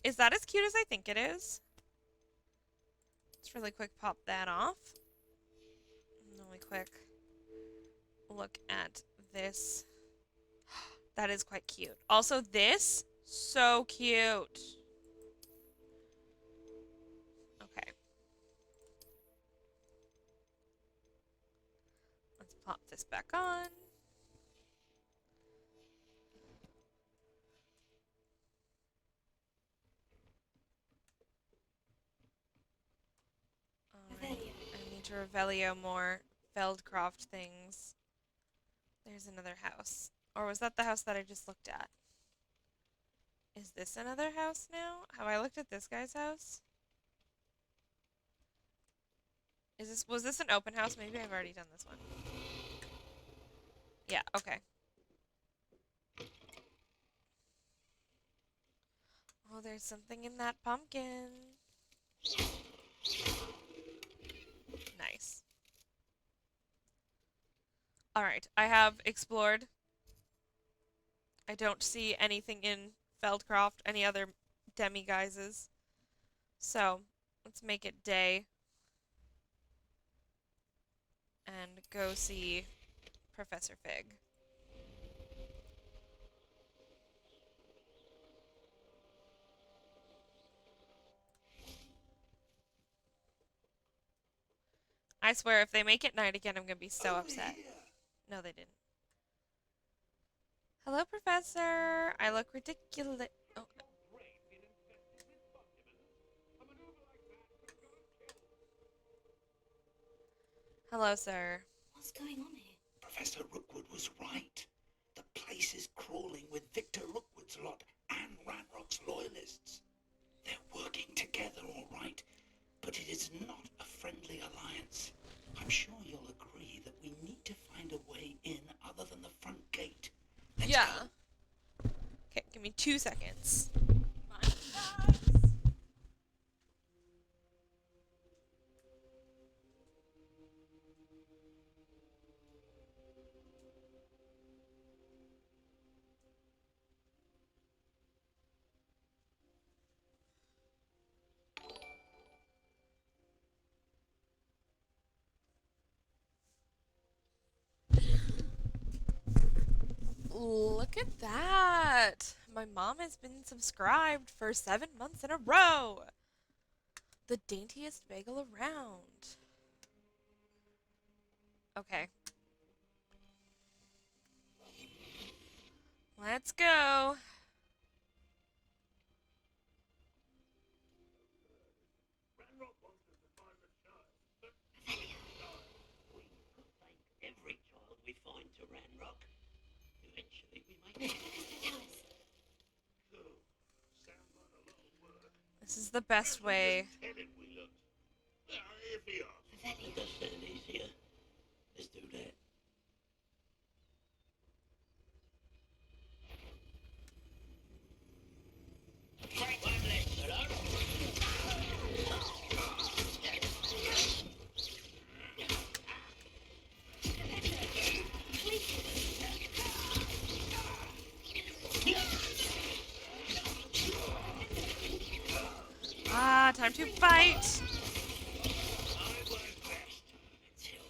[SPEAKER 1] Is that as cute as I think it is? Let's really quick pop that off. Really quick look at this. That is quite cute. Also, this, so cute. Okay. Let's pop this back on. Alright, I need to Revelio more Feldcroft things. There's another house. Or was that the house that I just looked at? Is this another house now? Have I looked at this guy's house? Was this an open house? Maybe I've already done this one. Yeah, okay. Oh, there's something in that pumpkin. Nice. Alright, I have explored. I don't see anything in Feldcroft, any other demiguises. So, let's make it day and go see Professor Fig. I swear, if they make it night again, I'm gonna be so upset. No, they didn't. Hello, Professor. I look ridiculous. Oh. Hello, sir.
[SPEAKER 2] What's going on here?
[SPEAKER 7] Professor Rookwood was right. The place is crawling with Victor Rookwood's lot and Ranrock's loyalists. They're working together, all right, but it is not a friendly alliance. I'm sure you'll agree that we need to find a way in other than the front gate. Let's
[SPEAKER 1] Yeah.
[SPEAKER 7] go.
[SPEAKER 1] Okay, give me 2 seconds. Look at that! My mom has been subscribed for 7 months in a row! The daintiest bagel around. Okay. Let's go!
[SPEAKER 7] Ranrock wants us to find the child, but we could take every child we find to Ranrock. Eventually we might. So, sounds like a lot of work.
[SPEAKER 1] This is the best way.
[SPEAKER 7] Tell him we looked. If he asks. It does sound easier. Let's do that. Frank, one left, hello?
[SPEAKER 1] Ah, time to fight!
[SPEAKER 7] I was best until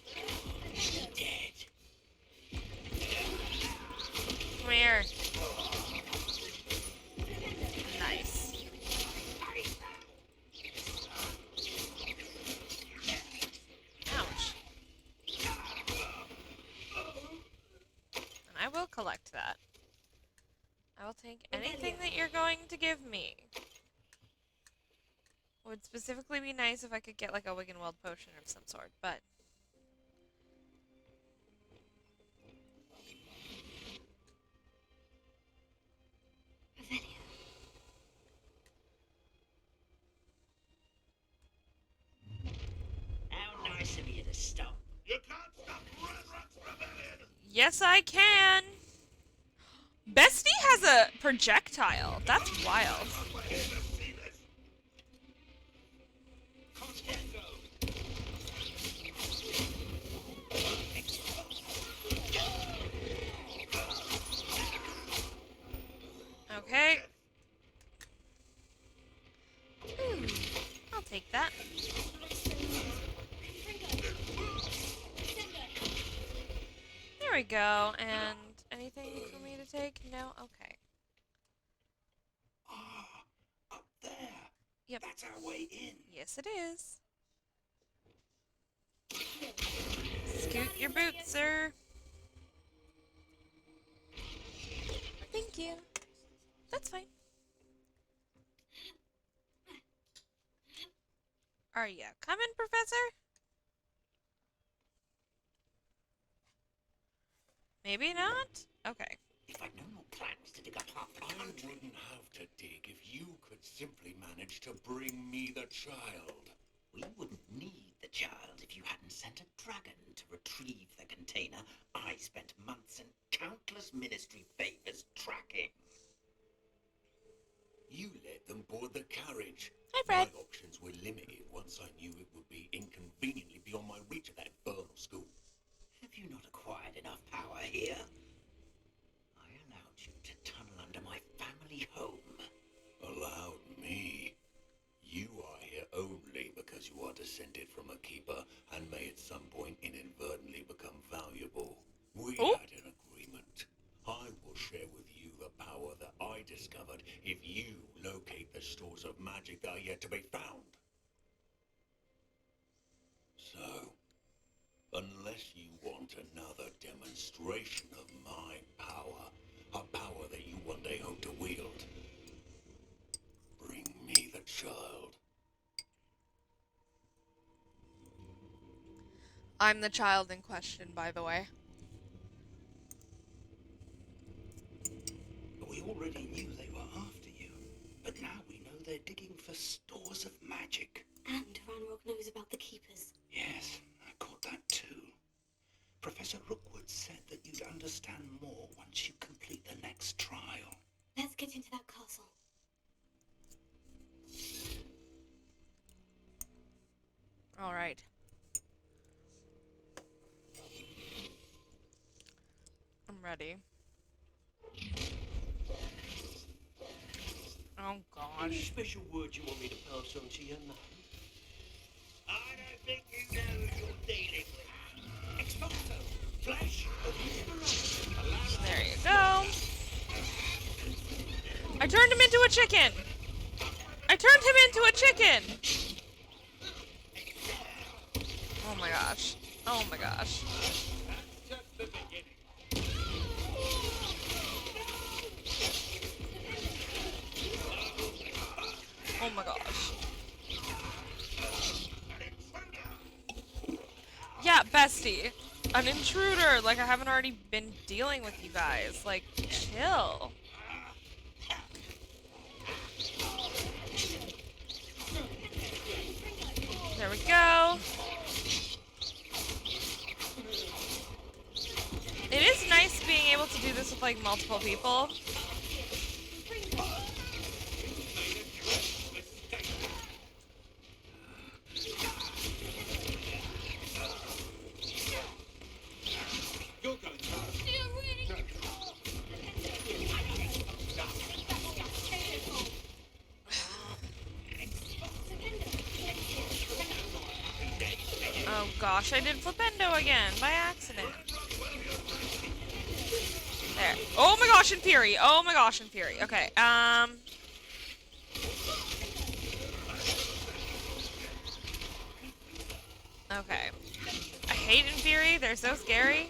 [SPEAKER 7] he's dead.
[SPEAKER 1] Come here. Nice. Ouch. And I will collect that. I will take anything that you're going to give me. Would specifically be nice if I could get like a Wiggenweld potion of some sort, but...
[SPEAKER 7] How nice of you to stop. You can't stop Ranrock's rebellion.
[SPEAKER 1] Yes, I can! Bestie has a projectile. That's wild. Okay. I'll take that. There we go. And anything for me to take? No? Okay.
[SPEAKER 7] Ah, up there.
[SPEAKER 1] Yep.
[SPEAKER 7] That's our way in.
[SPEAKER 1] Yes, it is. Scoot your boots, sir. Thank you. That's fine. Are you coming, Professor? Maybe not? Okay.
[SPEAKER 7] If I'd known your plans to dig up half the
[SPEAKER 10] I
[SPEAKER 7] country.
[SPEAKER 10] wouldn't have to dig if you could simply manage to bring me the child.
[SPEAKER 7] We wouldn't need the child if you hadn't sent a dragon to retrieve the container I spent months and countless ministry favors tracking.
[SPEAKER 10] You let them board the carriage.
[SPEAKER 1] Hi, Fred.
[SPEAKER 10] My options were limited once I knew it would be inconveniently beyond my reach at that infernal school.
[SPEAKER 7] Have you not acquired enough power here? I allowed you to tunnel under my family home.
[SPEAKER 10] Allowed me? You are descended from a keeper and may at some point inadvertently become valuable. We
[SPEAKER 1] Oh,
[SPEAKER 10] had an agreement. I will share with you the power that I discovered if you locate the stores of magic that are yet to be found. So, unless you want another demonstration of my power, a power that you one day hope to wield, bring me the child.
[SPEAKER 1] I'm the child in question, by the way.
[SPEAKER 7] We already knew they were after you, but now we know they're digging for stores of magic.
[SPEAKER 2] And Ranrock knows about the Keepers.
[SPEAKER 7] Yes, I caught that too. Professor Rookwood said that you'd understand more once you complete the next trial.
[SPEAKER 2] Let's get into that castle.
[SPEAKER 1] All right. I'm ready. Oh
[SPEAKER 5] Any
[SPEAKER 1] gosh.
[SPEAKER 5] special words you want me to pass on to your mum?
[SPEAKER 10] I don't think you know who you're dealing with. Expulso, flash of inspiration.
[SPEAKER 1] There you go. I turned him into a chicken. I turned him into a chicken. Oh my gosh. Oh my gosh.
[SPEAKER 10] Just the beginning.
[SPEAKER 1] Oh my gosh. Yeah, bestie. An intruder. Like, I haven't already been dealing with you guys. Like, chill. There we go. It is nice being able to do this with, like, multiple people.
[SPEAKER 10] You're going to.
[SPEAKER 1] Oh gosh, I did Flipendo again by accident. There. Oh my gosh, in Fury. Oh my gosh, in Fury. Okay, okay. I hate in Fury. They're so scary.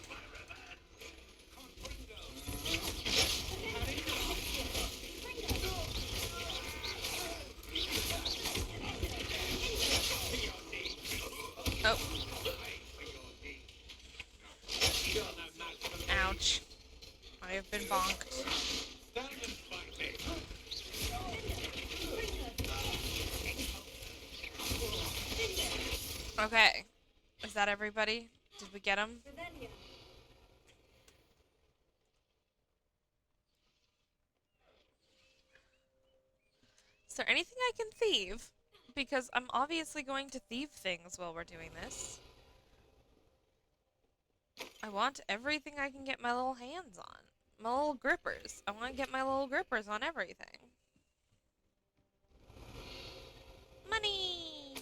[SPEAKER 1] Oh. Ouch. I have been bonked. Okay. Is that everybody? Did we get him? Is there anything I can thieve? Because I'm obviously going to thieve things while we're doing this. I want everything I can get my little hands on. My little grippers. I want to get my little grippers on everything. Money!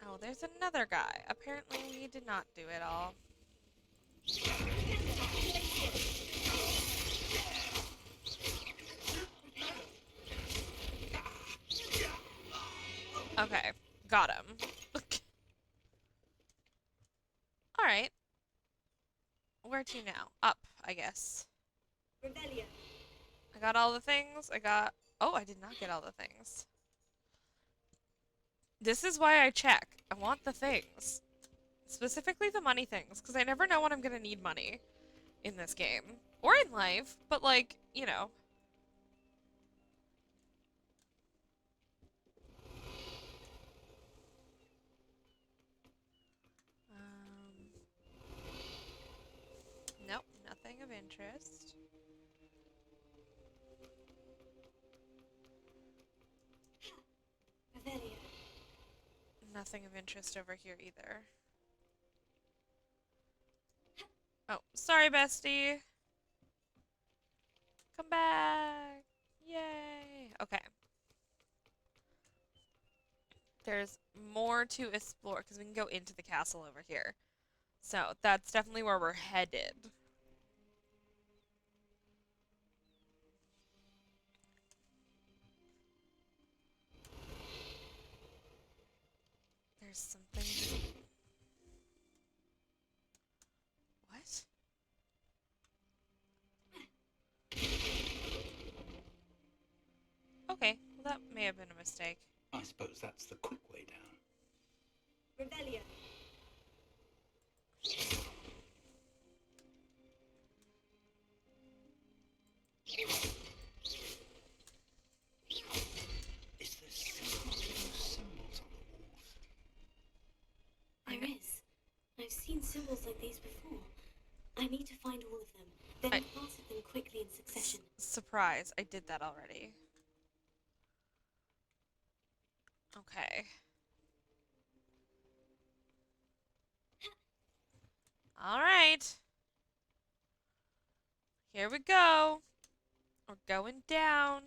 [SPEAKER 1] Oh, there's another guy. Apparently we did not do it all. Okay, got him. Alright. Where to now? Up, I guess.
[SPEAKER 2] Rebellion.
[SPEAKER 1] I got all the things. I got... Oh, I did not get all the things. This is why I check. I want the things. Specifically the money things, because I never know when I'm gonna need money in this game. Or in life, but like, you know. Nope, nothing of interest.
[SPEAKER 2] Revelio.
[SPEAKER 1] Nothing of interest over here either. Oh, sorry, bestie. Come back. Yay. Okay. there's more to explore because we can go into the castle over here. So that's definitely where we're headed. There's something. What? Okay, well that may have been a mistake.
[SPEAKER 7] I suppose that's the quick way down.
[SPEAKER 4] Revelio.
[SPEAKER 7] Is there symbols on the walls?
[SPEAKER 2] There is. I've seen symbols like these before. I need to find all of them, then pass at them quickly in succession.
[SPEAKER 1] Surprise, I did that already. Okay. Alright. Here we go. We're going down.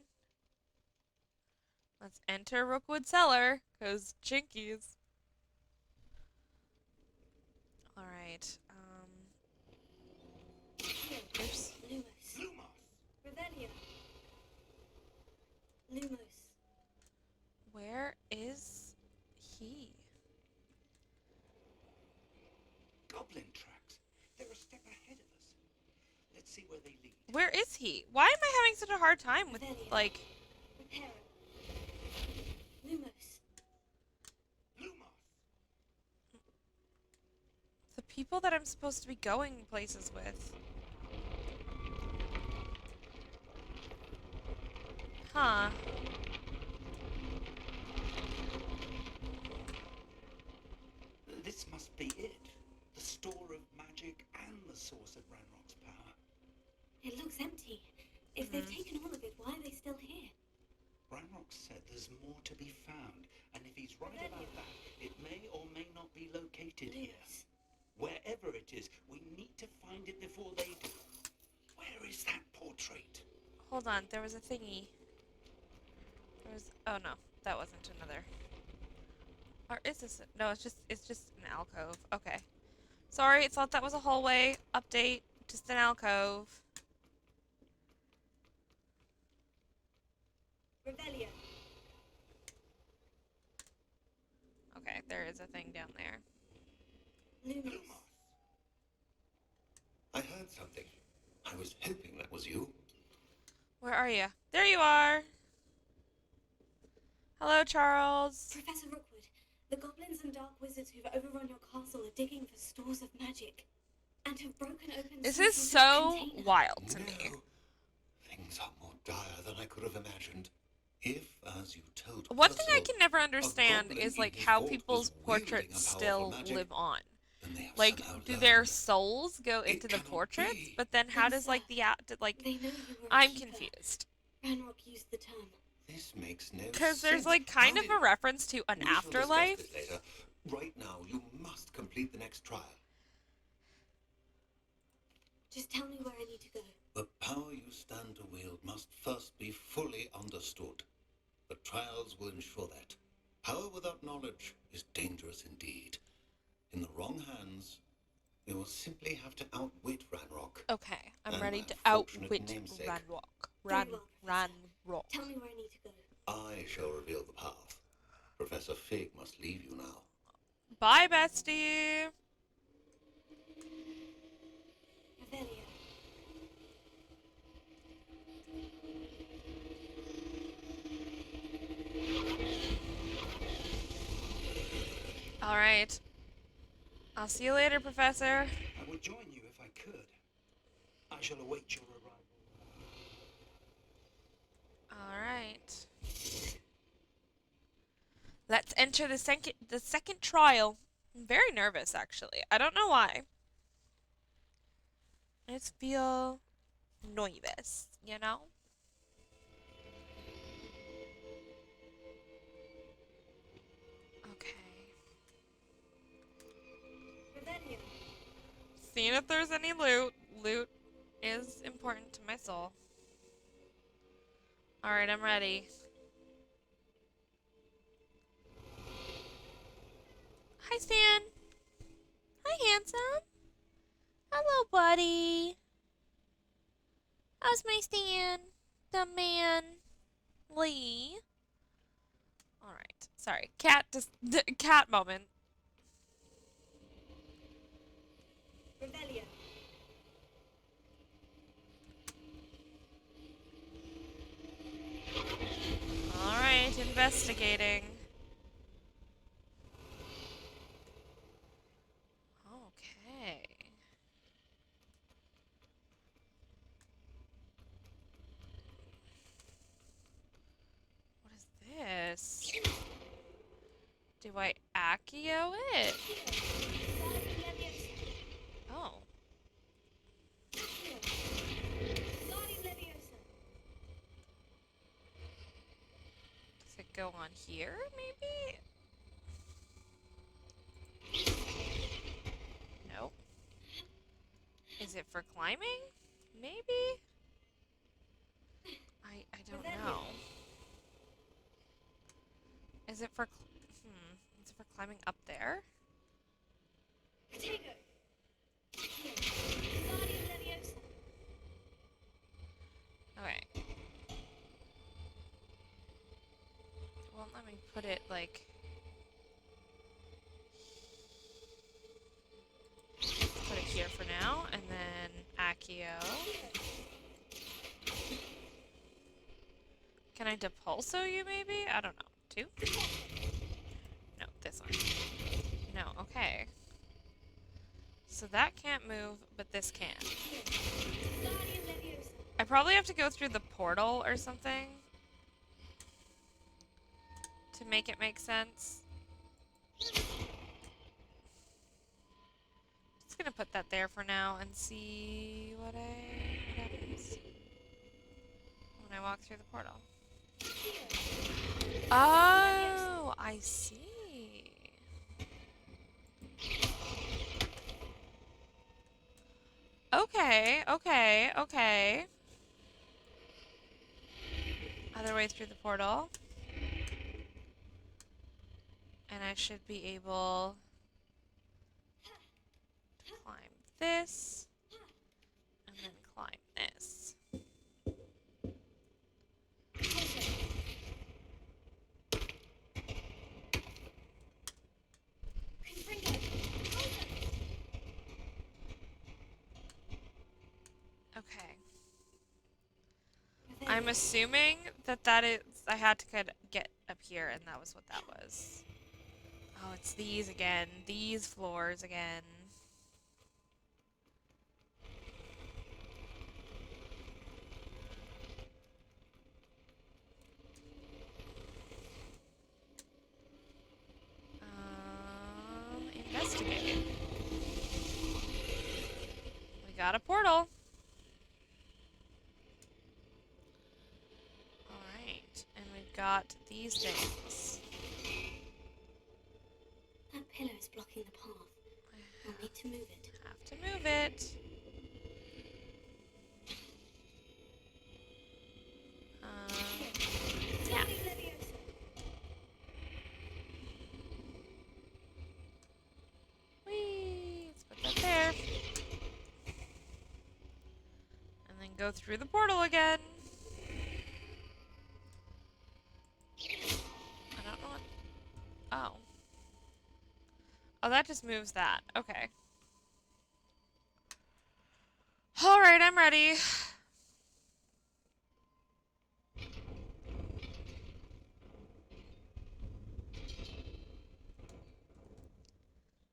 [SPEAKER 1] Let's enter Rookwood Cellar, because Chinkies. Alright, oops.
[SPEAKER 2] Lumos.
[SPEAKER 7] Lumos!
[SPEAKER 4] Revelio.
[SPEAKER 2] Lumos.
[SPEAKER 1] Where is he?
[SPEAKER 7] Goblin tracks. They're a step ahead of us. Let's see where they lead.
[SPEAKER 1] Where is he? Why am I having such a hard time with, like...
[SPEAKER 2] Reparo. Lumos.
[SPEAKER 7] Lumos!
[SPEAKER 1] the people that I'm supposed to be going places with? Huh.
[SPEAKER 7] This must be it. The store of magic and the source of Ranrock's power.
[SPEAKER 2] It looks empty. If they've taken all of it, why are they still here?
[SPEAKER 7] Ranrock said there's more to be found, and if he's right about that, it may or may not be located here.
[SPEAKER 2] Lumos.
[SPEAKER 7] Wherever it is, we need to find it before they do. Where is that portrait?
[SPEAKER 1] Hold on, there was a thingy. There was... Oh no, that wasn't another. Or is this... No, it's just an alcove. Okay. Sorry, I thought that was a hallway. Update. Just an alcove.
[SPEAKER 4] Revelio.
[SPEAKER 1] Okay, there is a thing down there.
[SPEAKER 2] Lumos.
[SPEAKER 7] Lumos.
[SPEAKER 10] I heard something. I was hoping that was you.
[SPEAKER 1] Where are you? There you are! Hello, Charles.
[SPEAKER 2] Professor Rookwood, the goblins and dark wizards who've overrun your castle are digging for stores of magic and have broken open
[SPEAKER 1] This
[SPEAKER 2] some
[SPEAKER 1] is
[SPEAKER 2] sort
[SPEAKER 1] so
[SPEAKER 2] of container.
[SPEAKER 1] wild to me.
[SPEAKER 10] No. Things are more dire than I could have imagined. If, as you told
[SPEAKER 1] One thing I
[SPEAKER 10] Percival,
[SPEAKER 1] can never understand
[SPEAKER 10] goblin
[SPEAKER 1] is
[SPEAKER 10] in
[SPEAKER 1] like
[SPEAKER 10] his
[SPEAKER 1] how
[SPEAKER 10] vault
[SPEAKER 1] people's
[SPEAKER 10] was wielding
[SPEAKER 1] portraits
[SPEAKER 10] a powerful
[SPEAKER 1] still
[SPEAKER 10] magic,
[SPEAKER 1] live on.
[SPEAKER 10] then they have
[SPEAKER 1] Like,
[SPEAKER 10] somehow
[SPEAKER 1] do their
[SPEAKER 10] learned.
[SPEAKER 1] souls go into the
[SPEAKER 10] cannot
[SPEAKER 1] portraits?
[SPEAKER 10] be.
[SPEAKER 1] But then how does like the like?
[SPEAKER 2] They know you were a
[SPEAKER 1] I'm
[SPEAKER 2] keeper.
[SPEAKER 1] confused
[SPEAKER 2] Ranrock used the term.
[SPEAKER 10] This makes no sense.
[SPEAKER 1] because there's like kind
[SPEAKER 10] How
[SPEAKER 1] of
[SPEAKER 10] did-
[SPEAKER 1] a reference to an
[SPEAKER 10] We shall discuss
[SPEAKER 1] afterlife.
[SPEAKER 10] this later. Right now, you must complete the next trial.
[SPEAKER 2] Just tell me where I need to go.
[SPEAKER 10] The power you stand to wield must first be fully understood. The trials will ensure that. Power without knowledge is dangerous indeed. In the wrong hands, you will simply have to outwit Ranrock.
[SPEAKER 1] Okay, I'm
[SPEAKER 10] And
[SPEAKER 1] ready
[SPEAKER 10] my
[SPEAKER 1] to
[SPEAKER 10] unfortunate
[SPEAKER 1] outwit
[SPEAKER 10] namesake.
[SPEAKER 1] Ranrock.
[SPEAKER 2] Very well, Professor.
[SPEAKER 1] Ranrock.
[SPEAKER 2] Tell me where I need to go.
[SPEAKER 10] I shall reveal the path. Professor Fig must leave you now.
[SPEAKER 1] Bye, bestie.
[SPEAKER 2] Revelio.
[SPEAKER 1] All right. I'll see you later, Professor.
[SPEAKER 7] I would join you if I could. I shall await your arrival.
[SPEAKER 1] All right. Let's enter the second trial. I'm very nervous, actually. I don't know why. I just feel nervous, you know? Okay.
[SPEAKER 4] Revelio.
[SPEAKER 1] Seeing if there's any loot. Loot is important to my soul. Alright, I'm ready. Stan. Hi, handsome. Hello, buddy. How's my Stan? The man. Lee. Alright. Sorry. Cat moment.
[SPEAKER 4] Revelio.
[SPEAKER 1] Alright, investigating. Okay. What is this? Do I Accio it? Oh. Does it go on here, maybe? Nope. Is it for climbing? Maybe? I don't know. Is it for is it for climbing up there? Okay. It won't let me put it like put it here for now, and then Accio. Can I depulso you maybe? I don't know. Two? No, this one. No, okay. So that can't move, but this can. I probably have to go through the portal or something to make it make sense. Just gonna put that there for now and see what happens when I walk through the portal. Oh, I see. Okay. Other way through the portal. And I should be able to climb this, and then climb this. Okay. I'm assuming that is, I had to get up here, and that was what that was. Oh, it's these again. These floors again. Investigate. We got a portal. Alright, and we've got these things.
[SPEAKER 4] That pillar is blocking the path. I'll need to move it.
[SPEAKER 1] Have to move it. Yeah. Whee! Let's put that there. And then go through the portal again. I don't know what... Oh. Oh, that just moves that. Okay. Alright, I'm ready.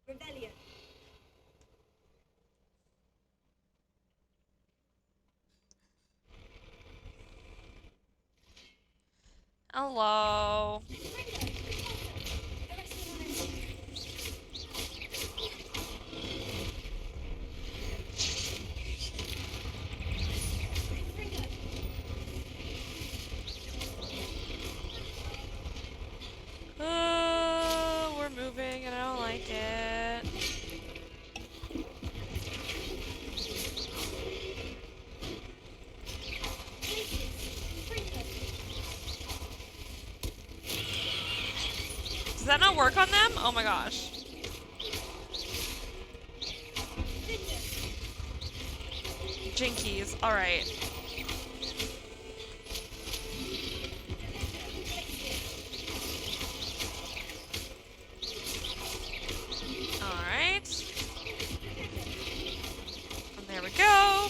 [SPEAKER 4] Revelio.
[SPEAKER 1] Hello. We're moving and I don't like it. Does that not work on them? Oh my gosh. Jinkies. Alright. Alright. And there we go.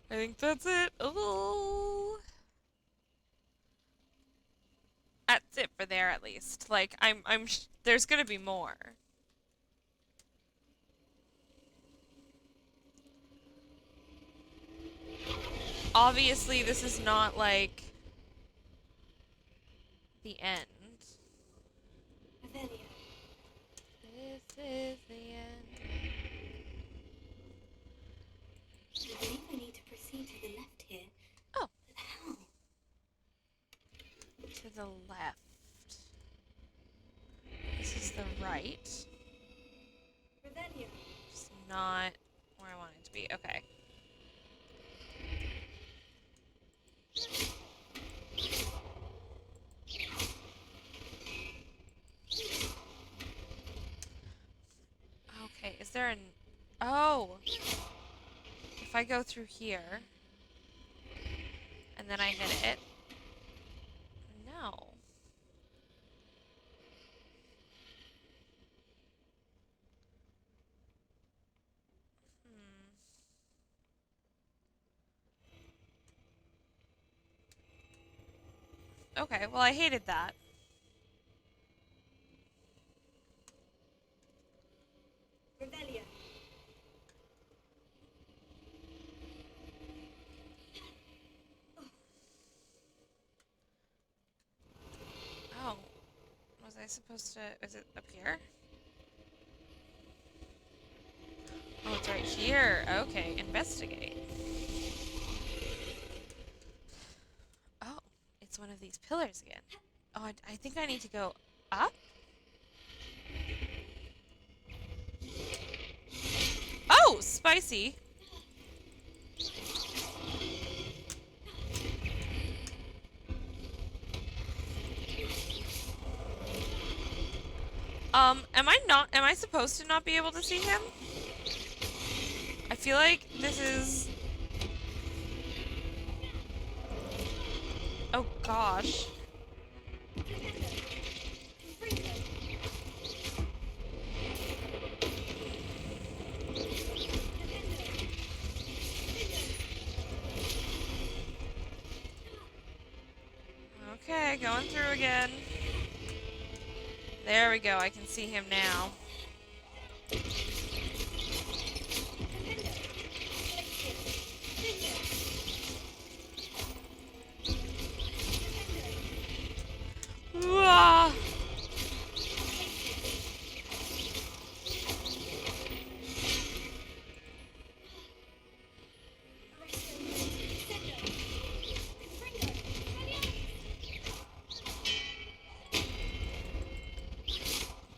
[SPEAKER 1] I think that's it. Oh. That's it for there at least. Like there's gonna be more. Obviously, this is not like the end.
[SPEAKER 2] Revelia.
[SPEAKER 1] This is the end.
[SPEAKER 2] I believe I need to proceed to the left here.
[SPEAKER 1] Oh.
[SPEAKER 2] But how?
[SPEAKER 1] To the left. This is the right.
[SPEAKER 2] Revelia.
[SPEAKER 1] It's not where I want it to be. Okay. Okay, is there an... Oh! If I go through here, and then I hit it... No. Okay, well I hated that.
[SPEAKER 2] Revelia.
[SPEAKER 1] Oh. Was I supposed to... Is it up here? Oh, it's right here. Okay, investigate. Oh, it's one of these pillars again. Oh, I think I need to go up? Oh, spicy. Am I supposed to not be able to see him? I feel like this is... Oh gosh. Okay, going through again. There we go, I can see him now. Wah!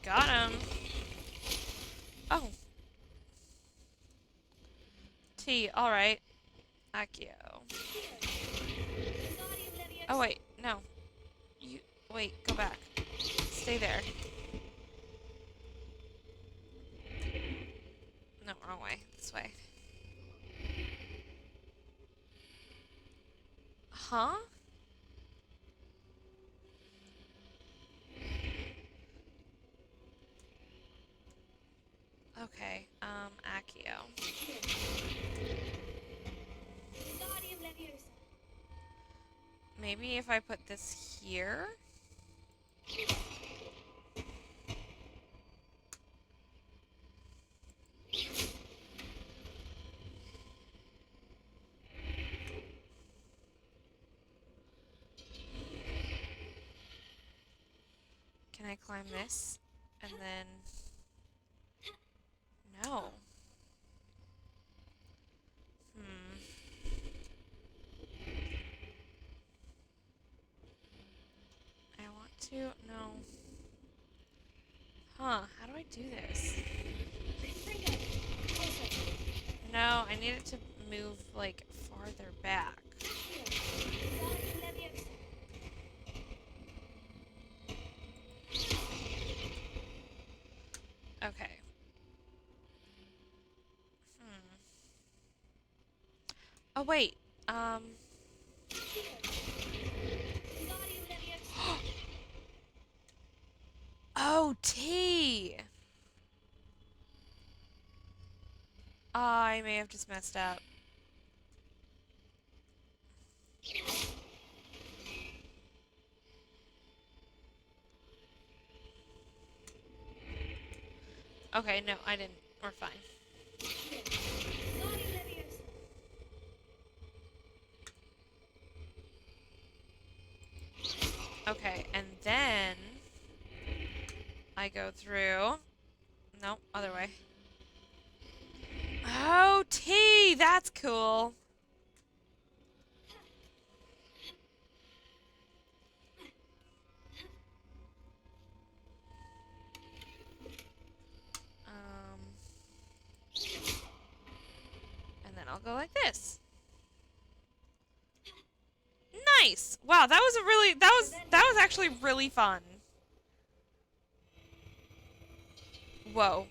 [SPEAKER 1] Got him. Oh. T, alright. Accio. Oh, wait, no. You, wait, go back. Stay there. No, wrong way. This way. Huh? Okay, Accio. Maybe if I put this here? Can I climb this? And then... No. I want to... No. Huh, how do I do this? No, I need it to move, like, farther back. Oh, wait. Oh, T! I may have just messed up. Okay, no, I didn't. We're fine. Okay, and then I go through. Nope, other way. Oh, T! That's cool. And then I'll go like this. Nice! Wow, that was a really, that was actually really fun. Whoa.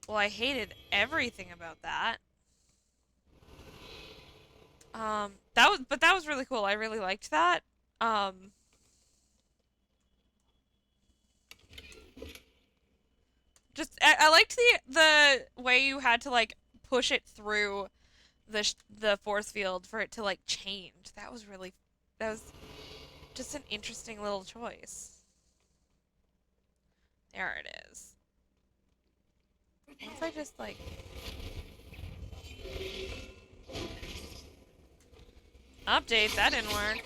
[SPEAKER 1] Well, I hated everything about that. But that was really cool. I really liked that. I liked the way you had to like push it through the force field for it to like change. That was just an interesting little choice. There it is. What if I just like... Update, that didn't work.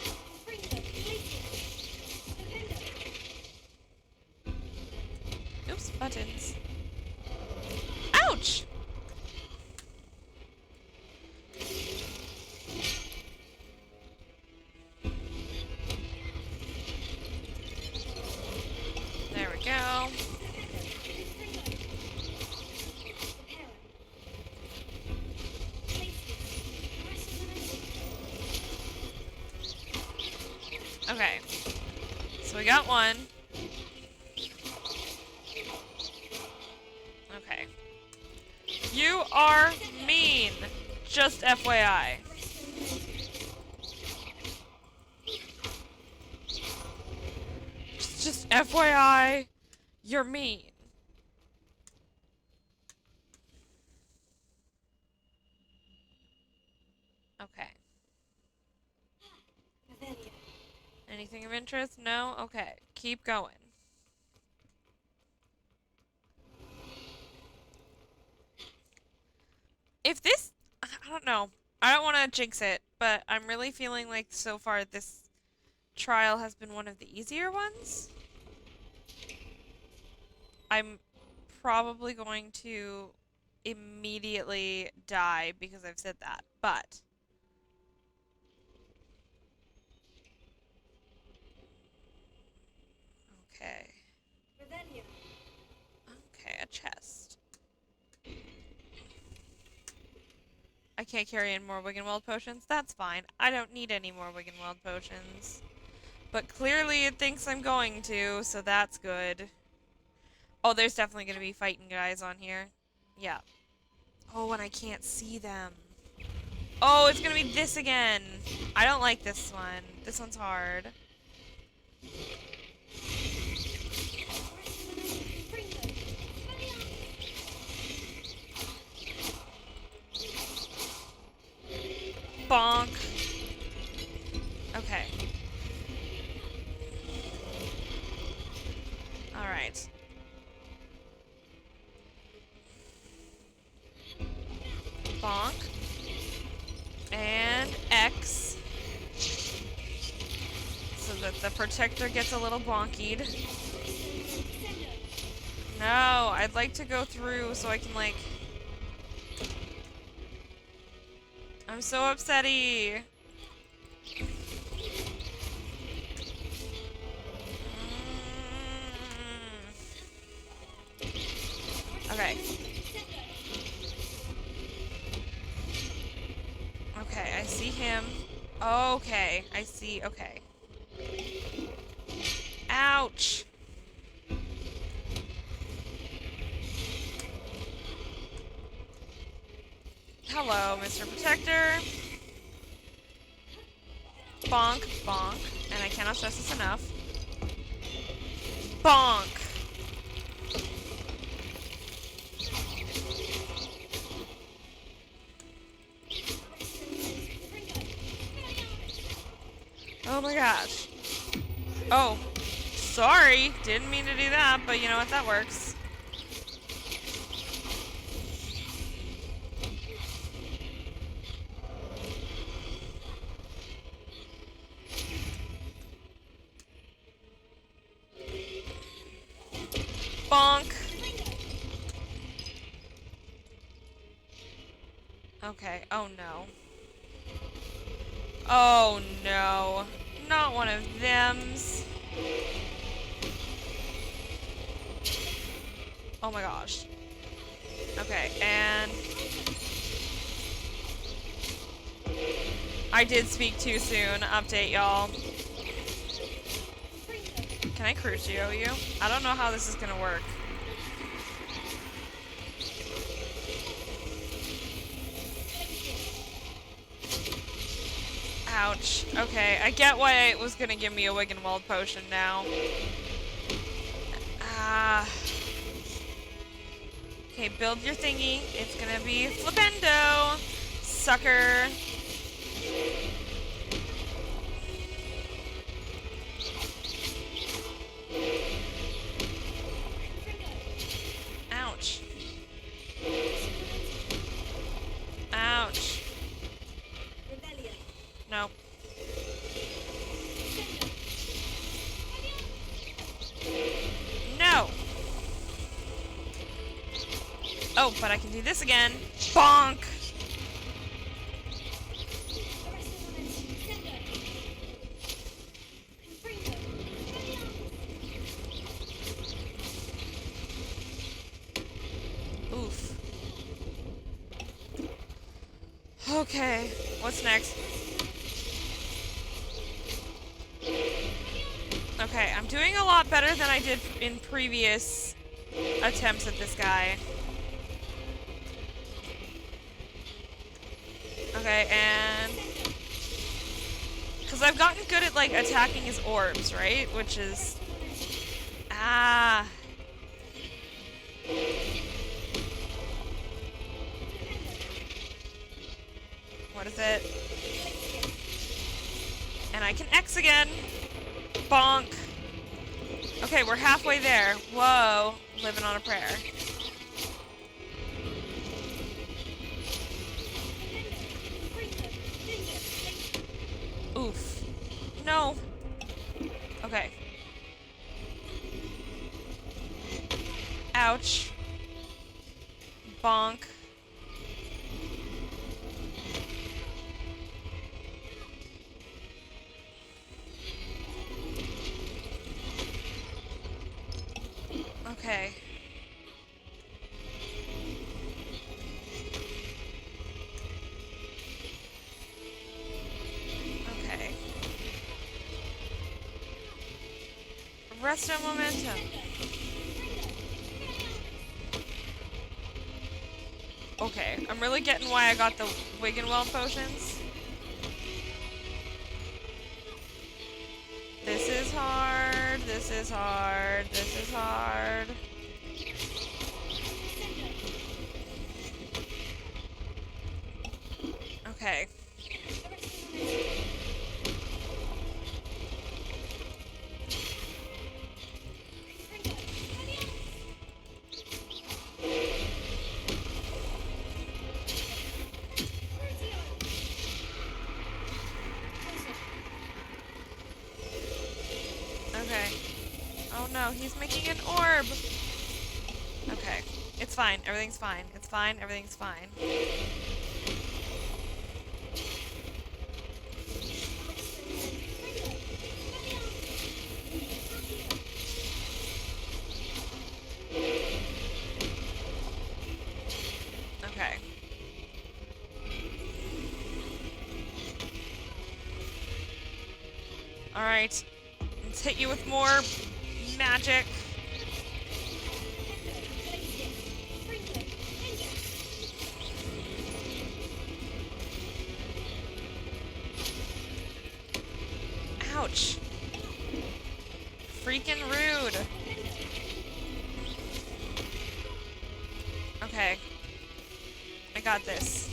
[SPEAKER 1] Oops, buttons. Ouch! There we go. Okay. So we got one. Okay. You are mean. Just FYI. Just FYI, you're mean. Okay. Anything of interest? No? Okay. Keep going. If this... I don't know. I don't want to jinx it, but I'm really feeling like so far this trial has been one of the easier ones. I'm probably going to immediately die because I've said that, but... Okay. Okay, a chest. I can't carry in more Wiggenweld potions? That's fine. I don't need any more Wiggenweld potions. But clearly it thinks I'm going to, so that's good. Oh, there's definitely going to be fighting guys on here. Yeah. Oh, and I can't see them. Oh, it's going to be this again. I don't like this one. This one's hard. Bonk. Okay. Alright. Bonk. And X. So that the protector gets a little bonkied. No, I'd like to go through so I can, like... I'm so upsetty. Okay. Okay, I see him. Okay, I see. Okay. Ouch. Hello, Mr. Protector. Bonk, bonk. And I cannot stress this enough. Bonk. Oh my gosh. Oh. Sorry. Didn't mean to do that, but you know what? That works. Bonk. Okay. Oh no. Oh no. Not one of thems. Oh my gosh. Okay, and I did speak too soon. Update, y'all. Can I Crucio you? I don't know how this is gonna work. Ouch. Okay, I get why it was gonna give me a Wiggenweld potion now. Ah. Okay, build your thingy. It's gonna be Flipendo. Sucker. Ouch. Ouch. No. No. Oh, but I can do this again. Bonk. Oof. Okay, what's next? Okay, I'm doing a lot better than I did in previous attempts at this guy. Okay, and... because I've gotten good at, like, attacking his orbs, right? Which is... ah... what is it? And I can X again. Bonk. Okay, we're halfway there. Whoa. Living on a prayer. Oof. No. Okay. Ouch. Bonk. Okay. Okay. Resto momentum. Okay, I'm really getting why I got the Wiggenweld potions. This is hard, this is hard, this is hard. Okay. Okay. Oh no, he's making an orb! Okay. It's fine. Everything's fine. It's fine. Everything's fine. Okay. Alright. Let's hit you with more magic. got this.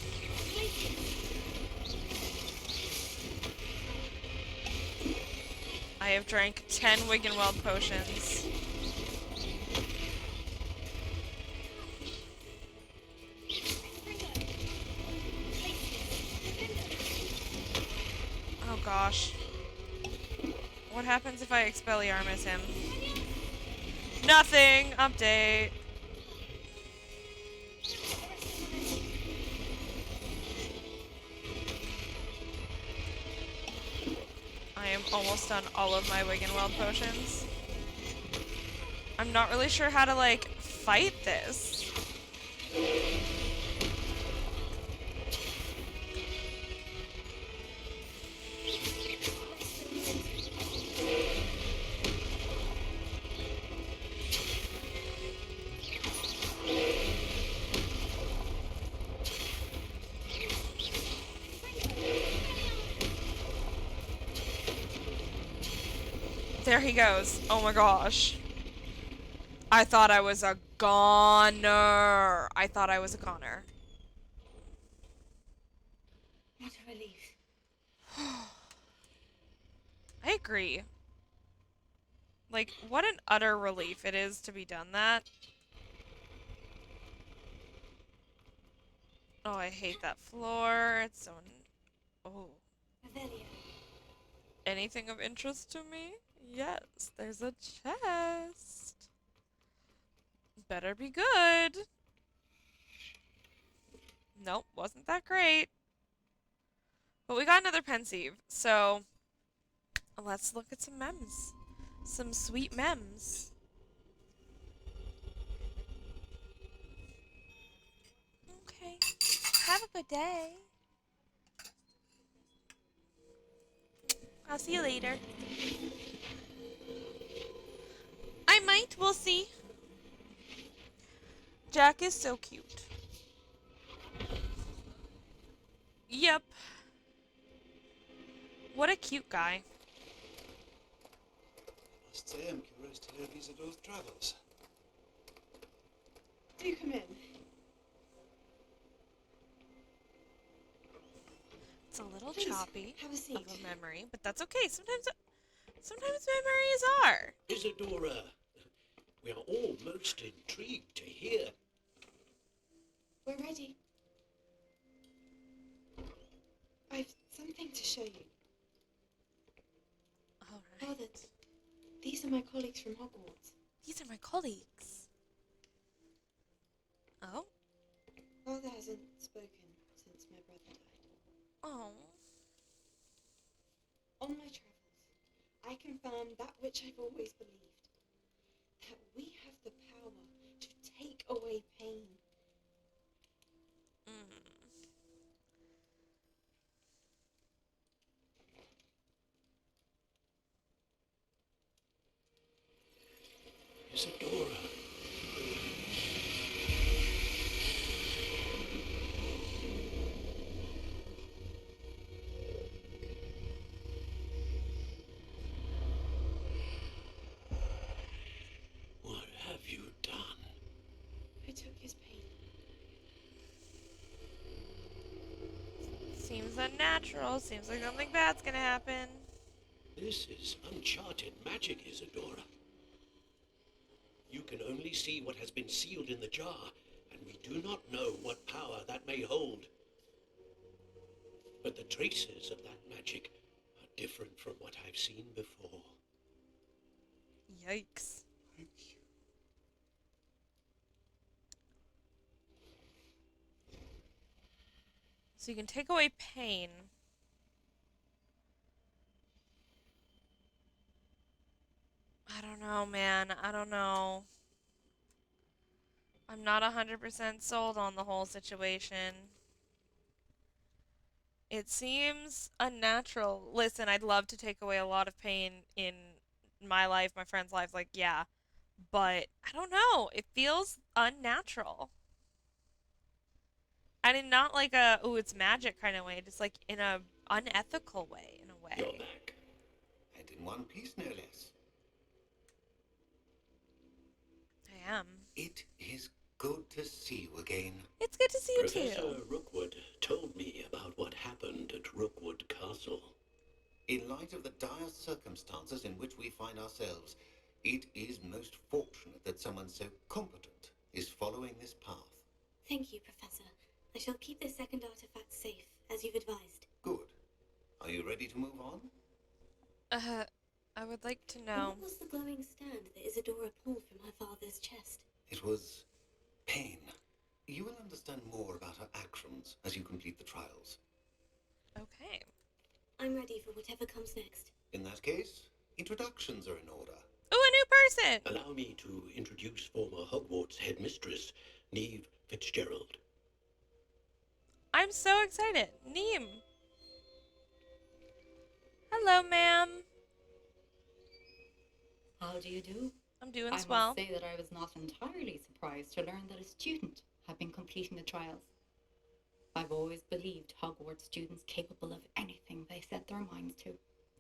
[SPEAKER 1] I have drank 10 Wiggenweld potions. Oh gosh. What happens if I Expelliarmus him? Nothing! Update. I am almost done all of my Wiggenweld potions. I'm not really sure how to, like, fight this. There he goes. Oh my gosh. I thought I was a goner. I thought I was a goner.
[SPEAKER 4] What a relief.
[SPEAKER 1] I agree. Like, what an utter relief it is to be done that. Oh, I hate that floor. It's so... Oh.
[SPEAKER 4] Revelio.
[SPEAKER 1] Anything of interest to me? Yes, there's a chest. Better be good. Nope, wasn't that great. But we got another pensieve, so let's look at some mems. Some sweet mems. Okay. Have a good day. I'll see you later. I might, we'll see. Jack is so cute. Yep. What a cute guy.
[SPEAKER 10] Must say I'm curious to hear of Isadore's travels.
[SPEAKER 8] Do come in.
[SPEAKER 1] It's a little
[SPEAKER 4] Please,
[SPEAKER 1] choppy
[SPEAKER 4] have a seat.
[SPEAKER 1] of a memory, but that's okay. Sometimes memories are.
[SPEAKER 5] Isadora, we are all most intrigued to hear.
[SPEAKER 4] We're ready. I've something to show you.
[SPEAKER 1] All
[SPEAKER 4] Father,
[SPEAKER 1] right.
[SPEAKER 4] these are my colleagues from Hogwarts.
[SPEAKER 1] These are my colleagues. Oh.
[SPEAKER 4] Father hasn't spoken since my brother died.
[SPEAKER 1] Oh.
[SPEAKER 4] On my travels, I confirmed that which I've always believed. That we have the power to take away pain.
[SPEAKER 5] Isadora. What have you done?
[SPEAKER 4] I took his pain.
[SPEAKER 1] Seems unnatural. Seems like something bad's gonna happen.
[SPEAKER 5] This is uncharted magic, Isadora. You can only see what has been sealed in the jar, and we do not know what power that may hold. But the traces of that magic are different from what I've seen before.
[SPEAKER 1] Yikes. So you can take away pain. I don't know, man. I don't know. I'm not 100% sold on the whole situation. It seems unnatural. Listen, I'd love to take away a lot of pain in my life, my friends' lives, like, yeah. But I don't know. It feels unnatural. And in not like a, ooh, it's magic kind of way, just like in a unethical way, in a
[SPEAKER 5] You're
[SPEAKER 1] way.
[SPEAKER 5] back.
[SPEAKER 10] And in one piece, no less.
[SPEAKER 1] I am.
[SPEAKER 10] It is good to see you again.
[SPEAKER 1] It's good to see you
[SPEAKER 5] Professor
[SPEAKER 1] too.
[SPEAKER 10] circumstances in which we find ourselves. It is most fortunate that someone so competent is following this path.
[SPEAKER 2] Thank you, Professor. I shall keep this second artifact safe, as you've advised.
[SPEAKER 10] Good. Are you ready to move on?
[SPEAKER 1] I would like to know.
[SPEAKER 2] What was the glowing stand that Isadora pulled from her father's chest?
[SPEAKER 10] It was pain. You will understand more about her actions as you complete the trials.
[SPEAKER 1] Okay.
[SPEAKER 2] I'm ready for whatever comes next.
[SPEAKER 10] In that case, introductions are in order.
[SPEAKER 1] Ooh, a new person!
[SPEAKER 5] Allow me to introduce former Hogwarts headmistress, Neve Fitzgerald.
[SPEAKER 1] I'm so excited. Neem. Hello, ma'am.
[SPEAKER 11] How do you do?
[SPEAKER 1] I'm doing
[SPEAKER 11] I must
[SPEAKER 1] swell.
[SPEAKER 11] say that I was not entirely surprised to learn that a student had been completing the trials. I've always believed Hogwarts students capable of anything they set their minds to.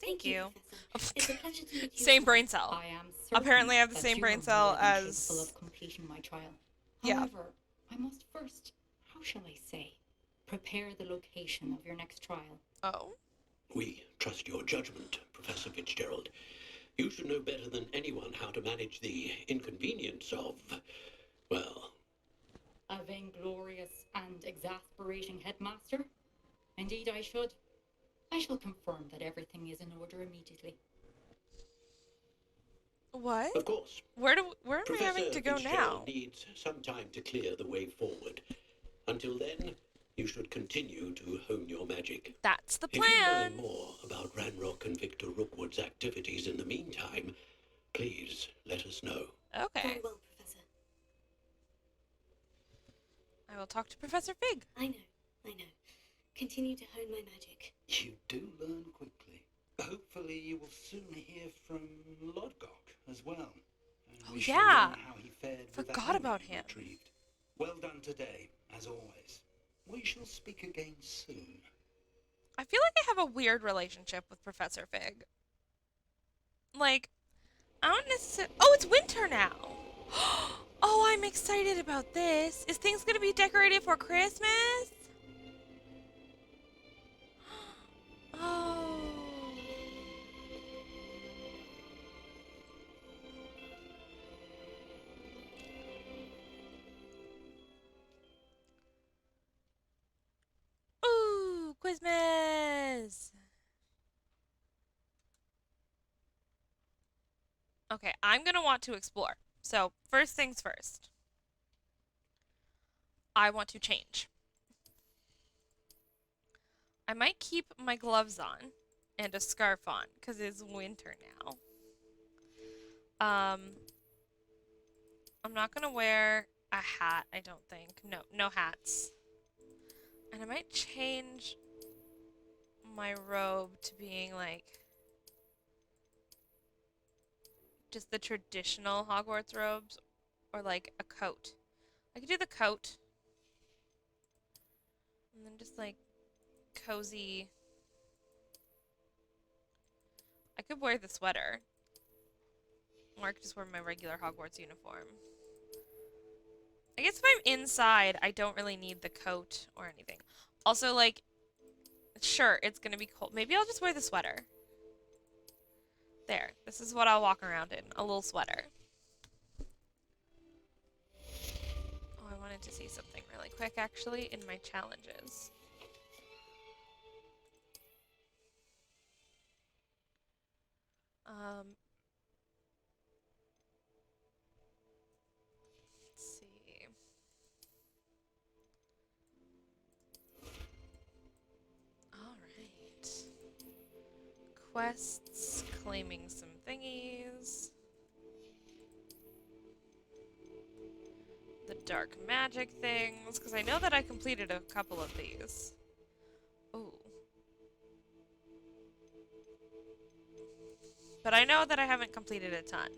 [SPEAKER 1] Thank you.
[SPEAKER 2] Professor. It's a pleasure to meet you.
[SPEAKER 1] Same brain cell.
[SPEAKER 11] I am certain
[SPEAKER 1] Apparently I have the
[SPEAKER 11] that
[SPEAKER 1] same
[SPEAKER 11] you
[SPEAKER 1] brain
[SPEAKER 11] are
[SPEAKER 1] cell
[SPEAKER 11] more than
[SPEAKER 1] as-
[SPEAKER 11] capable of completing my trial.
[SPEAKER 1] Yeah.
[SPEAKER 11] However, I must first, how shall I say, prepare the location of your next trial.
[SPEAKER 1] Oh.
[SPEAKER 5] We trust your judgment, Professor Fitzgerald. You should know better than anyone how to manage the inconvenience of, well...
[SPEAKER 11] A vainglorious and exasperating headmaster? Indeed I should. I shall confirm that everything is in order immediately.
[SPEAKER 1] What?
[SPEAKER 5] Of course.
[SPEAKER 1] Where am I
[SPEAKER 5] Professor
[SPEAKER 1] having to go
[SPEAKER 5] Fitzgerald
[SPEAKER 1] now?
[SPEAKER 5] needs some time to clear the way forward. Until then, you should continue to hone your magic.
[SPEAKER 1] That's the
[SPEAKER 5] If you
[SPEAKER 1] plan.
[SPEAKER 5] learn more about Ranrock and Victor Rookwood's activities in the meantime, please let us know.
[SPEAKER 1] Okay.
[SPEAKER 2] Very well, Professor.
[SPEAKER 1] I will talk to Professor Fig.
[SPEAKER 2] I know. Continue to hone my magic.
[SPEAKER 7] You do learn quickly. Hopefully you will soon hear from Lodgok as well. And
[SPEAKER 1] Oh,
[SPEAKER 7] we shall
[SPEAKER 1] yeah.
[SPEAKER 7] learn how he fared with the
[SPEAKER 1] Forgot
[SPEAKER 7] hammer
[SPEAKER 1] about
[SPEAKER 7] you
[SPEAKER 1] him.
[SPEAKER 7] retrieved. Well done today, as always. We shall speak again soon.
[SPEAKER 1] I feel like I have a weird relationship with Professor Fig. Like, I don't necessarily... Oh, it's winter now. Oh, I'm excited about this. Is things going to be decorated for Christmas? Oh. Ooh, Christmas. Okay, I'm going to want to explore. So, first things first. I want to change. I might keep my gloves on and a scarf on because it's winter now. I'm not going to wear a hat, I don't think. No hats. And I might change my robe to being like just the traditional Hogwarts robes or like a coat. I could do the coat. And then just like cozy. I could wear the sweater. Or I could just wear my regular Hogwarts uniform. I guess if I'm inside, I don't really need the coat or anything. Also, like, sure, it's gonna be cold. Maybe I'll just wear the sweater. There. This is what I'll walk around in. A little sweater. Oh, I wanted to see something really quick, actually, in my challenges. Let's see. Alright. Quests, claiming some thingies. The dark magic things, because I know that I completed a couple of these. Ooh. But I know that I haven't completed a ton.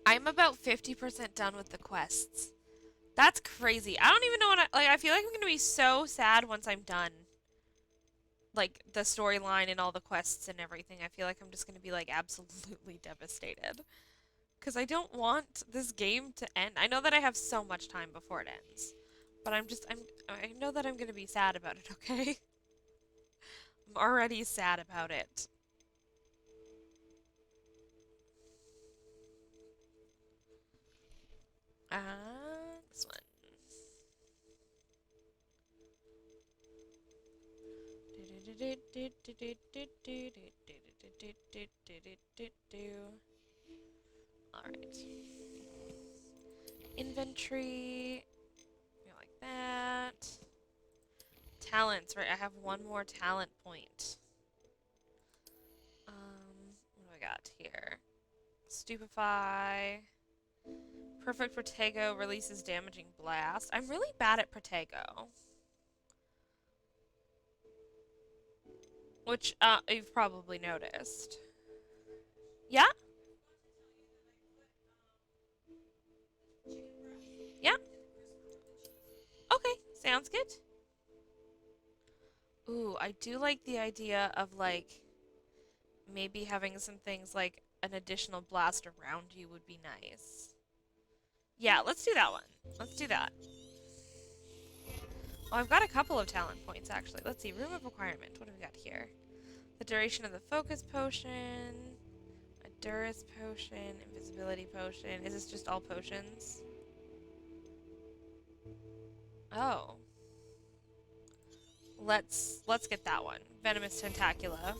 [SPEAKER 1] I'm about 50% done with the quests. That's crazy. I don't even know what I feel like I'm gonna be so sad once I'm done. Like, the storyline and all the quests and everything. I feel like I'm just gonna be, like, absolutely devastated. Because I don't want this game to end. I know that I have so much time before it ends. But I know that I'm gonna be sad about it, okay? I'm already sad about it. This one. Alright. Inventory. Like that. Talents, right? I have one more talent point. What do I got here? Stupefy. Perfect Protego releases damaging blast. I'm really bad at Protego. Which, you've probably noticed. Yeah? Yeah? Okay, sounds good. Ooh, I do like the idea of, like, maybe having some things like an additional blast around you would be nice. Yeah, let's do that one. Let's do that. Oh, I've got a couple of talent points, actually. Let's see. Room of requirement. What do we got here? The duration of the focus potion. A Durus potion. Invisibility potion. Is this just all potions? Oh. Let's get that one. Venomous Tentacula.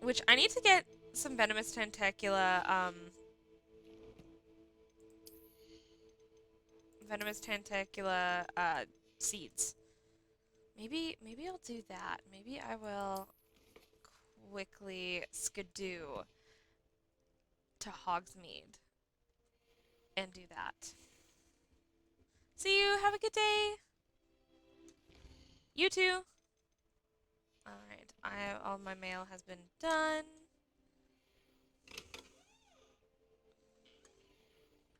[SPEAKER 1] Which, I need to get some Venomous Tentacula, seeds. Maybe I'll do that. Maybe I will quickly skidoo to Hogsmeade and do that. See you. Have a good day. You too. Alright. All my mail has been done.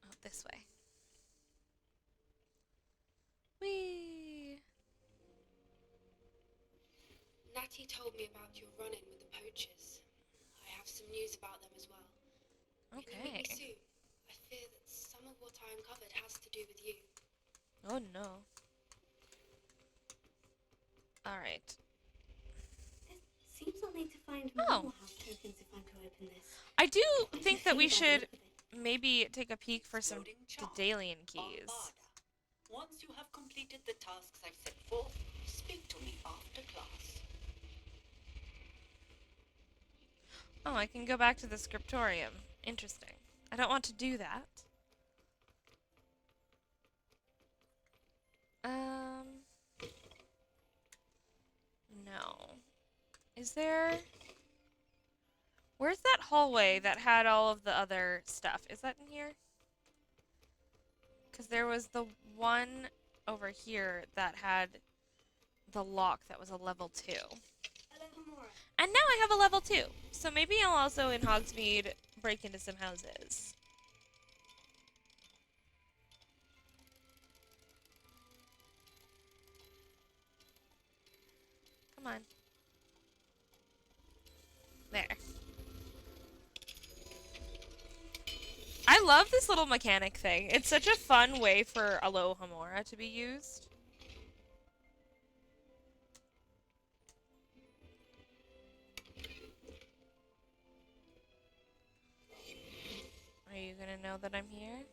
[SPEAKER 1] Oh, this way. Whee!
[SPEAKER 2] Natty told me about your run-in with the poachers. I have some news about them as well. Can you meet me soon? I fear that some of what I uncovered has to do with you.
[SPEAKER 1] Oh no. Alright.
[SPEAKER 2] Seems I'll need to find
[SPEAKER 1] Oh.
[SPEAKER 2] more house tokens if I'm to open this.
[SPEAKER 1] I do think that we should maybe take a peek for some Daedalian keys.
[SPEAKER 9] Once you have completed the tasks I've set forth, speak to me after class.
[SPEAKER 1] Oh, I can go back to the scriptorium. Interesting. I don't want to do that. No. Is there... Where's that hallway that had all of the other stuff? Is that in here? Because there was the one over here that had the lock that was a level 2. And now I have a level 2. So maybe I'll also, in Hogsmeade, break into some houses. Come on. There. I love this little mechanic thing. It's such a fun way for Alohomora to be used. Are you gonna know that I'm here?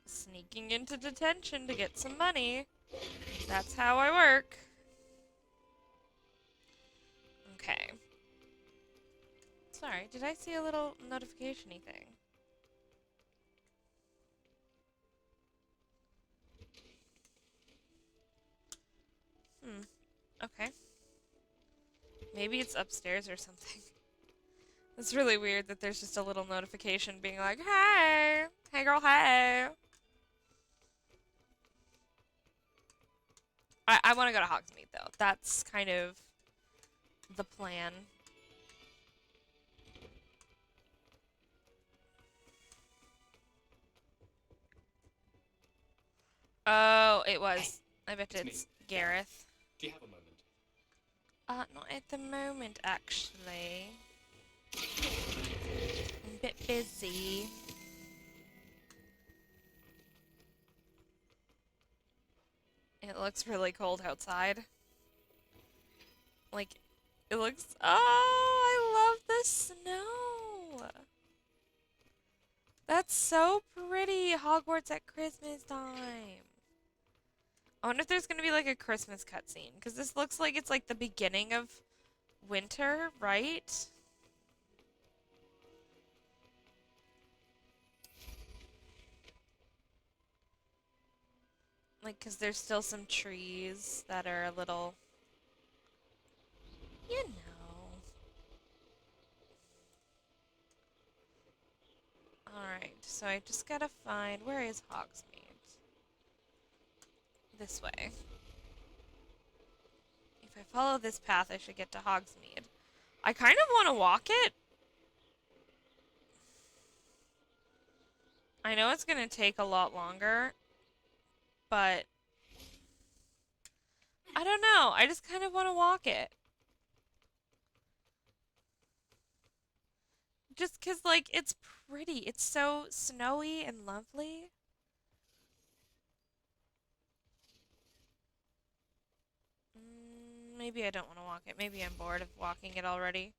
[SPEAKER 1] Sneaking into detention to get some money. That's how I work. Okay. Sorry, did I see a little notification-y thing? Okay. Maybe it's upstairs or something. It's really weird that there's just a little notification being like, hey! Hey girl, hey! I want to go to Hogsmeade, though. That's kind of the plan. Oh, it was. I bet it's Gareth.
[SPEAKER 12] Do you have a moment?
[SPEAKER 1] Not at the moment, actually. I'm a bit busy. looks really cold outside. Like, it looks... Oh, I love the snow! That's so pretty! Hogwarts at Christmas time! I wonder if there's gonna be, like, a Christmas cutscene. Because this looks like it's, like, the beginning of winter, right? Like, because there's still some trees that are a little... You know. Alright, so I just gotta find... Where is Hogsmeade? This way. If I follow this path, I should get to Hogsmeade. I kind of want to walk it. I know it's gonna take a lot longer, but... I don't know. I just kind of want to walk it. Just 'cause, like, it's pretty. It's so snowy and lovely. Maybe I don't want to walk it. Maybe I'm bored of walking it already.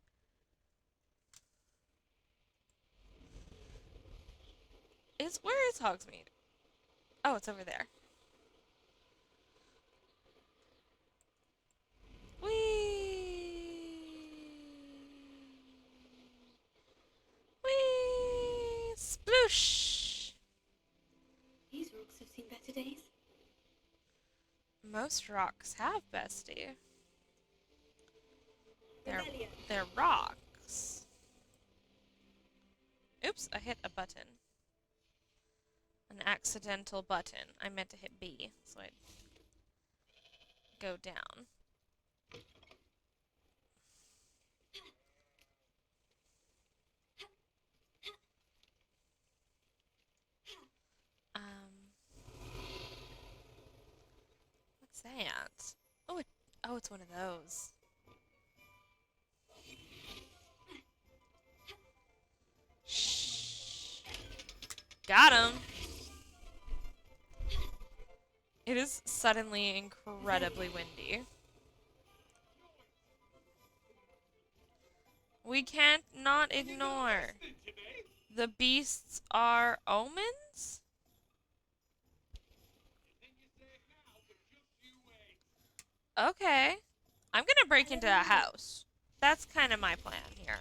[SPEAKER 1] Where is Hogsmeade? Oh, it's over there. Whee! Whee! Sploosh!
[SPEAKER 2] These rocks have seen better days.
[SPEAKER 1] Most rocks have, bestie.
[SPEAKER 2] Rebellion.
[SPEAKER 1] They're rocks. Oops, I hit a button. An accidental button. I meant to hit B, so I'd go down. What's that? Oh, it's one of those. Shh. Got him. It is suddenly incredibly windy. We can't not ignore. The beasts are omens? Okay. I'm gonna break into a house. That's kind of my plan here.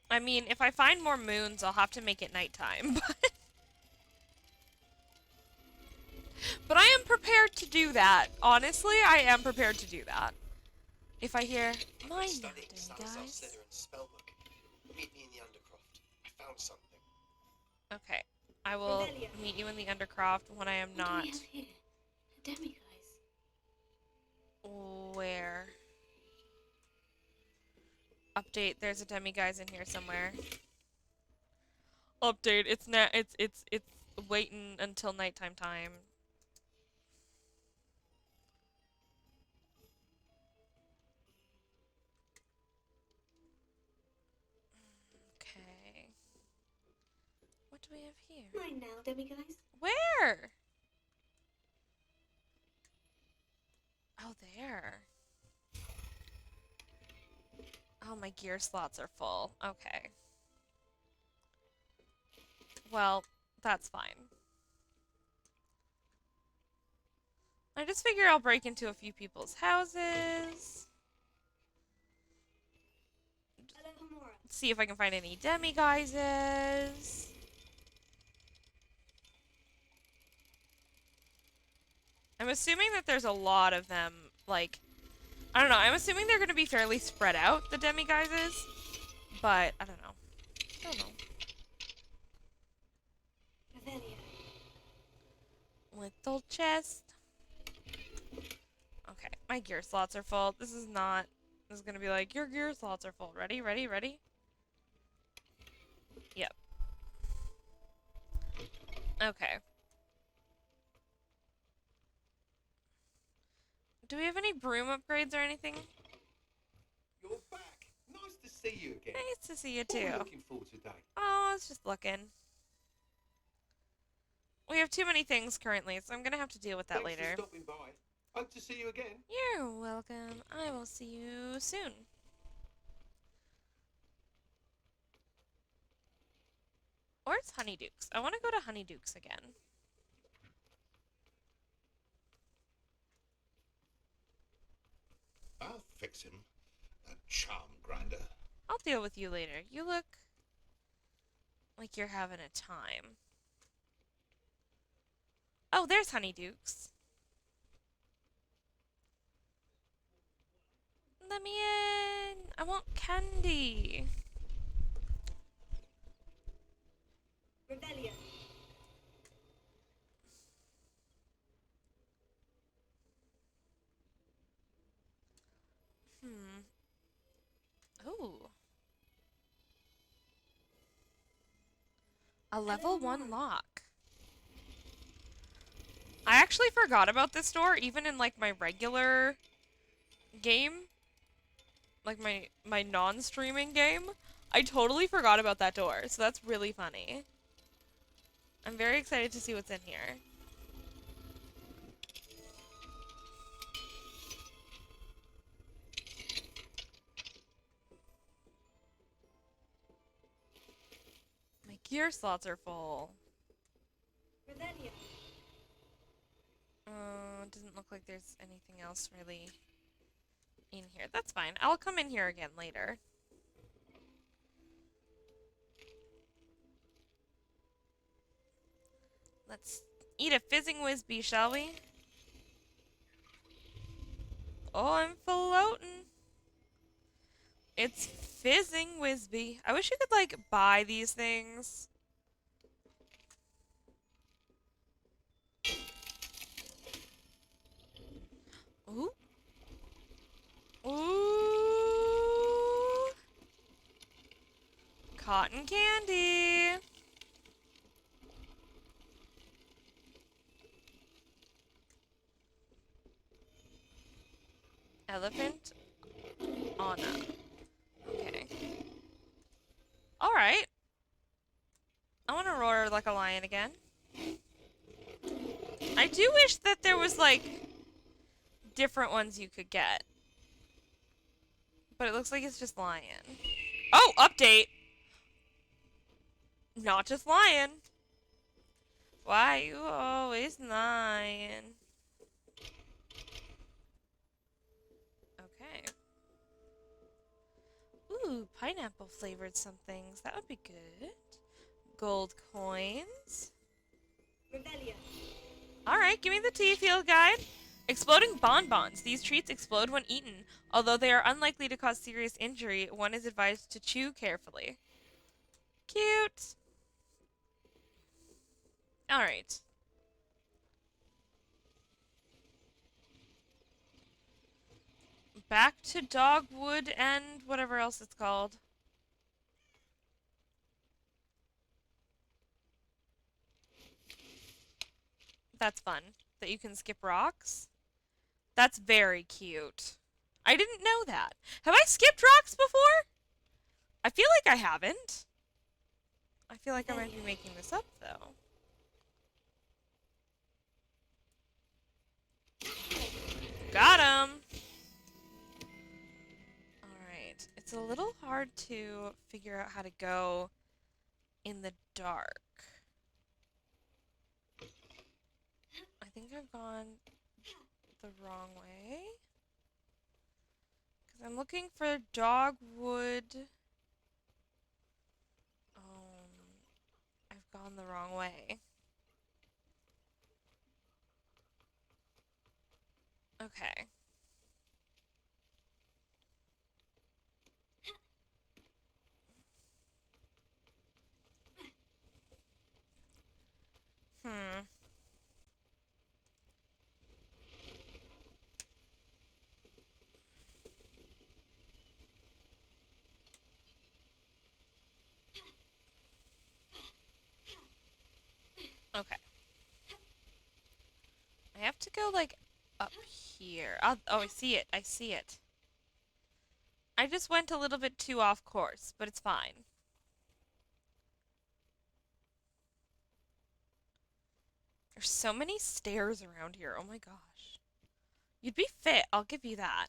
[SPEAKER 1] I mean, if I find more moons, I'll have to make it nighttime, but I am prepared to do that. Honestly, I am prepared to do that. If I hear, my
[SPEAKER 3] Studying
[SPEAKER 1] nothing,
[SPEAKER 3] Salazar
[SPEAKER 1] guys.
[SPEAKER 3] Slytherin's spellbook. Meet me in the Undercroft. I found something.
[SPEAKER 1] Okay. I will meet you in the Undercroft when I am
[SPEAKER 2] What
[SPEAKER 1] not...
[SPEAKER 2] do we have here? A demiguise.
[SPEAKER 1] Where? Update, there's a demiguise in here somewhere. Update, it's waiting until nighttime time. Okay. What do we have here?
[SPEAKER 2] Mine now, demiguise.
[SPEAKER 1] Where? Oh, there. Oh, my gear slots are full. Okay. Well, that's fine. I just figure I'll break into a few people's houses. See if I can find any demiguises. I'm assuming that there's a lot of them, like... I don't know, I'm assuming they're going to be fairly spread out, the demiguises. But, I don't know. I don't know. Little chest. Okay, my gear slots are full. This is not... This is going to be like, your gear slots are full. Ready, ready, ready? Yep. Okay. Do we have any broom upgrades or anything?
[SPEAKER 3] You're back. Nice to see you again.
[SPEAKER 1] Nice to see you
[SPEAKER 3] What are
[SPEAKER 1] too.
[SPEAKER 3] you looking for today?
[SPEAKER 1] Oh, I was just looking. We have too many things currently, so I'm gonna have to deal with that
[SPEAKER 5] Thanks
[SPEAKER 1] later.
[SPEAKER 5] for stopping by. Hope to see you again.
[SPEAKER 1] You're welcome. I will see you soon. Or it's Honeyduke's. I want to go to Honeyduke's again.
[SPEAKER 10] I'll fix him. That charm grinder.
[SPEAKER 1] I'll deal with you later. You look like you're having a time. Oh, there's Honeyduke's. Let me in. I want candy.
[SPEAKER 4] Revelio.
[SPEAKER 1] Ooh. A level 1 lock. I actually forgot about this door, even in, like, my regular game. Like, my non-streaming game. I totally forgot about that door, so that's really funny. I'm very excited to see what's in here. My gear slots are full.
[SPEAKER 4] Revelio.
[SPEAKER 1] Doesn't look like there's anything else really in here. That's fine. I'll come in here again later. Let's eat a fizzing Whizbee, shall we? Oh, I'm floating. It's fizzing Whizbee. I wish you could, like, buy these things. Ooh. Ooh. Cotton candy. Elephant Anna. Okay. Alright. I want to roar like a lion again. I do wish that there was, like, different ones you could get. But it looks like it's just lion. Oh, update! Not just lion. Why you always lying? Okay. Ooh, pineapple flavored some things. That would be good. Gold coins.
[SPEAKER 4] Revelio.
[SPEAKER 1] Alright, give me the tea field guide. Exploding bonbons. These treats explode when eaten. Although they are unlikely to cause serious injury, one is advised to chew carefully. Cute. Alright. Back to Dogwood and whatever else it's called. That's fun. That you can skip rocks. That's very cute. I didn't know that. Have I skipped rocks before? I feel like I haven't. I feel like I might be making this up, though. Got him! Alright. It's a little hard to figure out how to go in the dark. I think I've gone the wrong way. Because I'm looking for dogwood. I've gone the wrong way. Okay. Hmm. Okay. I have to go, like, up here. Oh, I see it. I see it. I just went a little bit too off course, but it's fine. There's so many stairs around here. Oh my gosh. You'd be fit, I'll give you that.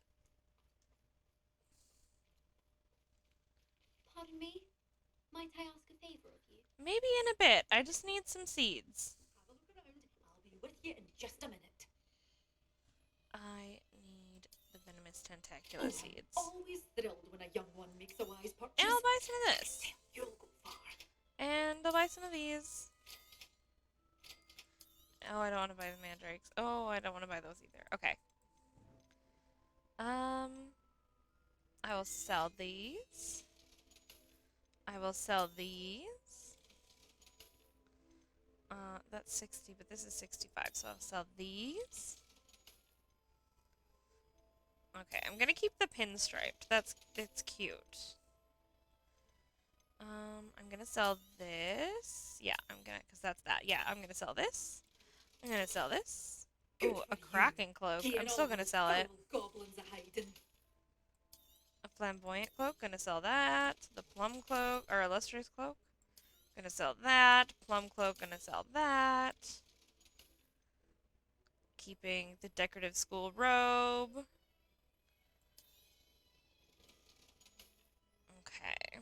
[SPEAKER 11] Pardon me? Might I ask a favor of you?
[SPEAKER 1] Maybe in a bit. I just need some seeds.
[SPEAKER 11] Have a look around. I'll be with you in just a minute.
[SPEAKER 1] I need the venomous tentacula seeds.
[SPEAKER 11] Always thrilled when a young one makes a wise purchase.
[SPEAKER 1] And I'll buy some of this.
[SPEAKER 11] You'll go far.
[SPEAKER 1] And I'll buy some of these. Oh, I don't want to buy the mandrakes. Oh, I don't want to buy those either. Okay. I will sell these. I will sell these. That's 60, but this is 65, so I'll sell these. Okay, I'm gonna keep the pinstriped. It's cute. I'm gonna sell this. Yeah, I'm gonna, cause that's that. Yeah, I'm gonna sell this. I'm gonna sell this. Ooh, a Kraken cloak. I'm still gonna sell it.
[SPEAKER 11] Goblins are hiding.
[SPEAKER 1] A flamboyant cloak. Gonna sell that. The plum cloak, or illustrious cloak. Gonna sell that. Plum cloak. Gonna sell that. Keeping the decorative school robe. Okay.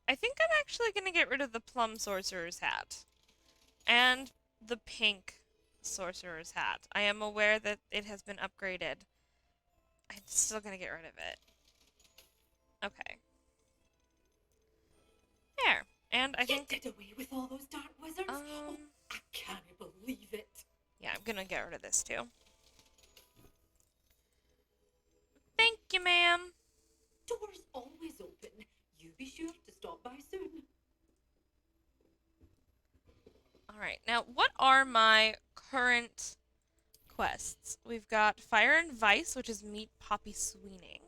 [SPEAKER 1] I think I'm actually gonna get rid of the plum sorcerer's hat. And the pink sorcerer's hat. I am aware that it has been upgraded. I'm still gonna get rid of it. Okay. There. And I think...
[SPEAKER 11] Get away with all those dark wizards? Oh, I can't believe it.
[SPEAKER 1] Yeah, I'm gonna get rid of this too. Thank you, ma'am.
[SPEAKER 11] Doors always open. You be sure to stop by soon.
[SPEAKER 1] Alright, now what are my current quests? We've got Fire and Vice, which is meet Poppy Sweeting.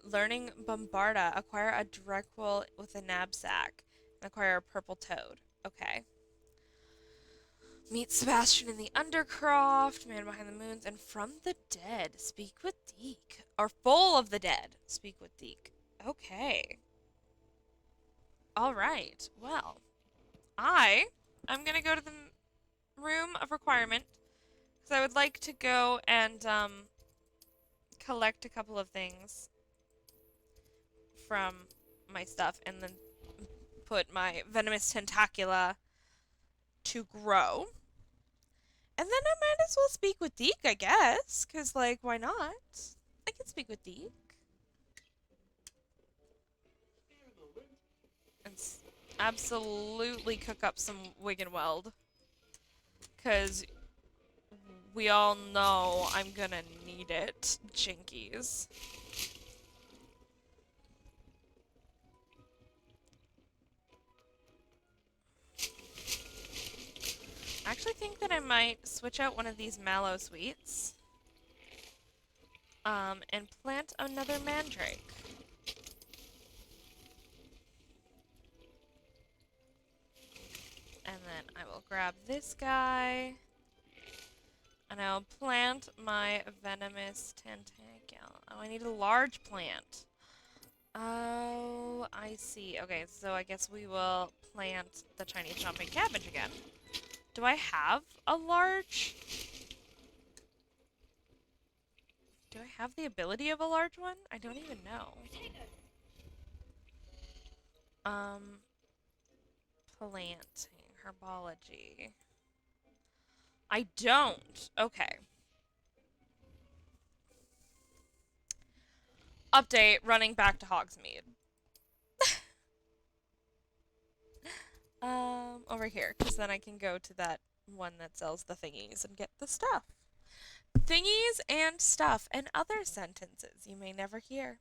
[SPEAKER 1] Learning Bombarda. Acquire a Dreadpool with a knapsack. And acquire a purple toad. Okay. Meet Sebastian in the Undercroft, Man Behind the Moons, and From the Dead. Speak with Deke. Or Full of the Dead. Speak with Deke. Okay. Alright. Well. I'm gonna go to the room of requirement. Because I would like to go and, collect a couple of things from my stuff and then put my venomous tentacula to grow. And then I might as well speak with Deke, I guess. Because, like, why not? I can speak with Deke. And absolutely cook up some wig and weld. Because we all know I'm gonna need it. Jinkies. I actually think that I might switch out one of these mallow sweets. And plant another mandrake. And then I will grab this guy. And I'll plant my venomous tentacula. Oh, I need a large plant. Oh, I see. Okay, so I guess we will plant the Chinese chomping cabbage again. Do I have a large? Do I have the ability of a large one? I don't even know. Planting, herbology. I don't. Okay. Update, running back to Hogsmeade. Over here, because then I can go to that one that sells the thingies and get the stuff. Thingies and stuff and other sentences you may never hear.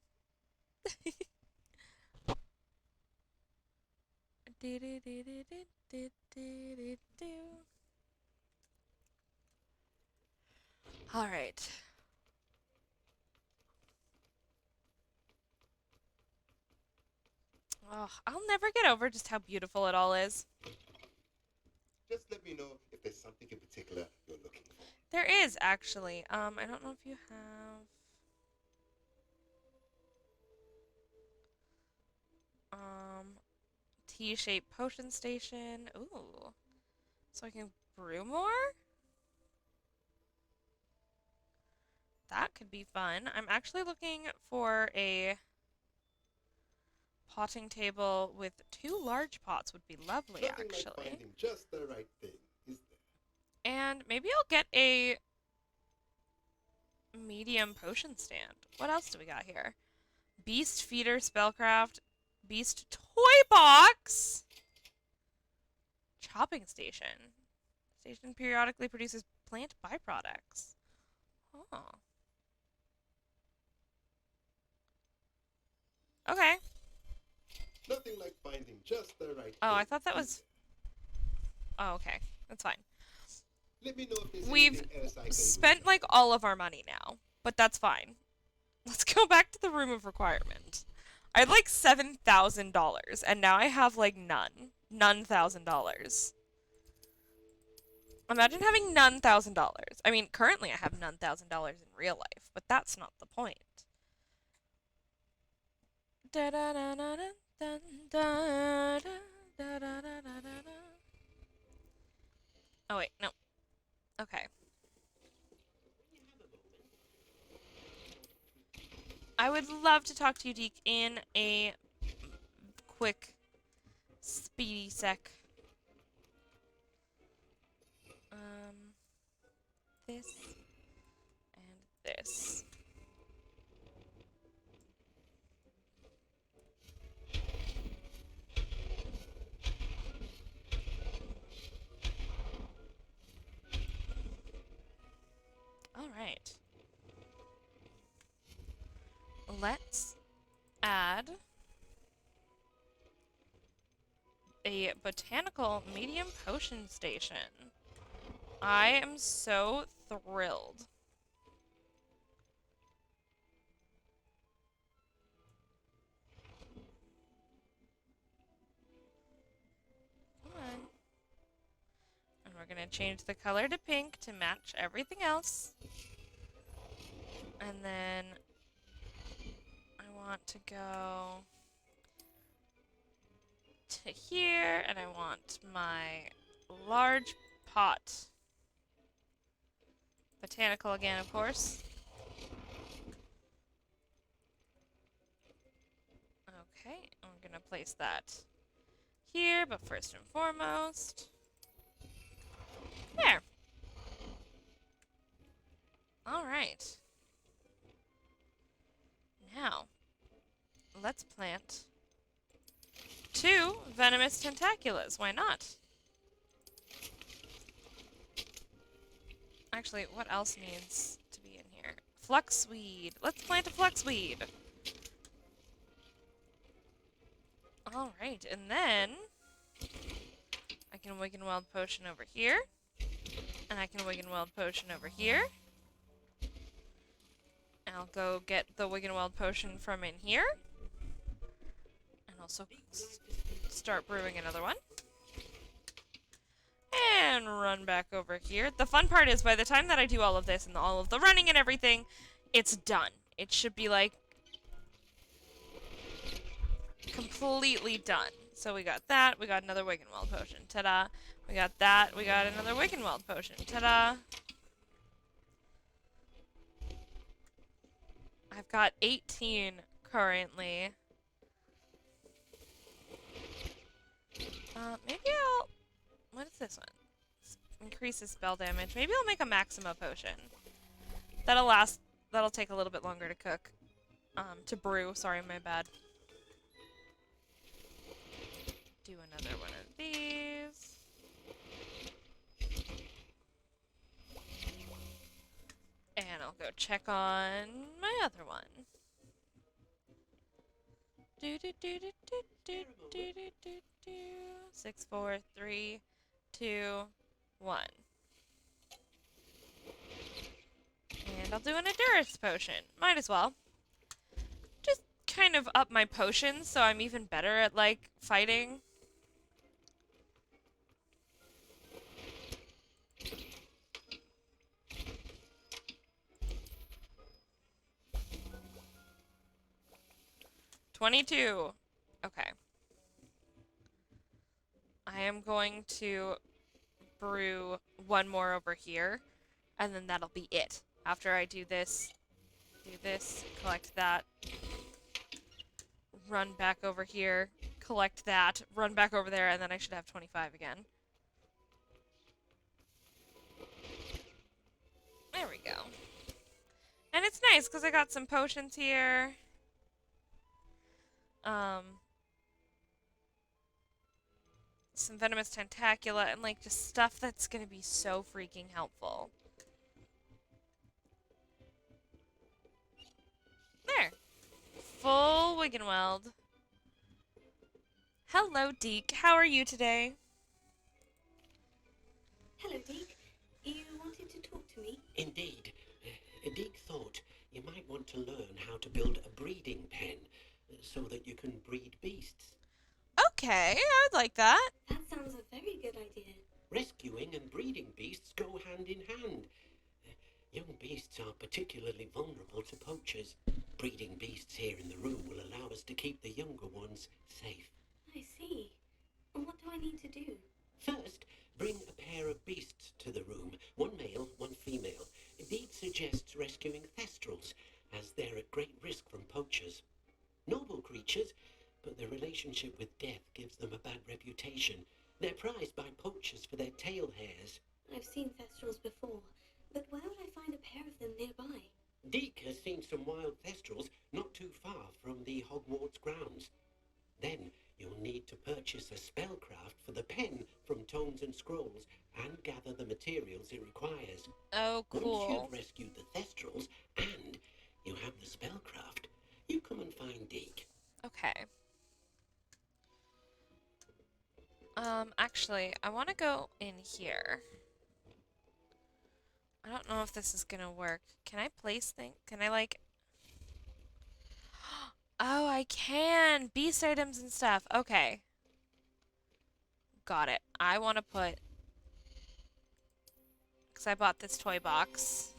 [SPEAKER 1] Alright. Oh, I'll never get over just how beautiful it all is.
[SPEAKER 12] Just let me know if there's something in particular you're looking for.
[SPEAKER 1] There is, actually. I don't know if you have... T-shaped potion station. Ooh. So I can brew more? That could be fun. I'm actually looking for a potting table with 2 large pots would be lovely,
[SPEAKER 12] Nothing like
[SPEAKER 1] actually.
[SPEAKER 12] finding just the right thing, is there?
[SPEAKER 1] And maybe I'll get a medium potion stand. What else do we got here? Beast feeder spellcraft. Beast toy box. Chopping station. Station periodically produces plant byproducts. Oh. Okay.
[SPEAKER 12] Nothing like finding just the right
[SPEAKER 1] Oh,
[SPEAKER 12] thing.
[SPEAKER 1] I thought that
[SPEAKER 12] is
[SPEAKER 1] was... Oh, okay. That's fine.
[SPEAKER 12] there? Let me know if there's
[SPEAKER 1] We've
[SPEAKER 12] anything else I can
[SPEAKER 1] spent,
[SPEAKER 12] do.
[SPEAKER 1] like, all of our money now. But that's fine. Let's go back to the room of requirement. I had, like, $7,000, and now I have, like, none. $1,000. Imagine having $1,000. I mean, currently I have $1,000 in real life, but that's not the point. Oh, wait, no. Okay. I would love to talk to you, Deke, in a quick, speedy sec. This and this. All right. Let's add a botanical medium potion station. I am so thrilled. Come on. And we're going to change the color to pink to match everything else. And then I want to go to here, and I want my large pot. Botanical again, of course. Okay, I'm gonna place that here, but first and foremost, there. All right. Now, let's plant 2 venomous tentaculas. Why not? Actually, what else needs to be in here? Fluxweed. Let's plant a fluxweed. Alright, and then I can Wigan Wild Potion over here. And I can Wigan Wild Potion over here. And I'll go get the Wigan Wild Potion from in here. And also start brewing another one. And run back over here. The fun part is, by the time that I do all of this and all of the running and everything, it's done. It should be, like, completely done. So we got that. We got another Wiggenweld potion. Ta-da. We got that. We got another Wiggenweld potion. Ta-da. I've got 18 currently. Maybe I'll... What is this one? Increases spell damage. Maybe I'll make a Maxima potion. That'll last... That'll take a little bit longer to cook. To brew. Sorry, my bad. Do another one of these. And I'll go check on my other one. Do do do do do do do do do do. 6, 4, 3, 2, 1. And I'll do an Endurance potion. Might as well. Just kind of up my potions so I'm even better at, like, fighting. $22. Okay. I am going to brew one more over here, and then that'll be it. After I do this, collect that, run back over here, collect that, run back over there, and then I should have 25 again. There we go. And it's nice because I got some potions here. Some venomous tentacula and like just stuff that's gonna be so freaking helpful. There. Full Wiggenweld. Hello, Deke. How are you today?
[SPEAKER 2] Hello, Deke. You wanted to talk to me?
[SPEAKER 5] Indeed. Deke thought you might want to learn how to build a breeding pen so that you can breed beasts.
[SPEAKER 1] Okay, I'd like that.
[SPEAKER 2] That sounds a very good idea.
[SPEAKER 5] Rescuing and breeding beasts go hand in hand. Young beasts are particularly vulnerable to poachers. Breeding beasts here in the room will allow us to keep the younger ones safe.
[SPEAKER 2] I see. And what do I need to do?
[SPEAKER 5] First, bring a pair of beasts to the room. One male, one female. Deed suggests rescuing thestrals, as they're at great risk from poachers. Noble creatures, but their relationship with death gives them a bad reputation. They're prized by poachers for their tail hairs.
[SPEAKER 2] I've seen thestrals before, but where would I find a pair of them nearby?
[SPEAKER 5] Deke has seen some wild thestrals not too far from the Hogwarts grounds. Then you'll need to purchase a spellcraft for the pen from Tomes and Scrolls and gather the materials it requires.
[SPEAKER 1] Oh, cool.
[SPEAKER 5] Once you've rescued the thestrals and you have the spellcraft, you come and find Deke.
[SPEAKER 1] Okay. Actually, I want to go in here. I don't know if this is gonna work. Can I place things? Can I, like... Oh, I can! Beast items and stuff. Okay. Got it. I want to put... Because I bought this toy box.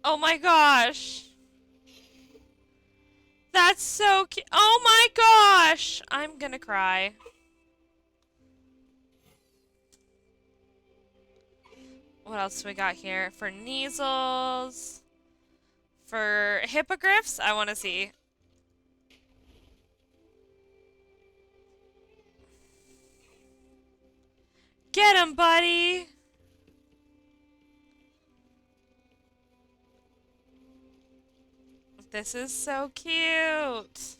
[SPEAKER 1] Oh my gosh! That's so cute. Oh my gosh! I'm gonna cry. What else do we got here? For Neasels. For hippogriffs, I want to see. Get him, buddy! This is so cute.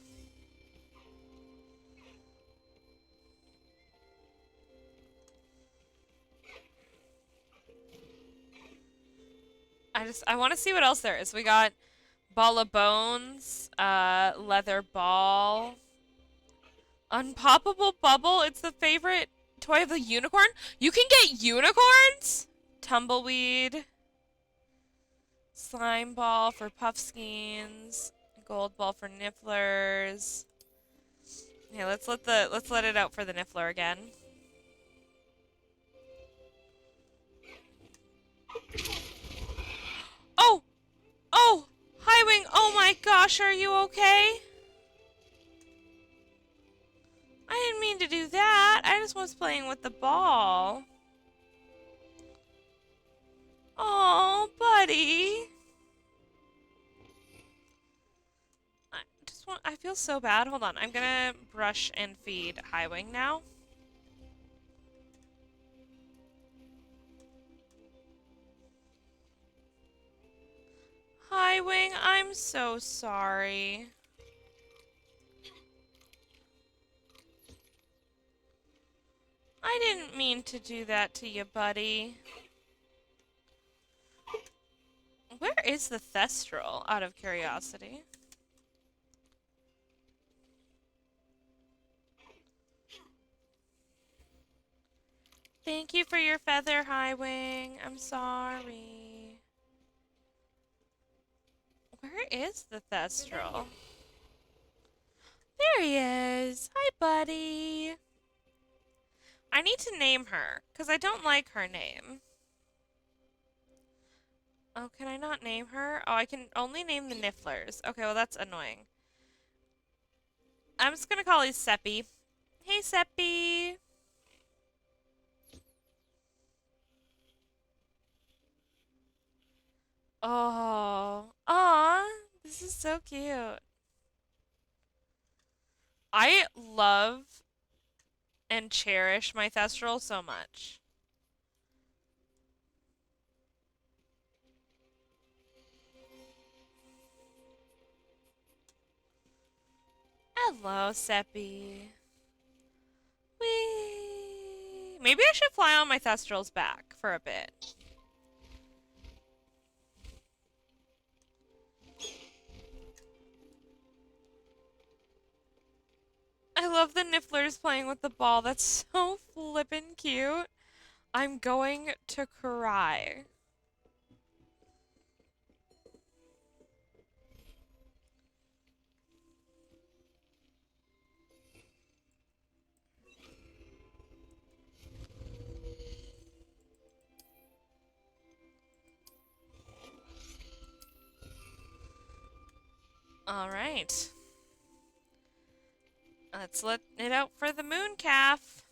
[SPEAKER 1] I want to see what else there is. We got Ball of Bones, Leather Ball, Unpoppable Bubble. It's the favorite toy of the unicorn. You can get unicorns? Tumbleweed. Slime Ball for Puffskeins. Gold Ball for Nifflers. Yeah, let's let it out for the Niffler again. Oh! Oh! Highwing! Oh my gosh, are you okay? I didn't mean to do that. I just was playing with the ball. Oh, buddy. I feel so bad. Hold on. I'm gonna brush and feed Highwing now. Highwing, I'm so sorry. I didn't mean to do that to you, buddy. Where is the Thestral, out of curiosity? Thank you for your feather, High Wing. I'm sorry. Where is the Thestral? There he is. Hi, buddy. I need to name her, because I don't like her name. Oh, can I not name her? Oh, I can only name the Nifflers. Okay, well, that's annoying. I'm just gonna call you Seppi. Hey, Seppi. Oh. Aw. This is so cute. I love and cherish my Thestral so much. Hello, Seppi. Whee! Maybe I should fly on my Thestral's back for a bit. I love the Nifflers playing with the ball. That's so flippin' cute. I'm going to cry. All right. Let's let it out for the moon calf.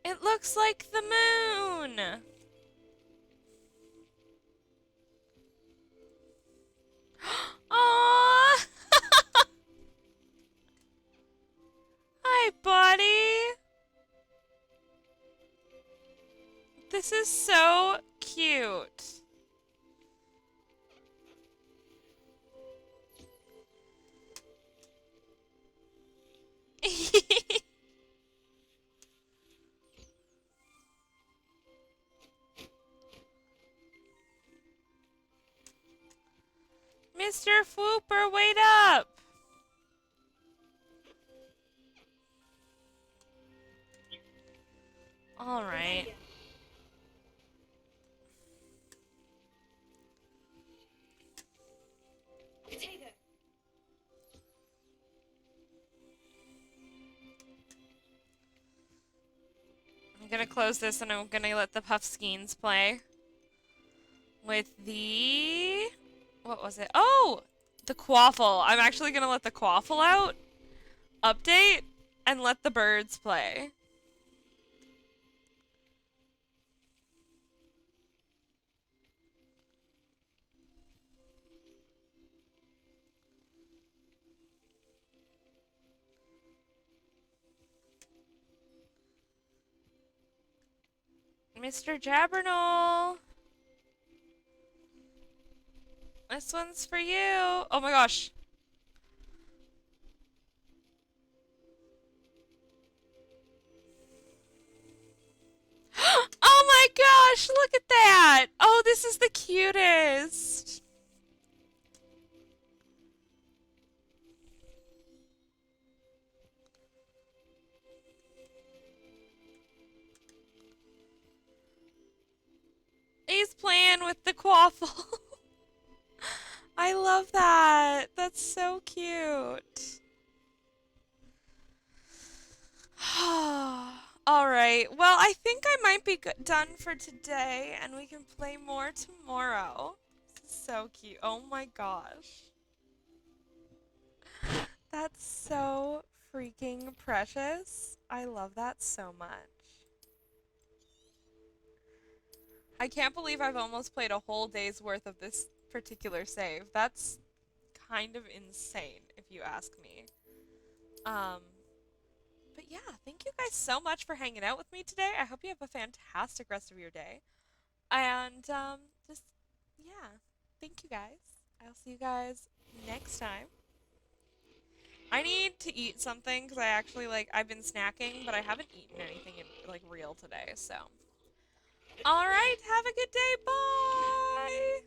[SPEAKER 1] It looks like the moon. Aww. Hi, buddy. This is so cute. Mr. Fwooper, wait up! All right. I'm gonna close this and I'm gonna let the Puffskeins play. With the... What was it? Oh! The Quaffle. I'm actually gonna let the Quaffle out. Update. And let the birds play. Mr. Jabbernoll. This one's for you. Oh my gosh. Oh my gosh, look at that. Oh, this is the cutest. He's playing with the quaffle. I love that. That's so cute. All right. Well, I think I might be done for today, and we can play more tomorrow. This is so cute. Oh my gosh. That's so freaking precious. I love that so much. I can't believe I've almost played a whole day's worth of this particular save. That's kind of insane, if you ask me. But yeah, thank you guys so much for hanging out with me today. I hope you have a fantastic rest of your day. And just, yeah, thank you guys. I'll see you guys next time. I need to eat something because I actually, I've been snacking, but I haven't eaten anything real today, so. All right, have a good day. Bye!